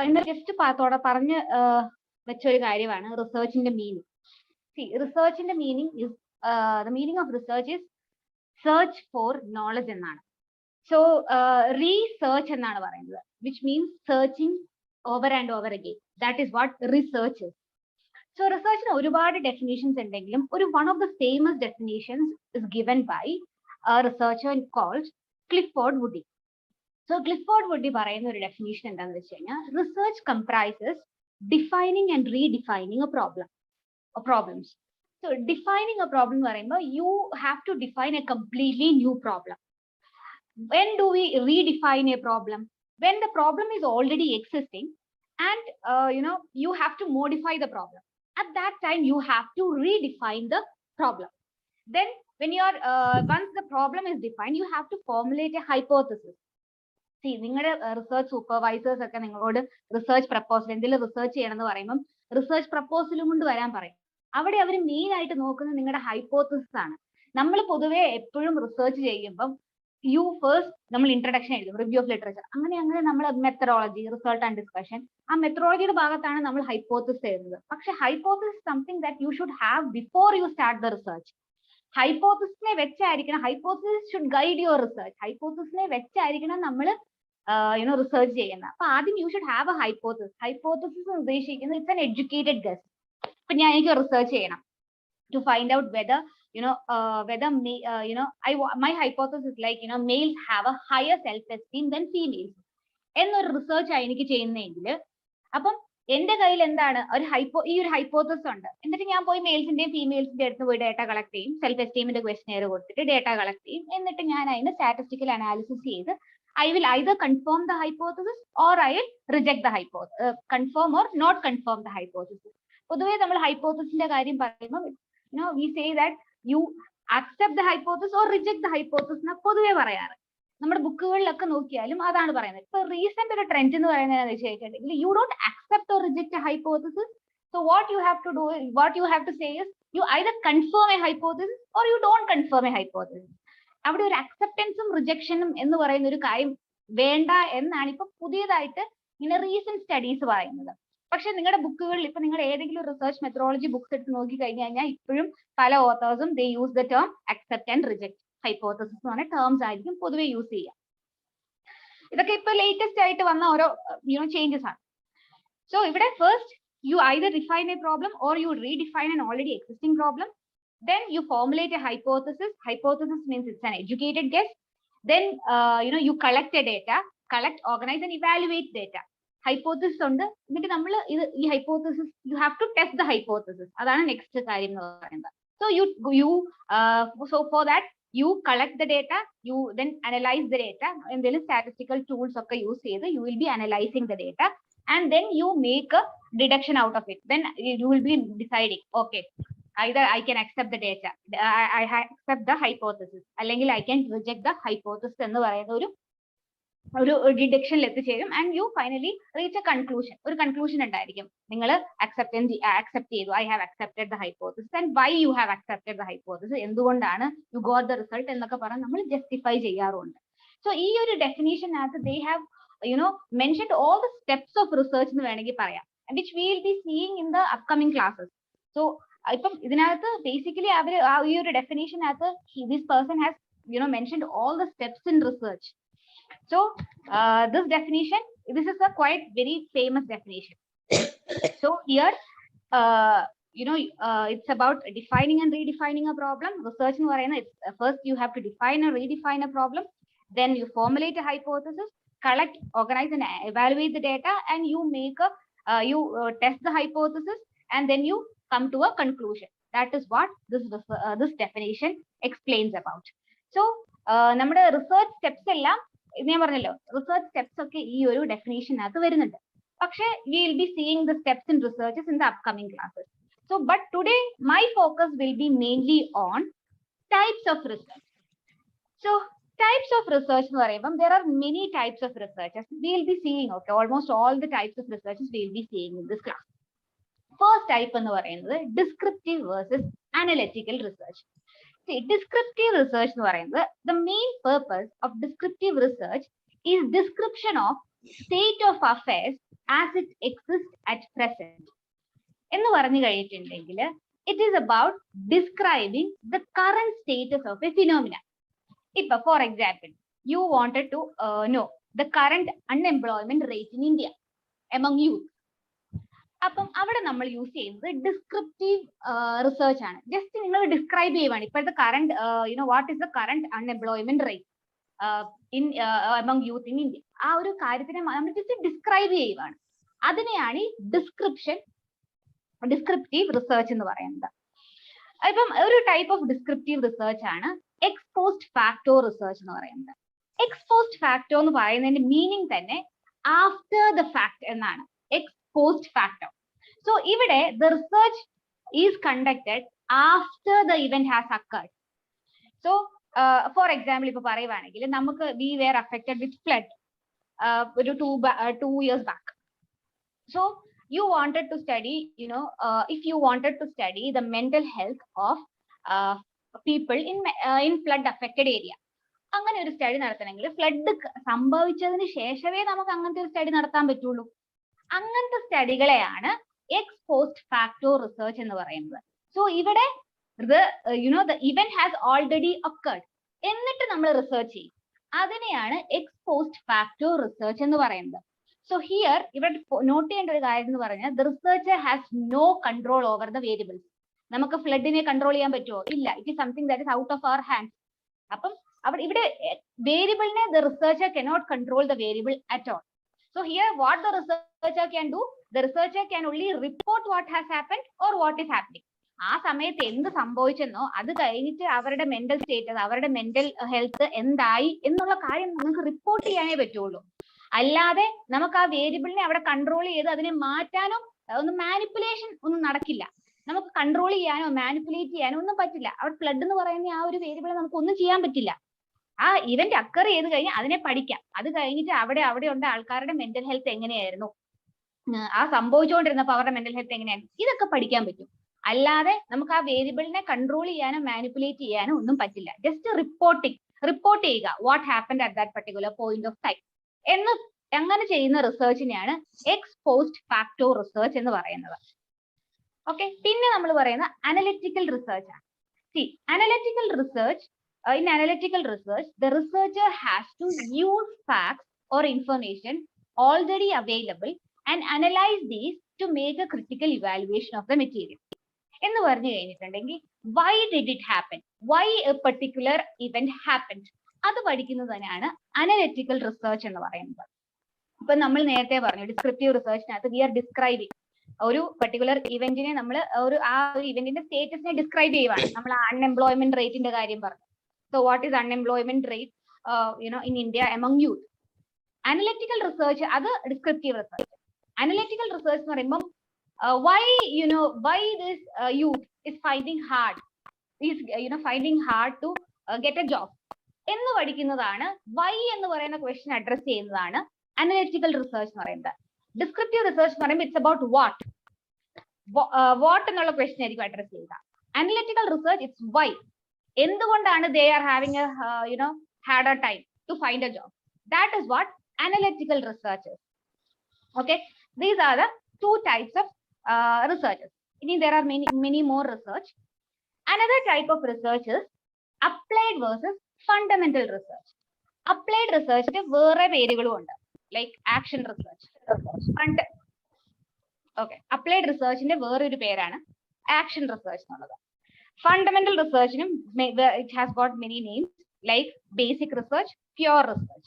ഇന്ന് ജസ്റ്റ് പറഞ്ഞ് വെച്ചൊരു കാര്യമാണ് റിസർച്ചിന്റെ മീനിങ്. റിസർച്ചിന്റെ meaning is the meaning of research is search for knowledge എന്നാണ്. സോ റീസെർച്ച് എന്നാണ് പറയുന്നത്, which means searching over and over again. That is what research is. So റിസർച്ചിന് ഒരുപാട് ഡെഫിനേഷൻസ് ഉണ്ടെങ്കിലും one of the famous definitions is given by researcher called Clifford Woody. So Clifford Woody പറയുന്ന ഒരു definition എന്താണെന്ന് വെച്ച് കഴിഞ്ഞാൽ, research comprises defining and redefining a problem or problems. So defining a problem എന്ന് പറയുമ്പോൾ you have to define a completely new problem. When do we redefine a problem? When the problem is already existing and you have to modify the problem. At that time you have to redefine the problem. Then when you are once the problem is defined, you have to formulate a hypothesis. See, നിങ്ങളുടെ research supervisors ഒക്കെ നിങ്ങളോട് research proposal എന്തെങ്കിലും research ചെയ്യണമെന്ന് പറയുമ്പോൾ research പ്രപ്പോസലും കൊണ്ട് വരാൻ പറയും. അവിടെ അവർ മെയിൻ ആയിട്ട് നോക്കുന്നത് നിങ്ങളുടെ ഹൈപ്പോത്തസിസ് ആണ്. നമ്മൾ പൊതുവെ എപ്പോഴും റിസർച്ച് ചെയ്യുമ്പം നമ്മൾ ഇൻട്രഡക്ഷൻ എഴുതും, റിവ്യൂ ഓഫ് ലിറ്ററേച്ചർ, അങ്ങനെ നമ്മൾ മെത്തഡോളജി, റിസൾട്ട് ആൻഡ് ഡിസ്കഷൻ, ആ മെത്തഡോളജിയുടെ ഭാഗത്താണ് നമ്മൾ ഹൈപ്പോത്തസിസ് എഴുതുന്നത്. പക്ഷെ hypothesis something that you should have before you start the research. ഹൈപ്പോത്തസിസിനെ വെച്ചായിരിക്കണം, hypothesis should guide your research. ഹൈപ്പോത്തസിസിനെ വെച്ചായിരിക്കണം നമ്മൾ റിസർച്ച് ചെയ്യുന്നത്. അപ്പൊ ആദ്യം you should have a hypothesis. Hypothesis ഉദ്ദേശിക്കുന്നത് ഇറ്റ്സ് ആൻ എഡ്യൂക്കേറ്റഡ് ഗസ്. ഇപ്പൊ ഞാൻ എനിക്ക് റിസർച്ച് ചെയ്യണം to find out whether my hypothesis is like males have a higher self esteem than females എന്നൊരു റിസർച്ച് ആയി എനിക്ക് ചെയ്യുന്നതെങ്കിൽ, അപ്പം എന്റെ കയ്യിൽ എന്താണ് ഈ ഒരു ഹൈപ്പോത്തസിസ് ഉണ്ട്. എന്നിട്ട് ഞാൻ പോയി മെയിൽസിന്റെയും ഫീമെയിൽസിന്റെ അടുത്ത് പോയി ഡേറ്റ കളക്ട് ചെയ്യും, സെൽഫ് എസ്റ്റീമിന്റെ ക്വസ്റ്റനെയർ കൊടുത്തിട്ട് ഡേറ്റ കളക്ട് ചെയ്യും. എന്നിട്ട് ഞാൻ അതിന് സ്റ്റാറ്റിസ്റ്റിക്കൽ അനാലിസിസ് ചെയ്ത് I will either confirm the hypothesis or I will reject the hypothesis, confirm or not confirm the hypothesis. പൊതുവേ നമ്മൾ ഹൈപ്പോത്തസിന്റെ കാര്യം പറയുമ്പോൾ we say that you accept the hypothesis or reject the hypothesis എന്നാ പൊതുവേ പറയാറ്. നമ്മുടെ ബുക്കുകളിലൊക്കെ നോക്കിയാലും അതാണ് പറയുന്നത്. ഇപ്പൊ റീസെന്റ് ഒരു ട്രെൻഡ് എന്ന് പറയുന്നത് എന്താണെന്ന് വെച്ച് കഴിഞ്ഞിട്ടുണ്ടെങ്കിൽ, you don't accept or reject a hypothesis. So what you have to say is you either confirm a hypothesis or you don't confirm a hypothesis. അവിടെ ഒരു അക്സെപ്റ്റൻസും റിജക്ഷനും എന്ന് പറയുന്ന ഒരു കാര്യം വേണ്ട എന്നാണ് ഇപ്പൊ പുതിയതായിട്ട് റീസെന്റ് സ്റ്റഡീസ് പറയുന്നത്. പക്ഷെ നിങ്ങളുടെ ബുക്കുകളിൽ ഇപ്പൊ നിങ്ങൾ ഏതെങ്കിലും റിസർച്ച് മെത്തഡോളജി ബുക്സ് എടുത്ത് നോക്കി കഴിഞ്ഞു കഴിഞ്ഞാൽ ഇപ്പോഴും പല ഓതേഴ്സും they use the term accept and reject hypothesis എന്ന് പറഞ്ഞ ടേംസ് ആയിരിക്കും പൊതുവെ യൂസ് ചെയ്യുക. ഇതൊക്കെ ഇപ്പൊ ലേറ്റസ്റ്റ് ആയിട്ട് വന്ന ഓരോ ചേഞ്ചസ് ആണ്. സോ ഇവിടെ first you either define a problem or you redefine an already existing problem. Then you formulate a hypothesis. Hypothesis means it's an educated guess. Then you collect a data, organize and evaluate data. Hypothesis ഉണ്ട്, എന്നിട്ട് നമ്മൾ ഈ hypothesis you have to test the hypothesis. അതാണ് next കാര്യം എന്ന് പറയുന്നത്. So for that you collect the data, you then analyze the data. എന്തെങ്കിലും statistical tools ഒക്കെ യൂസ് ചെയ്ത് you will be analyzing the data and then you make a deduction out of it. Then you will be deciding, okay, either I can accept the data, I accept the hypothesis, അല്ലെങ്കിൽ I can reject the hypothesis എന്ന് പറയുന്ന ഒരു ഡിഡക്ഷനിൽ എത്തിച്ചേരും. And you finally reach a conclusion. ഒരു conclusion ഉണ്ടായിരിക്കും, നിങ്ങൾ accept ചെയ്തു, I have accepted the hypothesis and why you have accepted the hypothesis, എന്തുകൊണ്ടാണ് യു ഗോട്ട് ദ റിസൾട്ട് എന്നൊക്കെ പറഞ്ഞ് നമ്മൾ ജസ്റ്റിഫൈ ചെയ്യാറുണ്ട്. സോ ഈ ഒരു ഡെഫിനേഷനകത്ത് they have mentioned all the steps of research എന്ന് വേണമെങ്കിൽ പറയാം, which we will be seeing in the upcoming classes. So ഇപ്പം ഇതിനകത്ത് ബേസിക്കലി അവർ ഈ ഒരു ഡെഫിനേഷനകത്ത് this person has mentioned all the steps in research. So this definition, this is a quite very famous definition. So here it's about defining and redefining a problem. Research എന്ന് പറയുന്നത് first you have to define and redefine a problem, then you formulate a hypothesis, collect, organize and evaluate the data, and you make you test the hypothesis, and then you come to a conclusion. That is what this definition explains about. So നമ്മുടെ research steps എല്ലാം ഞാൻ പറഞ്ഞല്ലോ, research steps ഒക്കെ ഈ ഒരു ഡെഫിനേഷനകത്ത് വരുന്നുണ്ട്. പക്ഷെ we will be seeing the steps in researches in the upcoming classes. So but today my focus will be mainly on types of research. So types of research എന്ന് പറയുമ്പോൾ there are many types of researches we will be seeing. Okay, almost all the types of researches we will be seeing in this class. First type എന്ന് പറയുന്നത് descriptive versus analytical research. See, descriptive research എന്ന് പറയുന്നത് the main purpose of descriptive research is description of state of affairs as it exists at present. എന്ന് പറഞ്ഞു കഴിഞ്ഞിട്ടുണ്ടെങ്കിൽ it is about describing the current status of a phenomena. ഇപ്പൊ for example, you wanted to know the current unemployment rate in India among youth. അപ്പം അവിടെ നമ്മൾ use ചെയ്യുന്നത് descriptive research ആണ്. Just നിങ്ങൾ ഡിസ്ക്രൈബ് ചെയ്യുവാണ് ഇപ്പോഴത്തെ current what is the current unemployment rate in among youth in India. ആ ഒരു കാര്യത്തിനെ നമ്മൾ ജസ്റ്റ് ഡിസ്ക്രൈബ് ചെയ്യുവാണ്. അതിനെയാണ് ഈ ഡിസ്ക്രിപ്റ്റീവ് റിസർച്ച് എന്ന് പറയുന്നത്. ഇപ്പം ഒരു ടൈപ്പ് ഓഫ് ഡിസ്ക്രിപ്റ്റീവ് റിസർച്ച് ആണ് എക്സ് പോസ്റ്റ് ഫാക്ടോ റിസർച്ച് എന്ന് പറയുന്നത്. എക്സ് പോസ്റ്റ് ഫാക്ടോ എന്ന് പറയുന്നതിന്റെ മീനിങ് തന്നെ ആഫ്റ്റർ ദ ഫാക്ട് എന്നാണ്. X post facto. സോ ഇവിടെ the research is conducted after the event has acquired. So for example ഇപ്പൊ പറയുവാണെങ്കിൽ നമുക്ക് we were affected with flood ഒരു 2 years back. So you wanted to study, if you wanted to study the mental health of people in flood affected area. അങ്ങനെ ഒരു study നടത്തണമെങ്കിൽ flood സംഭവിച്ചതിന് ശേഷമേ നമുക്ക് അങ്ങനത്തെ ഒരു സ്റ്റഡി നടത്താൻ പറ്റുള്ളൂ. അങ്ങനത്തെ സ്റ്റഡികളെയാണ് എക്സ് പോസ്റ്റ് ഫാക്ടോ റിസർച്ച് എന്ന് പറയുന്നത്. സോ ഇവിടെ the event has already occurred എന്നിട്ട് നമ്മൾ റിസർച്ച് ചെയ്യും. അതിനെയാണ് എക്സ് പോസ്റ്റ് ഫാക്ടോ റിസർച്ച് എന്ന് പറയുന്നത്. So here, ഇവിടെ നോട്ട് ചെയ്യേണ്ട ഒരു കാര്യം എന്ന് പറഞ്ഞാൽ the researcher has no control over the variables. നമുക്ക് ഫ്ലഡിനെ കൺട്രോൾ ചെയ്യാൻ പറ്റുമോ? ഇല്ല. It is something that is out of our hands. അപ്പം ഇവിടെ വേരിയബിളിനെ the researcher cannot control the variable at all. So here what the researcher can do, the researcher can only report what has happened or what is happening. ആ സമയത്ത് എന്ത് സംഭവിച്ചെന്നോ അത് കഴിഞ്ഞിട്ട് അവരുടെ mental status, അവരുടെ മെന്റൽ ഹെൽത്ത് എന്തായി എന്നുള്ള കാര്യം നമുക്ക് റിപ്പോർട്ട് ചെയ്യാനേ പറ്റുള്ളൂ. അല്ലാതെ നമുക്ക് ആ വേരിയബിളിനെ അവിടെ കൺട്രോൾ ചെയ്ത് അതിനെ മാറ്റാനോ ഒന്നും മാനിപ്പുലേഷൻ ഒന്നും നടക്കില്ല. നമുക്ക് കൺട്രോൾ ചെയ്യാനോ മാനിപ്പുലേറ്റ് ചെയ്യാനോ ഒന്നും പറ്റില്ല. അവിടെ ഫ്ലഡ് എന്ന് പറയുന്ന ആ ഒരു വേരിയബിൾ നമുക്ക് ഒന്നും ചെയ്യാൻ പറ്റില്ല. ആ ഇവന്റ് അക്കർ ചെയ്ത് കഴിഞ്ഞാൽ അതിനെ പഠിക്കാം. അത് കഴിഞ്ഞിട്ട് അവിടെ ഉണ്ട് ആൾക്കാരുടെ മെന്റൽ ഹെൽത്ത് എങ്ങനെയായിരുന്നു, ആ സംഭവിച്ചുകൊണ്ടിരുന്നപ്പോൾ അവരുടെ മെന്റൽ ഹെൽത്ത് എങ്ങനെയായിരുന്നു, ഇതൊക്കെ പഠിക്കാൻ പറ്റും. അല്ലാതെ നമുക്ക് ആ വേരിയബിളിനെ കൺട്രോൾ ചെയ്യാനോ മാനിപ്പുലേറ്റ് ചെയ്യാനോ ഒന്നും പറ്റില്ല. ജസ്റ്റ് റിപ്പോർട്ട് ചെയ്യുക what happened at that particular point of time എന്ന് അങ്ങനെ ചെയ്യുന്ന റിസർച്ചിനെയാണ് എക്സ് പോസ്റ്റ് ഫാക്ടോ റിസർച്ച് എന്ന് പറയുന്നത്. ഓക്കെ, പിന്നെ നമ്മൾ പറയുന്ന അനലിറ്റിക്കൽ റിസർച്ച് ആണ്. Analytical research, in analytical research, the researcher has to use facts or information already available and analyze these to make a critical evaluation of the material. എന്ന് പറഞ്ഞു കഴിഞ്ഞിട്ടുണ്ടെങ്കിൽ why did it happen, why a particular event happened, അത് പഠിക്കുന്നത് തന്നെയാണ് analytical research എന്ന് പറയുന്നത്. ഇപ്പൊ നമ്മൾ നേരത്തെ പറഞ്ഞു ഡിസ്ക്രിപ്റ്റീവ് റിസർച്ചിനകത്ത് വി ആർ ഡിസ്ക്രൈബിങ് ഒരു പെർട്ടിക്കുലർ ഇവന്റിനെ നമ്മൾ ആ ഒരു ഇവന്റിന്റെ സ്റ്റേറ്റസിനെ ഡിസ്ക്രൈബ് ചെയ്യുവാണ്. നമ്മൾ അൺഎംപ്ലോയ്മെന്റ് റേറ്റിന്റെ കാര്യം പറഞ്ഞു. So what is unemployment rate in India among youth? Analytical research, other descriptive research. Analytical research എന്ന് പറയുമ്പോൾ why this youth is finding hard to get a job എന്ന് പഠിക്കുന്നതാണ്. why എന്ന് പറയുന്ന ക്വസ്റ്റ്യൻ അഡ്രസ് ചെയ്യുന്നതാണ് അനലിറ്റിക്കൽ റിസർച്ച് എന്ന് പറയുന്നത്. Descriptive research എന്ന് പറയുമ്പോൾ ഇറ്റ്സ് അബൌട്ട് വാട്ട് എന്നുള്ള ക്വസ്റ്റ്യൻ ആയിരിക്കും അഡ്രസ് ചെയ്യുക. അനലിറ്റിക്കൽ റിസർച്ച് ഇറ്റ്സ് why, എന്തുകൊണ്ടാണ് they are having a harder time to find a job. That is what analytical research is. Okay, these are the two types of researches. There are many more research. Another type of research is applied versus fundamental research. Applied research വേറെ പേരുകളും ഉണ്ട്, like action research. Okay, applied research ന്റെ വേറൊരു പേരാണ് action research എന്നുള്ളത്. Fundamental research, it has got many names like basic research, pure research.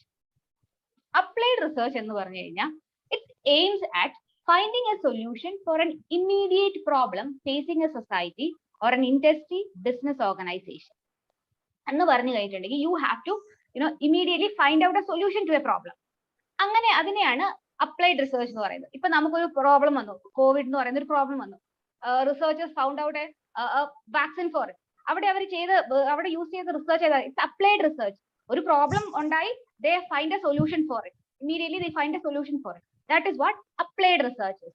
Applied research എന്ന് പറഞ്ഞു കഴിഞ്ഞാൽ it aims at finding a solution for an immediate problem facing a society or an industry, business organization. എന്ന് പറഞ്ഞു കഴിഞ്ഞിട്ടുണ്ടെങ്കിൽ you have to immediately find out a solution to a problem. അങ്ങനെ അതിനെയാണ് applied research എന്ന് പറയുന്നത്. ഇപ്പൊ നമുക്കൊരു problem വന്നു, കോവിഡ് എന്ന് പറയുന്ന ഒരു പ്രോബ്ലം വന്നു, researchers found out a vaccine for it. അവിടെ യൂസ് ചെയ്ത റിസർച്ച് ഏതാ? It's applied research. ഒരു പ്രോബ്ലം ഉണ്ടായി, they find a solution for it. Immediately they find a solution for it. That is what applied research is.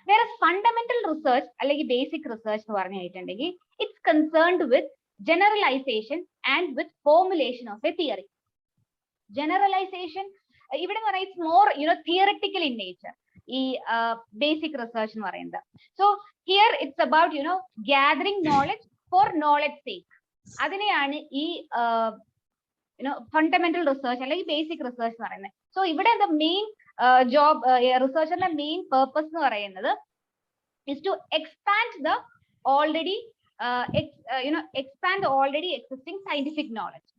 Whereas fundamental research അല്ലെങ്കിൽ basic research എന്ന് പറഞ്ഞു കഴിഞ്ഞിട്ടുണ്ടെങ്കിൽ it's concerned with generalization and with formulation of a theory. Generalization ഇവിടെ എന്ന് പറഞ്ഞാൽ it's more theoretical in nature. ഈ basic research എന്ന് പറയുന്നത്. So here it's about gathering knowledge for knowledge sake. അതിനെയാണ് ഈ ഫണ്ടമെന്റൽ റിസർച്ച് അല്ലെങ്കിൽ ബേസിക് റിസർച്ച് എന്ന് പറയുന്നത്. സോ ഇവിടെ മെയിൻ ജോബ് റിസർച്ചറിന്റെ മെയിൻ പേർപ്പസ് എന്ന് പറയുന്നത് is to expand the already expand already existing scientific knowledge.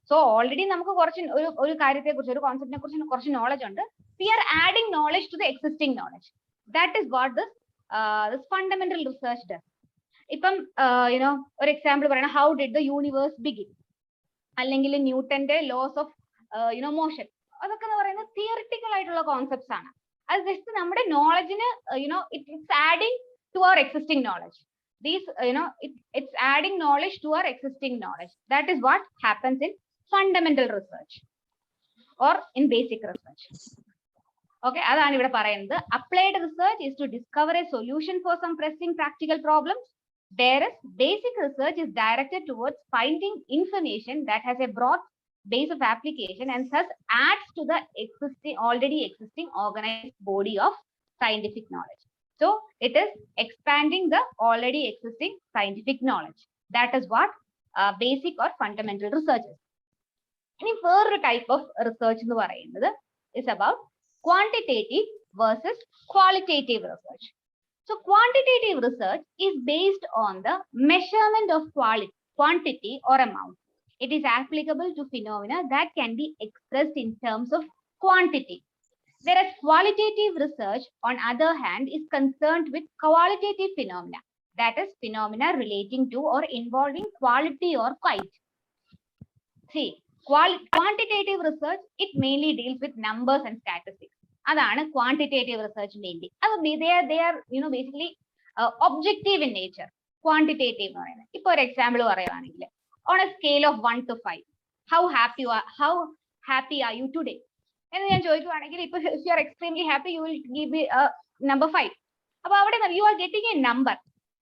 So already നമുക്ക് കുറച്ച് ഒരു കാര്യത്തെ കുറിച്ച് ഒരു കോൺസെപ്റ്റിനെ കുറിച്ച് കുറച്ച് നോളജ് ഉണ്ട്. We are adding knowledge to the existing knowledge. That is what this fundamental research does. ഇപ്പം ഒരു എക്സാമ്പിൾ പറയണം, how did the universe begin, അല്ലെങ്കിൽ ന്യൂട്ടന്റെ ലോസ് ഓഫ് മോഷൻ, അതൊക്കെ എന്ന് പറയുന്നത് തിയറിറ്റിക്കൽ ആയിട്ടുള്ള കോൺസെപ്റ്റ്സ് ആണ്. അത് ജസ്റ്റ് നമ്മുടെ നോളജിന് it's adding to our existing knowledge. These it's adding knowledge to our existing knowledge. That is what happens in fundamental research or in basic research. Okay, adana ivide parayunnathu. Applied research is to discover a solution for some pressing practical problems, whereas basic research is directed towards finding information that has a broad base of application and thus adds to the already existing organized body of scientific knowledge. So it is expanding the already existing scientific knowledge. That is what basic or fundamental research is. Any further type of research എന്ന് പറയുന്നത് is about quantitative versus qualitative research. So quantitative research is based on the measurement of quantity or amount. It is applicable to phenomena that can be expressed in terms of quantity. Whereas qualitative research, on other hand, is concerned with qualitative phenomena, that is, phenomena relating to or involving quality or quite. See, quantitative research, it mainly deals with numbers and statistics. Adana quantitative research mainly. They are basically objective in nature. Quantitative. For example, on a scale of 1 to 5, how happy are you today? And then if you are extremely happy, you will give me a number 5. About you are getting a number.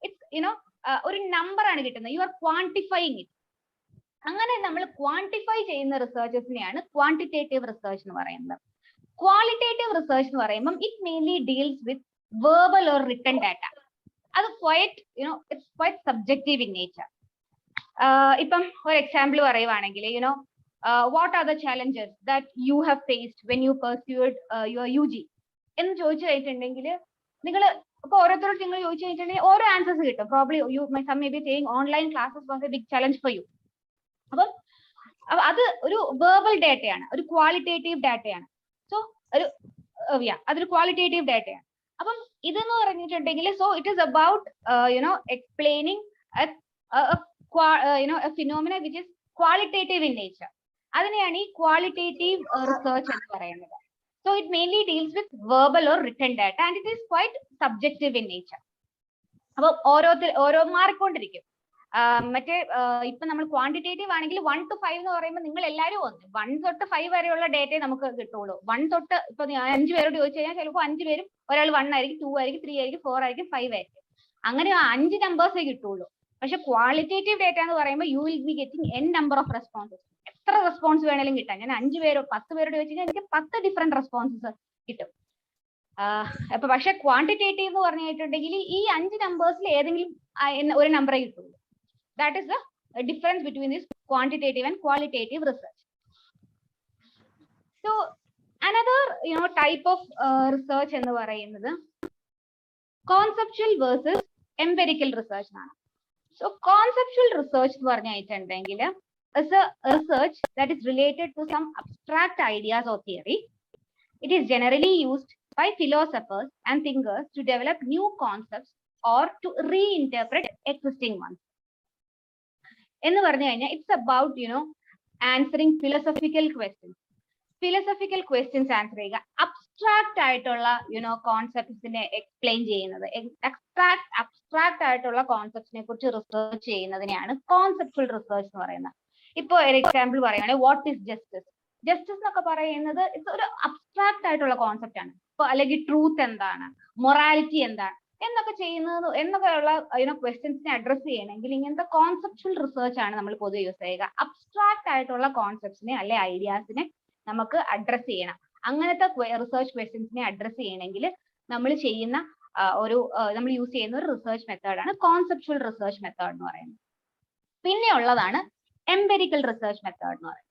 It's or a number and you are quantifying it. അങ്ങനെ നമ്മൾ quantify ചെയ്യുന്ന റിസർച്ചസിനെയാണ് quantitative research എന്ന് പറയുന്നത്. Qualitative research എന്ന് പറയുമ്പോൾ it mainly deals with verbal or written data. അത് it's quite subjective in nature. ഇപ്പം ഒരു എക്സാമ്പിൾ പറയുവാണെങ്കിൽ what are the challenges that you have faced when you pursued your UG എന്ന് ചോദിച്ചു കഴിഞ്ഞിട്ടുണ്ടെങ്കിൽ നിങ്ങൾ ഇപ്പൊ ഓരോരുത്തരോട് നിങ്ങൾ ചോദിച്ചു കഴിഞ്ഞിട്ടുണ്ടെങ്കിൽ ഓരോ ആൻസേഴ്സ് കിട്ടും. Probably some may be saying online classes was a big challenge for you. അപ്പം അത് ഒരു വെർബൽ ഡാറ്റയാണ്, ഒരു ക്വാളിറ്റേറ്റീവ് ഡാറ്റയാണ്. സോ അതൊരു ക്വാളിറ്റേറ്റീവ് ഡാറ്റയാണ്. അപ്പം ഇതെന്ന് പറഞ്ഞിട്ടുണ്ടെങ്കിൽ so it is about explaining a phenomena which is qualitative in nature. അതിനെയാണ് ഈ ക്വാളിറ്റേറ്റീവ് റിസർച്ച് എന്ന് പറയുന്നത്. So it mainly deals with verbal or written data and it is quite subjective in nature. അപ്പൊ ഓരോ മാറിക്കൊണ്ടിരിക്കും. മറ്റേ ഇപ്പൊ നമ്മൾ ക്വാണ്ടിറ്റേറ്റീവ് ആണെങ്കിൽ 1 to 5 എന്ന് പറയുമ്പോൾ നിങ്ങൾ എല്ലാവരും 1 തൊട്ട് 5 വരെയുള്ള ഡേറ്റയെ നമുക്ക് കിട്ടുള്ളൂ. 1 തൊട്ട് ഇപ്പൊ 5 പേരോട് ചോദിച്ചു കഴിഞ്ഞാൽ ചിലപ്പോൾ 5 പേരും ഒരാൾ 1 ആയിരിക്കും, 2 ആയിരിക്കും, 3 ആയിരിക്കും, 4 ആയിരിക്കും, 5 ആയിരിക്കും. അങ്ങനെ 5 നമ്പേഴ്സേ കിട്ടുള്ളൂ. പക്ഷെ ക്വാളിറ്റേറ്റീവ് ഡേറ്റ എന്ന് പറയുമ്പോൾ U will be getting n number of responses. എത്ര റെസ്പോൺസ് വേണേലും കിട്ടാം. ഞാൻ 5 പേരോ 10 പേരോട് ചോദിച്ചു കഴിഞ്ഞാൽ എനിക്ക് 10 ഡിഫറെന്റ് റെസ്പോൺസസ് കിട്ടും. അപ്പൊ പക്ഷെ ക്വാണ്ടിറ്റേറ്റീവ് എന്ന് പറഞ്ഞിട്ടുണ്ടെങ്കിൽ ഈ 5 നമ്പേഴ്സിൽ ഏതെങ്കിലും ഒരു നമ്പറേ കിട്ടുള്ളൂ. That is the difference between this quantitative and qualitative research. So another type of research എന്ന് പറയുന്നത് conceptual versus empirical research ആണ്. So conceptual research എന്ന് പറഞ്ഞിട്ടുണ്ടെങ്കിൽ is a research that is related to some abstract ideas or theory. It is generally used by philosophers and thinkers to develop new concepts or to reinterpret existing ones. എന്ന് പറഞ്ഞു കഴിഞ്ഞാൽ it's about answering philosophical questions answer ചെയ്യുക. Abstract ആയിട്ടുള്ള കോൺസെപ്റ്റ്സിനെ explain ചെയ്യുന്നത്, abstract ആയിട്ടുള്ള കോൺസെപ്റ്റ്സിനെ കുറിച്ച് research ചെയ്യുന്നതിനെയാണ് conceptual research എന്ന് പറയുന്നത്. ഇപ്പൊ ഒരു എക്സാമ്പിൾ പറയുകയാണെങ്കിൽ വാട്ട് ഈസ് ജസ്റ്റിസ് എന്നൊക്കെ പറയുന്നത് ഇറ്റ്സ് ഒരു അബ്സ്ട്രാക്ട് ആയിട്ടുള്ള കോൺസെപ്റ്റ് ആണ്. ഇപ്പൊ അല്ലെങ്കിൽ ട്രൂത്ത് എന്താണ്, മൊറാലിറ്റി എന്താണ് എന്നൊക്കെ എന്നൊക്കെയുള്ള ക്വസ്റ്റ്യൻസിനെ അഡ്രസ് ചെയ്യണമെങ്കിൽ ഇങ്ങനത്തെ കോൺസെപ്ച്വൽ റിസർച്ച് ആണ് നമ്മൾ പൊതുവെ യൂസ് ചെയ്യുക. അബ്സ്ട്രാക്ട് ആയിട്ടുള്ള കോൺസെപ്റ്റ്സിനെ അല്ലെ ഐഡിയാസിനെ നമുക്ക് അഡ്രസ് ചെയ്യണം. അങ്ങനത്തെ റിസർച്ച് ക്വസ്റ്റ്യൻസിനെ അഡ്രസ് ചെയ്യണമെങ്കിൽ നമ്മൾ ചെയ്യുന്ന നമ്മൾ യൂസ് ചെയ്യുന്ന ഒരു റിസർച്ച് മെത്തേഡാണ് കോൺസെപ്ച്വൽ റിസർച്ച് മെത്തേഡ് എന്ന് പറയുന്നത്. പിന്നെ ഉള്ളതാണ് എംപെരിക്കൽ റിസർച്ച് മെത്തേഡ് എന്ന് പറയുന്നത്.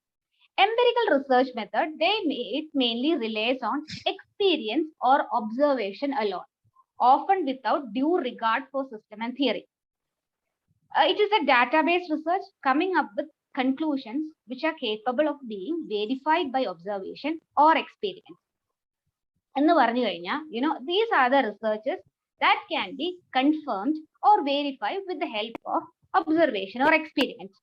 Empirical research method, it mainly relies on experience or observation alone, often without due regard for system and theory. It is a database research coming up with conclusions which are capable of being verified by observation or experience. എന്ന് പറഞ്ഞു കഴിഞ്ഞാൽ, these are the researches that can be confirmed or verified with the help of observation or experience.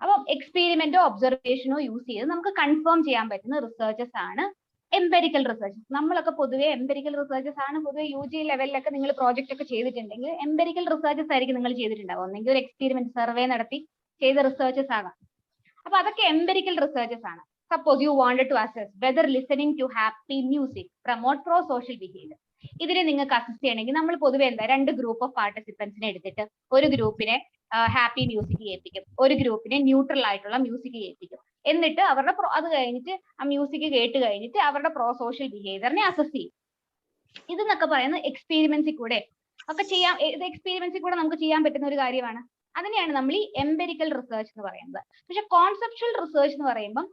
അപ്പം എക്സ്പെരിമെന്റോ ഒബ്സർവേഷനോ use ചെയ്ത് നമുക്ക് confirm ചെയ്യാൻ പറ്റുന്ന researches ആണ് empirical researches. നമ്മളൊക്കെ പൊതുവെ എംപെരിക്കൽ റിസർച്ചസ് ആണ് പൊതുവെ UG ലെവലിലൊക്കെ നിങ്ങൾ പ്രോജക്റ്റ് ഒക്കെ ചെയ്തിട്ടുണ്ടെങ്കിൽ എംപെരിക്കൽ റിസർച്ചസ് ആയിരിക്കും നിങ്ങൾ ചെയ്തിട്ടുണ്ടാവും. ഒന്നെങ്കിൽ ഒരു എക്സ്പെരിമെന്റ് സർവേ നടത്തി ചെയ്ത റിസർച്ചസ് ആകാം. അപ്പൊ അതൊക്കെ എംപെരിക്കൽ റിസർച്ചസ് ആണ്. Suppose you wanted to assess whether listening to happy music promote pro social behaviour, ഇതിനെ നിങ്ങൾക്ക് അസസ് ചെയ്യണമെങ്കിൽ നമ്മൾ പൊതുവെ എന്താ 2 ഗ്രൂപ്പ് ഓഫ് പാർട്ടിസിപ്പൻസിനെ എടുത്തിട്ട് ഒരു ഗ്രൂപ്പിനെ ഹാപ്പി മ്യൂസിക് കേൾപ്പിക്കും, ഒരു ഗ്രൂപ്പിനെ ന്യൂട്രൽ ആയിട്ടുള്ള മ്യൂസിക് കേൾപ്പിക്കും. എന്നിട്ട് അവരുടെ അത് കഴിഞ്ഞിട്ട് ആ മ്യൂസിക് കേട്ട് കഴിഞ്ഞിട്ട് അവരുടെ പ്രോ സോഷ്യൽ ബിഹേവിയറിനെ അസസ് ചെയ്യും. ഇതെന്നൊക്കെ പറയുന്നത് എക്സ്പെരിമെന്റ്സിൽ കൂടെ ഒക്കെ ചെയ്യാം. ഇത് എക്സ്പെരിമെന്റ്സിൽ കൂടെ നമുക്ക് ചെയ്യാൻ പറ്റുന്ന ഒരു കാര്യമാണ്. അതിനെയാണ് നമ്മൾ ഈ എംപെരിക്കൽ റിസർച്ച് എന്ന് പറയുന്നത്. പക്ഷെ കോൺസെപ്ച്വൽ റിസർച്ച് എന്ന് പറയുമ്പോൾ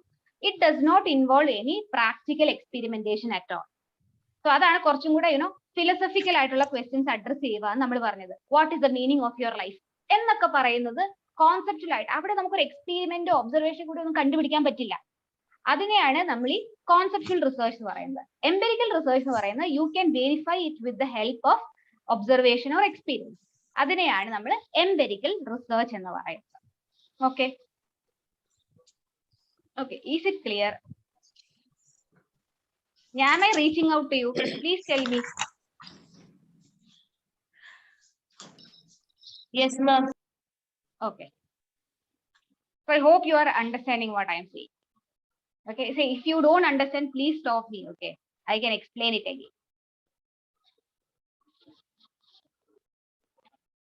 it does not involve any practical experimentation at all. So അതാണ് കുറച്ചും കൂടെ ഫിലോസഫിക്കൽ ആയിട്ടുള്ള ക്വസ്റ്റ്യൻസ് അഡ്രസ് ചെയ്യുക നമ്മൾ പറഞ്ഞത്. What is the meaning of your life എന്നൊക്കെ പറയുന്നത് കോൺസെപ്റ്റുവൽ ആയിട്ട് അവിടെ നമുക്കൊരു എക്സ്പെരിമെന്റോ ഒബ്സർവേഷൻ കൂടി ഒന്നും കണ്ടുപിടിക്കാൻ പറ്റില്ല. അതിനെയാണ് നമ്മൾ ഈ കോൺസെപ്റ്റുവൽ റിസർച്ച് എന്ന് പറയുന്നത്. എംപെരിക്കൽ റിസർച്ച് എന്ന് പറയുന്നത് you can verify it with the help of observation or experience. അതിനെയാണ് നമ്മൾ എംപെരിക്കൽ റിസർച്ച് എന്ന് പറയുന്നത്. Okay okay, is it clear? Am I reaching out to you? Please tell me. Yes, ma'am. Okay. So I hope you are understanding what I am saying. Okay. So if you don't understand, please stop me. Okay. I can explain it again.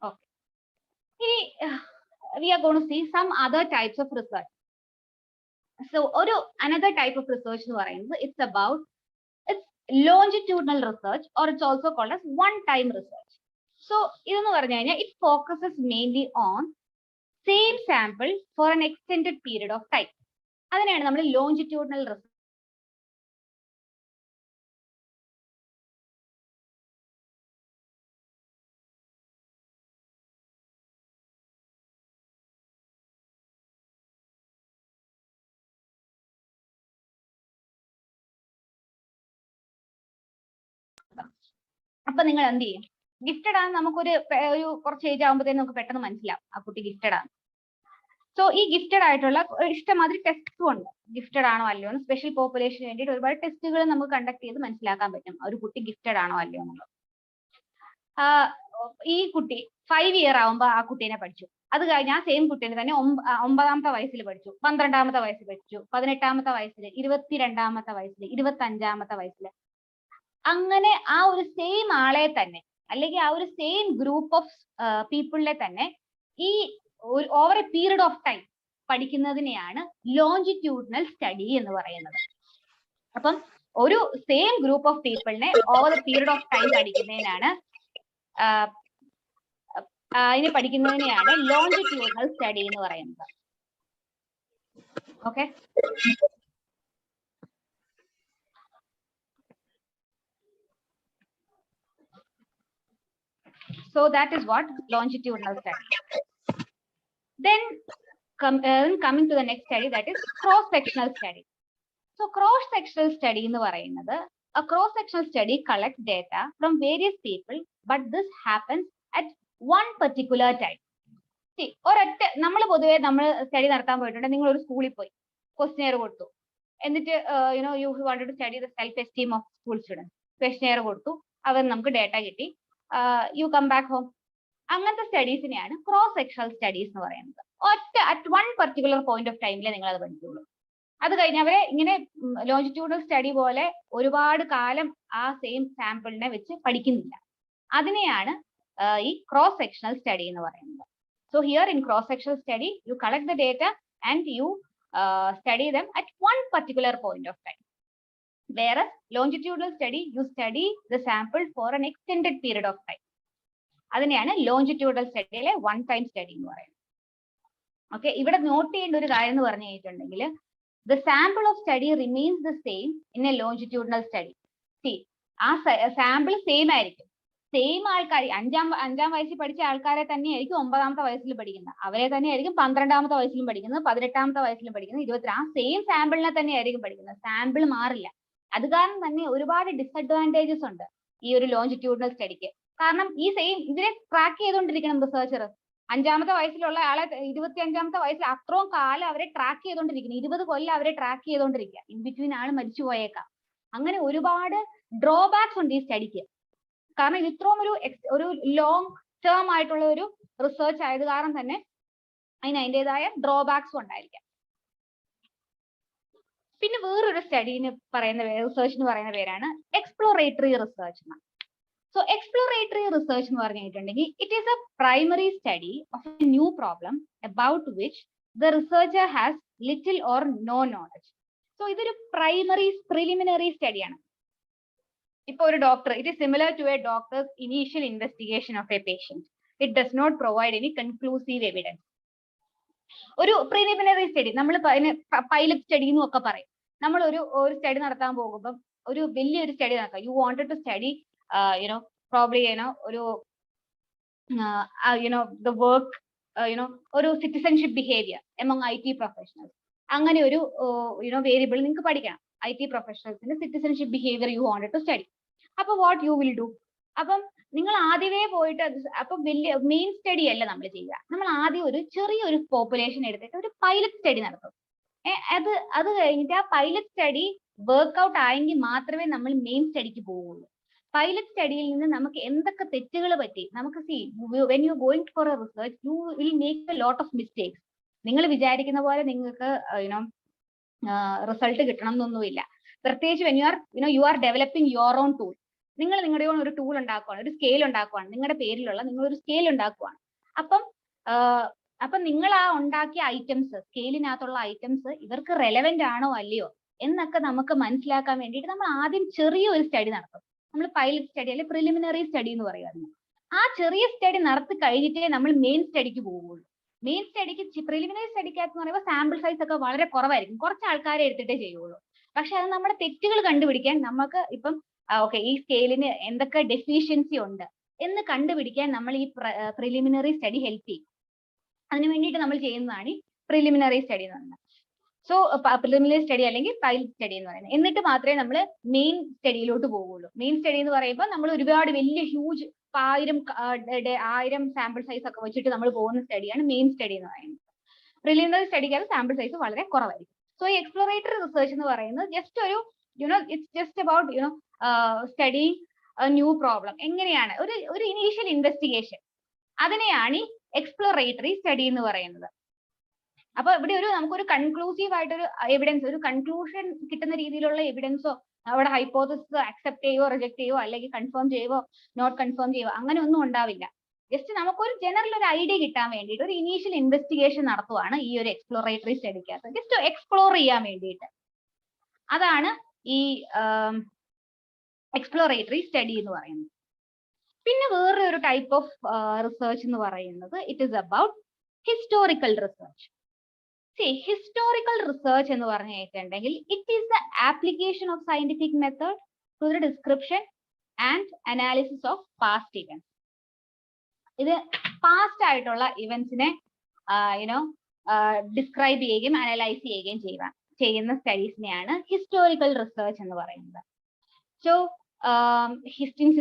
Okay. We are going to see some other types of research. So another type of research, it's about longitudinal research, or it's also called as one-time research. So it focuses mainly on same sample for an extended period of time. അതിനെയാണ് നമ്മൾ longitudinal research. അപ്പൊ നിങ്ങൾ എന്ത് ചെയ്യും? Gifted ആണ് നമുക്കൊരു കുറച്ച് age ആകുമ്പോഴത്തേക്കും നമുക്ക് പെട്ടെന്ന് മനസ്സിലാവും ആ കുട്ടി ഗിഫ്റ്റഡ് ആണ്. സോ ഈ ഗിഫ്റ്റഡ് ആയിട്ടുള്ള ഇഷ്ടമാതിരി ടെസ്റ്റും ഉണ്ട്. ഗിഫ്റ്റഡ് ആണോ അല്ലയോ എന്ന് സ്പെഷ്യൽ പോപ്പുലേഷന് വേണ്ടിയിട്ട് ഒരുപാട് ടെസ്റ്റുകൾ നമുക്ക് കണ്ടക്ട് ചെയ്ത് മനസ്സിലാക്കാൻ പറ്റും ഒരു കുട്ടി ഗിഫ്റ്റഡ് ആണോ അല്ലയോ എന്നുള്ളത്. ഈ കുട്ടി 5 ഇയർ ആവുമ്പോൾ ആ കുട്ടീനെ പഠിച്ചു. അത് കഴിഞ്ഞ് ആ സെയിം കുട്ടീനെ തന്നെ 9ാമത്തെ വയസ്സിൽ പഠിച്ചു, 12ാമത്തെ വയസ്സിൽ പഠിച്ചു, 18ാമത്തെ വയസ്സിൽ, 22ാമത്തെ വയസ്സിൽ, 25ാമത്തെ വയസ്സിൽ. അങ്ങനെ ആ ഒരു സെയിം ആളെ തന്നെ അല്ലെങ്കിൽ ആ ഒരു സെയിം ഗ്രൂപ്പ് ഓഫ് പീപ്പിളിനെ തന്നെ ഈ over a period of time പഠിക്കുന്നതിനെയാണ് ലോഞ്ചിറ്റ്യൂഡിനൽ സ്റ്റഡി എന്ന് പറയുന്നത്. അപ്പം ഒരു സെയിം ഗ്രൂപ്പ് ഓഫ് പീപ്പിളിനെ over a period of time പഠിക്കുന്നതിനാണ് ലോഞ്ചിറ്റ്യൂഡിനൽ സ്റ്റഡി എന്ന് പറയുന്നത്. Okay, so that is what longitudinal study. Then coming to the next study, that is cross sectional study. So cross sectional study എന്ന് പറയുന്നത് a cross sectional study collects data from various people, but this happens at one particular time. See, ഒരൊറ്റ നമ്മൾ പൊതുവെ നമ്മൾ study നടത്താൻ പോയിട്ടുണ്ട്. നിങ്ങൾ ഒരു സ്കൂളിൽ പോയി ക്വസ്റ്റ്യനെയർ കൊടുത്തു, എന്നിട്ട് you wanted to study the self esteem of school students. Questionnaire കൊടുത്തു, അവർ നമുക്ക് ഡേറ്റ കിട്ടി, യു കം ബാക്ക് ഹോം. അങ്ങനത്തെ സ്റ്റഡീസിനെയാണ് ക്രോസ് സെക്ഷണൽ സ്റ്റഡീസ് എന്ന് പറയുന്നത്. At one particular point of ടൈമിൽ നിങ്ങൾ അത് പഠിക്കുള്ളൂ. അത് കഴിഞ്ഞ് അവരെ ഇങ്ങനെ ലോഞ്ചിറ്റ്യൂഡൽ സ്റ്റഡി പോലെ ഒരുപാട് കാലം ആ സെയിം സാമ്പിളിനെ വെച്ച് പഠിക്കുന്നില്ല. അതിനെയാണ് ഈ ക്രോസ് സെക്ഷണൽ സ്റ്റഡി എന്ന് പറയുന്നത്. So here in cross sectional study you collect the data and you study them at one particular point of time. Whereas longitudinal study, you study the sample for an extended period of time. അതിനെയാണ് longitudinal സ്റ്റഡിയിലെ one time study എന്ന് പറയുന്നത്. Okay, ഇവിടെ not ചെയ്യേണ്ട ഒരു കാര്യം എന്ന് പറഞ്ഞു കഴിഞ്ഞിട്ടുണ്ടെങ്കിൽ the sample of study remains the same in a longitudinal study. See, ആ സാമ്പിൾ സെയിം ആയിരിക്കും. സെയിം ആൾക്കാർ അഞ്ചാം വയസ്സിൽ പഠിച്ച ആൾക്കാരെ തന്നെയായിരിക്കും 9ാമത്തെ വയസ്സിൽ പഠിക്കുന്നത്, അവരെ തന്നെയായിരിക്കും 12ാമത്തെ വയസ്സിലും പഠിക്കുന്നത്, 18ാമത്തെ വയസ്സിലും പഠിക്കുന്നത്, 20 ആ സെയിം സാമ്പിളിനെ തന്നെയായിരിക്കും പഠിക്കുന്നത്. സാമ്പിൾ മാറില്ല. അത് കാരണം തന്നെ ഒരുപാട് ഡിസഡ്വാൻറ്റേജസ് ഉണ്ട് ഈ ഒരു ലോഞ്ചിറ്റ്യൂഡിനൽ സ്റ്റഡിക്ക്. കാരണം ഈ സെയിം ഇതിനെ ട്രാക്ക് ചെയ്തുകൊണ്ടിരിക്കണം റിസർച്ചർ. 5ാമത്തെ വയസ്സിലുള്ള ആളെ 25ാമത്തെ വയസ്സിൽ അത്രയും കാലം അവരെ ട്രാക്ക് ചെയ്തുകൊണ്ടിരിക്കുന്നു. 20 കൊല്ലം അവരെ ട്രാക്ക് ചെയ്തുകൊണ്ടിരിക്കുക. ഇൻ ബിറ്റ്വീൻ ആൾ മരിച്ചു പോയേക്കാം. അങ്ങനെ ഒരുപാട് ഡ്രോബാക്സ് ഉണ്ട് ഈ സ്റ്റഡിക്ക്. കാരണം ഇത് ഇത്രയും ഒരു ലോങ് ടേം ആയിട്ടുള്ള ഒരു റിസർച്ച് ആയത് കാരണം തന്നെ അതിൻ്റെതായ ഡ്രോബാക്സും ഉണ്ടായിരിക്കാം. പിന്നെ വേറൊരു സ്റ്റഡിന് പറയുന്ന റിസർച്ചിന് പറയുന്ന പേരാണ് exploratory research. So exploratory research എന്ന് പറഞ്ഞിട്ടുണ്ടെങ്കിൽ it is a primary study of a new problem about which the researcher has little or no knowledge. So ഇതൊരു preliminary study ആണ്. ഇപ്പൊ ഒരു doctor, it is similar to a doctor's initial investigation of a patient. It does not provide any conclusive evidence. ഒരു preliminary study, നമ്മൾ pilot study എന്നും ഒക്കെ പറയും. നമ്മൾ ഒരു സ്റ്റഡി നടത്താൻ പോകുമ്പോൾ ഒരു വലിയൊരു സ്റ്റഡി നടക്കാം. You wanted to study probably ഒരു the work ഒരു citizenship behaviour among IT professionals. അങ്ങനെ ഒരു വേരിയബിൾ നിങ്ങൾക്ക് പഠിക്കണം. IT പ്രൊഫഷണൽസിന്റെ citizenship behaviour you wanted to study. അപ്പൊ വാട്ട് യു വിൽ ഡു? അപ്പം നിങ്ങൾ ആദ്യമേ പോയിട്ട് അപ്പം വലിയ മെയിൻ സ്റ്റഡി അല്ല നമ്മൾ ചെയ്യുക. നമ്മൾ ആദ്യം ഒരു ചെറിയൊരു പോപ്പുലേഷൻ എടുത്തിട്ട് ഒരു പൈലറ്റ് സ്റ്റഡി നടത്തും. അത് കഴിഞ്ഞിട്ട് ആ പൈലറ്റ് സ്റ്റഡി വർക്ക്ഔട്ട് ആയെങ്കിൽ മാത്രമേ നമ്മൾ മെയിൻ സ്റ്റഡിക്ക് പോവുള്ളൂ. പൈലറ്റ് സ്റ്റഡിയിൽ നിന്ന് നമുക്ക് എന്തൊക്കെ തെറ്റുകൾ പറ്റി, നമുക്ക് when you going for A research you will make a lot of mistakes. നിങ്ങൾ വിചാരിക്കുന്ന പോലെ നിങ്ങൾക്ക് റിസൾട്ട് കിട്ടണം എന്നൊന്നുമില്ല. പ്രത്യേകിച്ച് when you are developing your own tool. നിങ്ങൾ നിങ്ങളുടെ ഓൺ ഒരു ടൂൾ ഉണ്ടാക്കുവാണ്, ഒരു സ്കെയിൽ ഉണ്ടാക്കുവാണ്, നിങ്ങളുടെ പേരിലുള്ള നിങ്ങളൊരു സ്കെയിൽ ഉണ്ടാക്കുവാണ്. അപ്പം നിങ്ങൾ ആ ഉണ്ടാക്കിയ ഐറ്റംസ്, സ്കെയിലിനകത്തുള്ള ഐറ്റംസ് ഇവർക്ക് റെലവെന്റ് ആണോ അല്ലയോ എന്നൊക്കെ നമുക്ക് മനസ്സിലാക്കാൻ വേണ്ടിയിട്ട് നമ്മൾ ആദ്യം ചെറിയൊരു സ്റ്റഡി നടത്തും. നമ്മൾ പൈലറ്റ് സ്റ്റഡി അല്ലെങ്കിൽ പ്രിലിമിനറി സ്റ്റഡി എന്ന് പറയുമായിരുന്നു. ആ ചെറിയ സ്റ്റഡി നടത്തി കഴിഞ്ഞിട്ടേ നമ്മൾ മെയിൻ സ്റ്റഡിക്ക് പോവുള്ളൂ. മെയിൻ സ്റ്റഡിക്ക് പ്രിലിമിനറി സ്റ്റഡിക്കകത്ത് എന്ന് പറയുമ്പോൾ സാമ്പിൾ സൈസ് ഒക്കെ വളരെ കുറവായിരിക്കും, കുറച്ച് ആൾക്കാരെ എടുത്തിട്ടേ ചെയ്യുള്ളൂ. പക്ഷെ അത് നമ്മുടെ തെറ്റുകൾ കണ്ടുപിടിക്കാൻ നമുക്ക് ഇപ്പം ഓക്കെ ഈ സ്കെയിലിന് എന്തൊക്കെ ഡെഫിഷ്യൻസി ഉണ്ട് എന്ന് കണ്ടുപിടിക്കാൻ നമ്മൾ ഈ പ്രിലിമിനറി സ്റ്റഡി ഹെൽപ്പ് ചെയ്യും. അതിന് വേണ്ടിയിട്ട് നമ്മൾ ചെയ്യുന്നതാണ് ഈ പ്രിലിമിനറി സ്റ്റഡി എന്ന് പറയുന്നത്. സോ പ്രിലിമിനറി സ്റ്റഡി അല്ലെങ്കിൽ പൈലറ്റ് സ്റ്റഡി എന്ന് പറയുന്നത്. എന്നിട്ട് മാത്രമേ നമ്മൾ മെയിൻ സ്റ്റഡിയിലോട്ട് പോവുള്ളൂ. മെയിൻ സ്റ്റഡി എന്ന് പറയുമ്പോൾ നമ്മൾ ഒരുപാട് വലിയ ഹ്യൂജ് 1000 സാമ്പിൾ സൈസ് ഒക്കെ വെച്ചിട്ട് നമ്മൾ പോകുന്ന സ്റ്റഡിയാണ് മെയിൻ സ്റ്റഡി എന്ന് പറയുന്നത്. പ്രിലിമിനറി സ്റ്റഡിക്ക് സാമ്പിൾ സൈസ് വളരെ കുറവായിരിക്കും. സോ ഈ എക്സ്പ്ലോറേറ്ററി റിസർച്ച് എന്ന് പറയുന്നത് ജസ്റ്റ് ഒരു it's just about study new problem. എങ്ങനെയാണ് ഒരു ഇനീഷ്യൽ ഇൻവെസ്റ്റിഗേഷൻ, അതിനെയാണ് ഈ എക്സ്പ്ലോറേറ്ററി സ്റ്റഡി എന്ന് പറയുന്നത്. അപ്പൊ ഇവിടെ നമുക്കൊരു കൺക്ലൂസീവ് ആയിട്ടൊരു എവിഡൻസ്, ഒരു കൺക്ലൂഷൻ കിട്ടുന്ന രീതിയിലുള്ള എവിഡൻസോ അവിടെ ഹൈപ്പോത്തസിസ് അക്സെപ്റ്റ് ചെയ്യുവോ റിജക്ട് ചെയ്യുവോ അല്ലെങ്കിൽ കൺഫേം ചെയ്യുവോ നോട്ട് കൺഫേം ചെയ്യുവോ അങ്ങനെ ഒന്നും ഉണ്ടാവില്ല. ജസ്റ്റ് നമുക്കൊരു ജനറൽ ഒരു ഐഡിയ കിട്ടാൻ വേണ്ടിയിട്ട് ഒരു ഇനീഷ്യൽ ഇൻവെസ്റ്റിഗേഷൻ നടത്തുവാണ് ഈ ഒരു എക്സ്പ്ലോറേറ്ററി സ്റ്റഡിക്കകത്ത്, ജസ്റ്റ് എക്സ്പ്ലോർ ചെയ്യാൻ വേണ്ടിയിട്ട്. അതാണ് ഈ എക്സ്പ്ലോറേറ്ററി സ്റ്റഡി എന്ന് പറയുന്നത്. പിന്നെ വേറൊരു ടൈപ്പ് ഓഫ് റിസർച്ച് എന്ന് പറയുന്നത് it is about historical research. Historical research എന്ന് പറഞ്ഞു കഴിഞ്ഞിട്ടുണ്ടെങ്കിൽ it is the application of scientific method to the description and analysis of past events. ഇത് പാസ്റ്റ് ആയിട്ടുള്ള ഇവന്റ്സിനെ ഡിസ്ക്രൈബ് ചെയ്യുകയും അനലൈസ് ചെയ്യുകയും ചെയ്യുന്ന സ്റ്റഡീസിനെയാണ് ഹിസ്റ്റോറിക്കൽ റിസർച്ച് എന്ന് പറയുന്നത്. So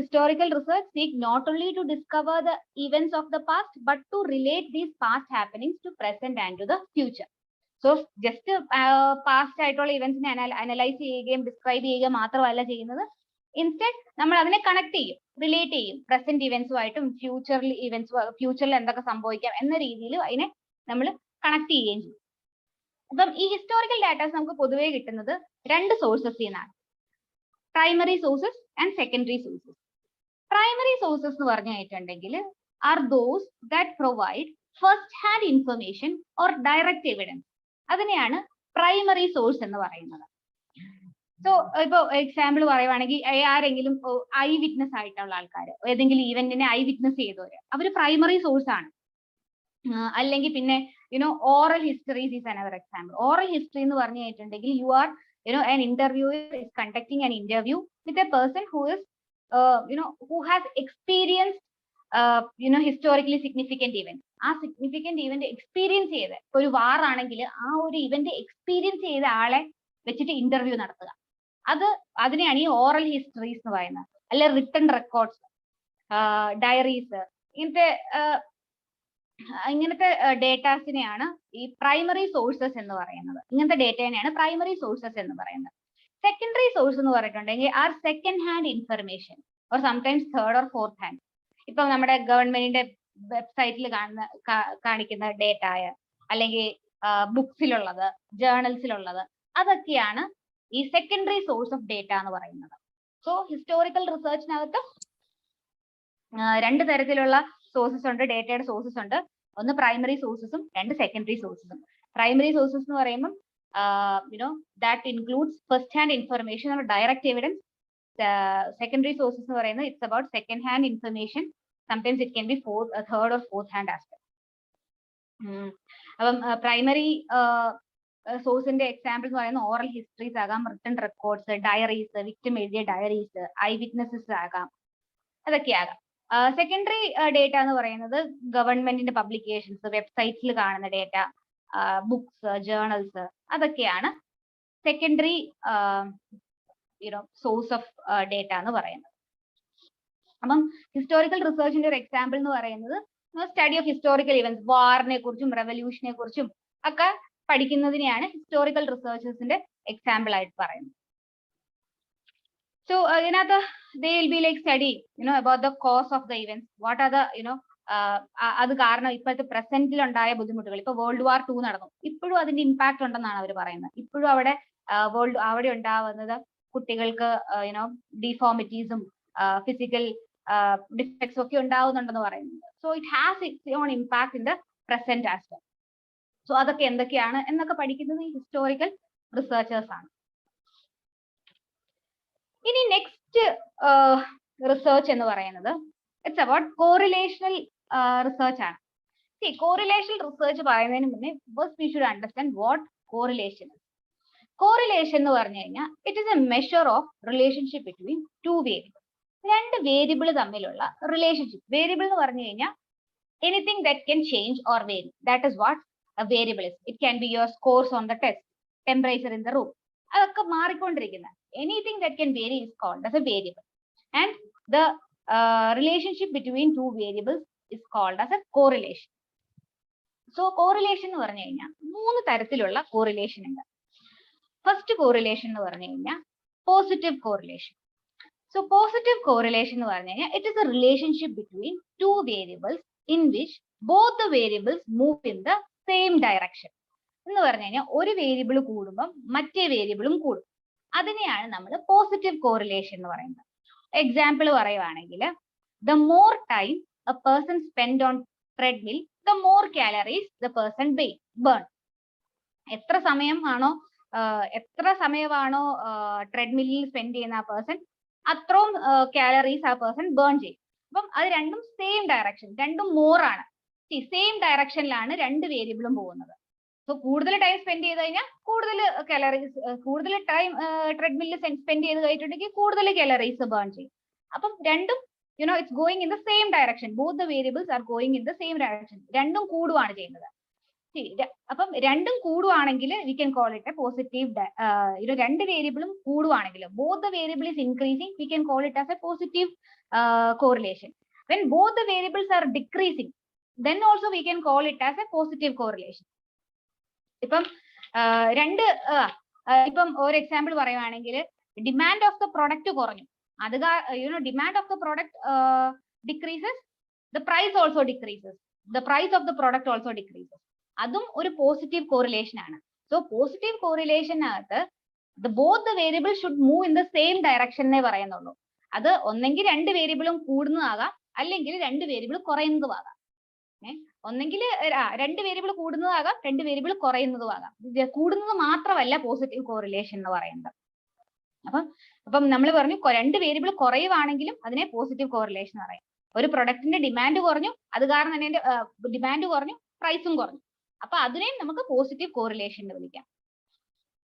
historical research seek not only to discover the events of the past but to relate these past happenings to present and to the future. So just past ആയിട്ടുള്ള ഇവന്റ്സിനെ analyse ചെയ്യുകയും describe ചെയ്യുക മാത്രമല്ല ചെയ്യുന്നത്, instead നമ്മൾ അതിനെ connect ചെയ്യും, relate ചെയ്യും present ഇവന്റ്സുമായിട്ടും ഫ്യൂച്ചറിൽ എന്തൊക്കെ സംഭവിക്കാം എന്ന രീതിയിൽ അതിനെ നമ്മൾ കണക്ട് ചെയ്യുകയും ചെയ്യും. അപ്പം ഈ ഹിസ്റ്റോറിക്കൽ ഡാറ്റാസ് നമുക്ക് പൊതുവേ കിട്ടുന്നത് 2 സോഴ്സസിൽ നിന്നാണ്, primary sources and secondary sources. Primary sources എന്ന് പറഞ്ഞു കഴിഞ്ഞിട്ടുണ്ടെങ്കിൽ are those that provide first hand information or direct evidence. അതിനെയാണ് പ്രൈമറി സോഴ്സ് എന്ന് പറയുന്നത്. സോ ഇപ്പൊ എക്സാമ്പിൾ പറയുവാണെങ്കിൽ ആരെങ്കിലും ഐ വിറ്റ്നസ് ആയിട്ടുള്ള ആൾക്കാർ, ഏതെങ്കിലും ഈവന്റിനെ ഐ വിറ്റ്നസ് ചെയ്തവര്, അവര് പ്രൈമറി സോഴ്സ് ആണ്. അല്ലെങ്കിൽ പിന്നെ oral histories is another example. Oral history എന്ന് പറഞ്ഞു കഴിഞ്ഞിട്ടുണ്ടെങ്കിൽ you R an interviewer is conducting an interview with a person who is who has experienced historically significant event. ആ സിഗ്നിഫിക്കന്റ് ഇവന്റ് എക്സ്പീരിയൻസ് ചെയ്ത്, ഇപ്പൊ ഒരു വാർ ആണെങ്കിൽ ആ ഒരു ഇവന്റ് എക്സ്പീരിയൻസ് ചെയ്ത ആളെ വെച്ചിട്ട് ഇന്റർവ്യൂ നടത്തുക, അതിനെയാണ് ഈ ഓറൽ ഹിസ്റ്ററീസ് എന്ന് പറയുന്നത്. അല്ലെ റിട്ടൺ റെക്കോർഡ്സ്, ഡയറീസ്, ഇങ്ങനത്തെ ഡേറ്റാസിനെയാണ് ഈ പ്രൈമറി സോഴ്സസ് എന്ന് പറയുന്നത്. ഇങ്ങനത്തെ ഡേറ്റേനെയാണ് പ്രൈമറി സോഴ്സസ് എന്ന് പറയുന്നത്. സെക്കൻഡറി സോഴ്സ് എന്ന് പറഞ്ഞിട്ടുണ്ടെങ്കിൽ are second hand information or sometimes third or fourth hand. ഇപ്പൊ നമ്മുടെ ഗവൺമെന്റിന്റെ വെബ്സൈറ്റിൽ കാണിക്കുന്ന ഡേറ്റായ, അല്ലെങ്കിൽ ബുക്സിലുള്ളത്, ജേർണൽസിലുള്ളത്, അതൊക്കെയാണ് ഈ സെക്കൻഡറി സോഴ്സ് ഓഫ് ഡേറ്റ എന്ന് പറയുന്നത്. സോ ഹിസ്റ്റോറിക്കൽ റിസർച്ചിനകത്ത് രണ്ട് തരത്തിലുള്ള സോഴ്സസ് ഉണ്ട്, ഡേറ്റയുടെ സോഴ്സസ് ഉണ്ട്. ഒന്ന് പ്രൈമറി സോഴ്സസും രണ്ട് സെക്കൻഡറി സോഴ്സസും. പ്രൈമറി സോഴ്സസ് എന്ന് പറയുമ്പോൾ that includes first hand information or direct evidence. Secondary sources എന്ന് പറയുന്നത് it's about second hand information. Sometimes it can B third or fourth hand aspect. അപ്പം പ്രൈമറി സോഴ്സിന്റെ എക്സാമ്പിൾ എന്ന് പറയുന്നത് ഓറൽ ഹിസ്റ്ററീസ് ആകാം, written records, diaries, victim എഴുതിയ diaries, I witnesses ആകാം, അതൊക്കെ ആകാം. സെക്കൻഡറി ഡേറ്റ എന്ന് പറയുന്നത് ഗവൺമെന്റിന്റെ പബ്ലിക്കേഷൻസ്, വെബ്സൈറ്റ്സിൽ കാണുന്ന ഡേറ്റ, ബുക്സ്, ജേർണൽസ്, അതൊക്കെയാണ് സെക്കൻഡറി സോഴ്സ് ഓഫ് ഡേറ്റ എന്ന് പറയുന്നത്. അപ്പം ഹിസ്റ്റോറിക്കൽ റിസർച്ചിന്റെ ഒരു എക്സാമ്പിൾ എന്ന് പറയുന്നത് സ്റ്റഡി ഓഫ് ഹിസ്റ്റോറിക്കൽ ഇവന്റ്സ്, വാറിനെ കുറിച്ചും റെവല്യൂഷനെ കുറിച്ചും ഒക്കെ പഠിക്കുന്നതിനെയാണ് ഹിസ്റ്റോറിക്കൽ റിസർച്ചേഴ്സിന്റെ എക്സാമ്പിൾ ആയിട്ട് പറയുന്നത്. So ഇതിനകത്ത് they will be like study about the cause of the events, what are the അത് കാരണം ഇപ്പോഴത്തെ പ്രസന്റിൽ ഉണ്ടായ ബുദ്ധിമുട്ടുകൾ. ഇപ്പൊ വേൾഡ് വാർ 2 നടന്നു, ഇപ്പോഴും അതിന്റെ ഇമ്പാക്ട് ഉണ്ടെന്നാണ് അവർ പറയുന്നത്. ഇപ്പോഴും അവിടെ ഉണ്ടാവുന്നത് കുട്ടികൾക്ക് ഡിഫോമിറ്റീസും ഫിസിക്കൽ ഡിഫക്ട്സും ഒക്കെ ഉണ്ടാവുന്നുണ്ടെന്ന് പറയുന്നുണ്ട്. So it has it's on impact in the present as well. So അതൊക്കെ എന്തൊക്കെയാണ് എന്നൊക്കെ പഠിക്കുന്നത് ഈ ഹിസ്റ്റോറിക്കൽ റിസർച്ചേഴ്സ് ആണ്. ഇനി നെക്സ്റ്റ് റിസർച്ച് എന്ന് പറയുന്നത് ഇറ്റ്സ് അബൌട്ട് കോറിലേഷണൽ റിസർച്ച് ആണ്. കോറിലേഷണൽ റിസർച്ച് പറയുന്നതിന് മുന്നേ first we should understand what correlation is. Correlation എന്ന് പറഞ്ഞു കഴിഞ്ഞാൽ it is a measure of relationship between two variable. രണ്ട് വേരിയബിൾ തമ്മിലുള്ള റിലേഷൻഷിപ്പ്. വേരിയബിൾ എന്ന് പറഞ്ഞു കഴിഞ്ഞാൽ anything that can change or vary, that is what a variable is. It can be your scores on the test, temperature in the room, അതൊക്കെ മാറിക്കൊണ്ടിരിക്കുന്ന anything that can vary is called as a variable, and the relationship between two variables is called as a correlation. So correlation എന്ന് പറഞ്ഞു കഴിഞ്ഞാൽ മൂന്ന് തരത്തിലുള്ള correlation ഉണ്ട്. First correlation എന്ന് പറഞ്ഞു കഴിഞ്ഞാൽ positive correlation. So positive correlation എന്ന് പറഞ്ഞു കഴിഞ്ഞാൽ it is a relationship between two variables in which both the variables move in the same direction. എന്ന് പറഞ്ഞു കഴിഞ്ഞാൽ ഒരു വേരിയബിൾ കൂടുമ്പോൾ മറ്റേ വേരിയബിളും കൂടും. അതിനെയാണ് നമ്മൾ പോസിറ്റീവ് കോറിലേഷൻ എന്ന് പറയുന്നത്. എക്സാമ്പിൾ പറയുവാണെങ്കിൽ the more time a person spend on treadmill the more calories the person burn. എത്ര സമയമാണോ ട്രെഡ്മില്ലിൽ സ്പെൻഡ് ചെയ്യുന്ന ആ പേഴ്സൺ, അത്രയും കാലറീസ് ആ പേഴ്സൺ ബേൺ ചെയ്യും. അപ്പം അത് രണ്ടും സെയിം ഡയറക്ഷൻ, രണ്ടും മോർ ആണ്. സെയിം ഡയറക്ഷനിലാണ് രണ്ട് വേരിയബിളും പോകുന്നത്. സോ കൂടുതൽ ടൈം സ്പെൻഡ് ചെയ്ത് കഴിഞ്ഞാൽ കൂടുതൽ കാലറീസ്, കൂടുതൽ ടൈം ട്രെഡ്മില്ലിൽ സ്പെൻഡ് ചെയ്ത് കഴിഞ്ഞിട്ടുണ്ടെങ്കിൽ കൂടുതൽ കാലറീസ് ബേൺ ചെയ്യും. അപ്പം രണ്ടും it's going in the same direction. Both the variables are going in the same direction. രണ്ടും കൂടുവാണ് ചെയ്യുന്നത്. അപ്പം രണ്ടും കൂടുവാണെങ്കിൽ we can call it a positive. രണ്ട് വേരിയബിളും കൂടുവാണെങ്കിൽ, both the variable is increasing, we can call it as a positive correlation. When both the variables are decreasing, then also we can call it as a positive correlation. ഇപ്പം ഇപ്പം ഒരു example പറയുവാണെങ്കിൽ demand of the product കുറഞ്ഞു, അത് demand of the product decreases, the price also decreases, the price of the product also decreases. അതും ഒരു positive correlation ആണ്. So positive കോറിലേഷനകത്ത് both the variable should move in the same direction എന്നേ പറയുന്നുള്ളൂ. അത് ഒന്നെങ്കിൽ രണ്ട് വേരിയബിളും കൂടുന്നതാകാം, അല്ലെങ്കിൽ രണ്ട് വേരിയബിൾ കുറയുന്നതുമാകാം. ഒന്നെങ്കിൽ രണ്ട് വേരിയബിൾ കൂടുന്നതാകാം, രണ്ട് വേരിയബിൾ കുറയുന്നതുമാകാം. കൂടുന്നത് മാത്രമല്ല പോസിറ്റീവ് കോറിലേഷൻ എന്ന് പറയുന്നത്. അപ്പം നമ്മൾ പറഞ്ഞു രണ്ട് വേരിയബിൾ കുറയുവാണെങ്കിലും അതിനെ പോസിറ്റീവ് കോറിലേഷൻ പറയും. ഒരു പ്രൊഡക്റ്റിന്റെ ഡിമാൻഡ് കുറഞ്ഞു, അത് കാരണം തന്നെ ഡിമാൻഡ് കുറഞ്ഞു, പ്രൈസും കുറഞ്ഞു. അപ്പൊ അതിനെയും നമുക്ക് പോസിറ്റീവ് കോറിലേഷൻ എന്ന് വിളിക്കാം.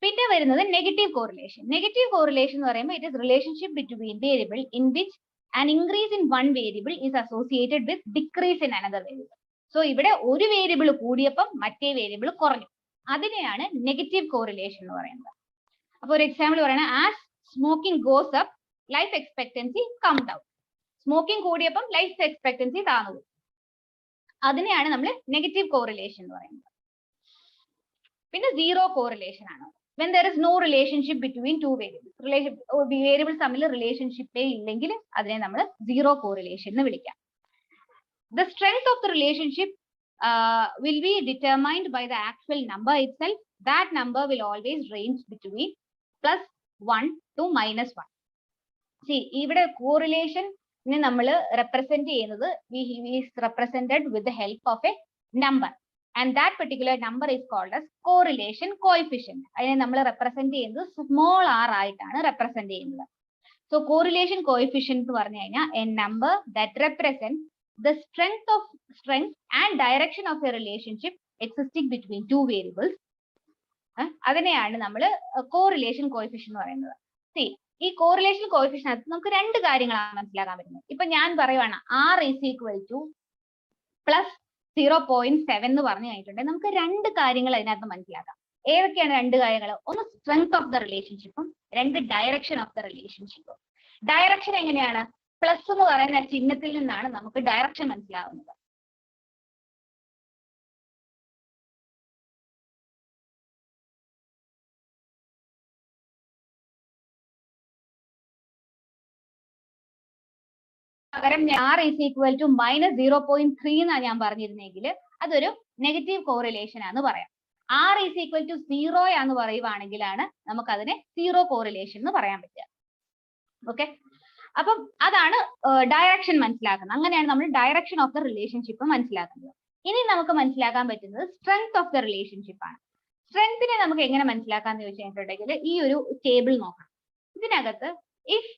പിന്നെ വരുന്നത് നെഗറ്റീവ് കോറിലേഷൻ. നെഗറ്റീവ് കോറിലേഷൻ എന്ന് പറയുമ്പോൾ it is relationship between variable in which an increase in one variable is associated with decrease in another variable. So ഇവിടെ ഒരു വേരിയബിൾ കൂടിയപ്പം മറ്റേ വേരിയബിൾ കുറഞ്ഞു. അതിനെയാണ് നെഗറ്റീവ് കോറിലേഷൻ എന്ന് പറയുന്നത്. അപ്പൊ ഒരു എക്സാമ്പിൾ പറയണ, as smoking goes up life expectancy come down. Smoking കൂടിയപ്പം ലൈഫ് എക്സ്പെക്ടൻസി താന്നു. അതിനെയാണ് നമ്മൾ നെഗറ്റീവ് കോറിലേഷൻ എന്ന് പറയുന്നത്. പിന്നെ സീറോ കോറിലേഷൻ ആണ്. when there is no relationship between two variables. Variables തമ്മിൽ റിലേഷൻഷിപ്പേ ഇല്ലെങ്കിൽ അതിനെ നമ്മൾ സീറോ കോറിലേഷൻ എന്ന് വിളിക്കാം. The strength of the relationship will be determined by the actual number itself. That number will always range between +1 to -1. See, ഇവിടെ correlation നെ നമ്മൾ represent ചെയ്യുന്നത് is represented with the help of a number. And that particular number is called as correlation coefficient. അതിനെ നമ്മൾ represent ചെയ്യുന്നത് small r ആയിട്ടാണ് represent ചെയ്യുന്നത്. So correlation coefficient എന്ന് പറഞ്ഞു കഴിഞ്ഞാൽ a number that represents the strength and direction of a relationship existing between two variables. അതിനെയാണ് നമ്മൾ correlation coefficient എന്ന് പറയുന്നത്. See, ഈ correlation coefficient നമുക്ക് രണ്ട് കാര്യങ്ങളാണ് മനസ്സിലാക്കാൻ പറ്റുന്നത്. ഇപ്പൊ ഞാൻ പറയുവാണ് r is equal to +0.7 എന്ന് പറഞ്ഞു കഴിഞ്ഞിട്ടുണ്ടെങ്കിൽ നമുക്ക് രണ്ട് കാര്യങ്ങൾ അതിനകത്ത് മനസ്സിലാക്കാം. ഏതൊക്കെയാണ് രണ്ട് കാര്യങ്ങൾ? ഒന്ന് സ്ട്രെങ്ത് ഓഫ് ദ റിലേഷൻഷിപ്പും രണ്ട് ഡയറക്ഷൻ ഓഫ് ദ റിലേഷൻഷിപ്പും. ഡയറക്ഷൻ എങ്ങനെയാണ്? പ്ലസ് എന്ന് പറയുന്ന ചിഹ്നത്തിൽ നിന്നാണ് നമുക്ക് ഡയറക്ഷൻ മനസ്സിലാവുന്നത്. പകരം r is equal to -0.3 എന്നാണ് ഞാൻ പറഞ്ഞിരുന്നെങ്കിൽ അതൊരു നെഗറ്റീവ് കോറിലേഷൻ ആണെന്ന് പറയാം. r is equal to 0 ആണെന്ന് പറയുവാണെങ്കിലാണ് നമുക്ക് അതിനെ സീറോ കോറിലേഷൻ എന്ന് പറയാൻ പറ്റുക. ഓക്കെ, അപ്പം അതാണ് ഡയറക്ഷൻ മനസ്സിലാക്കുന്നത്. അങ്ങനെയാണ് നമ്മൾ ഡയറക്ഷൻ ഓഫ് ദ റിലേഷൻഷിപ്പ് മനസ്സിലാക്കുന്നത്. ഇനി നമുക്ക് മനസ്സിലാക്കാൻ പറ്റുന്നത് സ്ട്രെങ്ത് ഓഫ് ദ റിലേഷൻഷിപ്പ് ആണ്. സ്ട്രെങ്തിനെ നമുക്ക് എങ്ങനെ മനസ്സിലാക്കാന്ന് ചോദിച്ചു കഴിഞ്ഞിട്ടുണ്ടെങ്കിൽ ഈ ഒരു ടേബിൾ നോക്കണം. ഇതിനകത്ത് if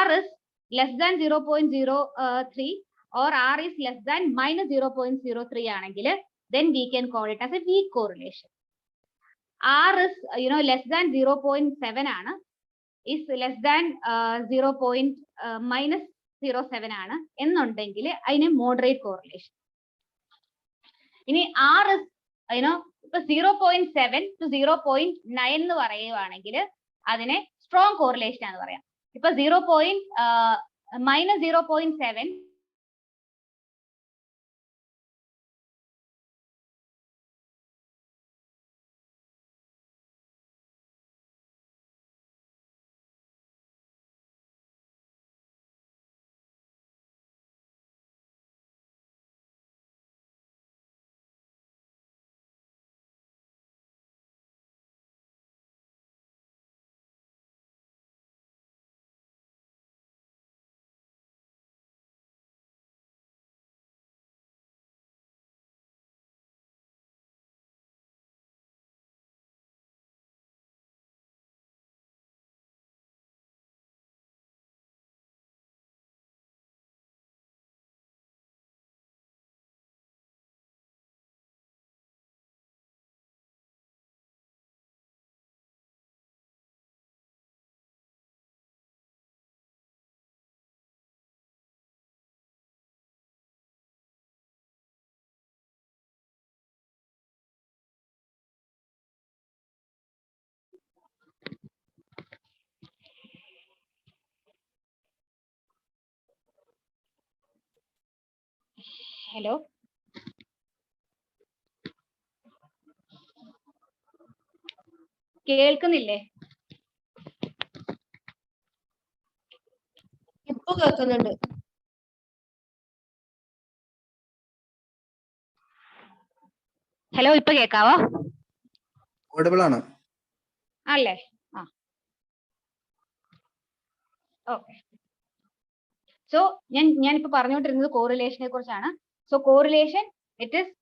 r is less than 0.03 or r is less than -0.03 ആണെങ്കിൽ then we can call it as a weak correlation. r is less than 0.7 ആണ്, is less than -0.07 ആണ് എന്നുണ്ടെങ്കിൽ അതിനെ moderate correlation. ഇനി r is ഇപ്പൊ 0.7 to 0.9 എന്ന് പറയുവാണെങ്കിൽ അതിനെ സ്ട്രോങ് കോറിലേഷൻ ആണെന്ന് പറയാം. ഇപ്പൊ -0.7 ഹലോ, കേൾക്കുന്നില്ലേ? ഇപ്പൊ കേൾക്കുന്നുണ്ട്. ഹലോ, ഇപ്പൊ കേൾക്കാവോ? ഓഡിബിൾ ആണ് അല്ലേ? ആ, ഓക്കെ. സോ ഞാനിപ്പോ പറഞ്ഞുകൊണ്ടിരുന്നത് കോറിലേഷനെ കുറിച്ചാണ്. So correlation it is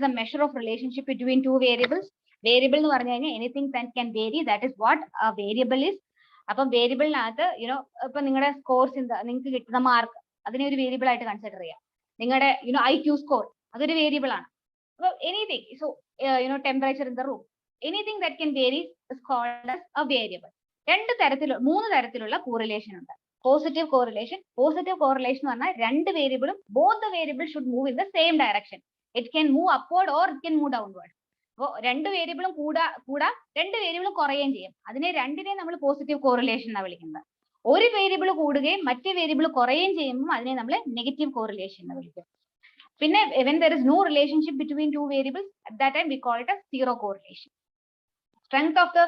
a measure of relationship between two variables variable എന്ന് പറഞ്ഞു കഴിഞ്ഞാൽ anything that can vary, that is what variable is. അപ്പം വേരിയബിളിനകത്ത് ഇപ്പൊ നിങ്ങളുടെ സ്കോർസ് നിങ്ങൾക്ക് കിട്ടുന്ന മാർക്ക് അതിനെ ഒരു വേരിയബിൾ ആയിട്ട് കൺസിഡർ ചെയ്യാം. നിങ്ങളുടെ IQ സ്കോർ അതൊരു വേരിയബിൾ ആണ്. അപ്പൊ anything, so temperature in the room, anything that can vary is called as a variable. മൂന്ന് തരത്തിലുള്ള കോറിലേഷൻ ഉണ്ട്. പോസിറ്റീവ് കോറിലേഷൻ എന്ന് പറഞ്ഞാൽ രണ്ട് വേരിയബിളും both the variable should move in the same direction. It can move upward or it can move downward. അപ്പോൾ രണ്ട് വേരിയബിളും കൂടാം, രണ്ട് വേരിയബിളും കുറയുകയും ചെയ്യും. രണ്ടിനെ നമ്മൾ പോസിറ്റീവ് കോറിലേഷൻ എന്നാണ് വിളിക്കുന്നത്. ഒരു വേരിയബിൾ കൂടുകയും മറ്റേ വേരിയബിൾ കുറയുകയും ചെയ്യുമ്പോൾ അതിനെ നമ്മൾ നെഗറ്റീവ് കോറിലേഷൻ എന്ന് വിളിക്കും. പിന്നെ when there is no relationship between two variables, at that time we call it as zero correlation. Strength of the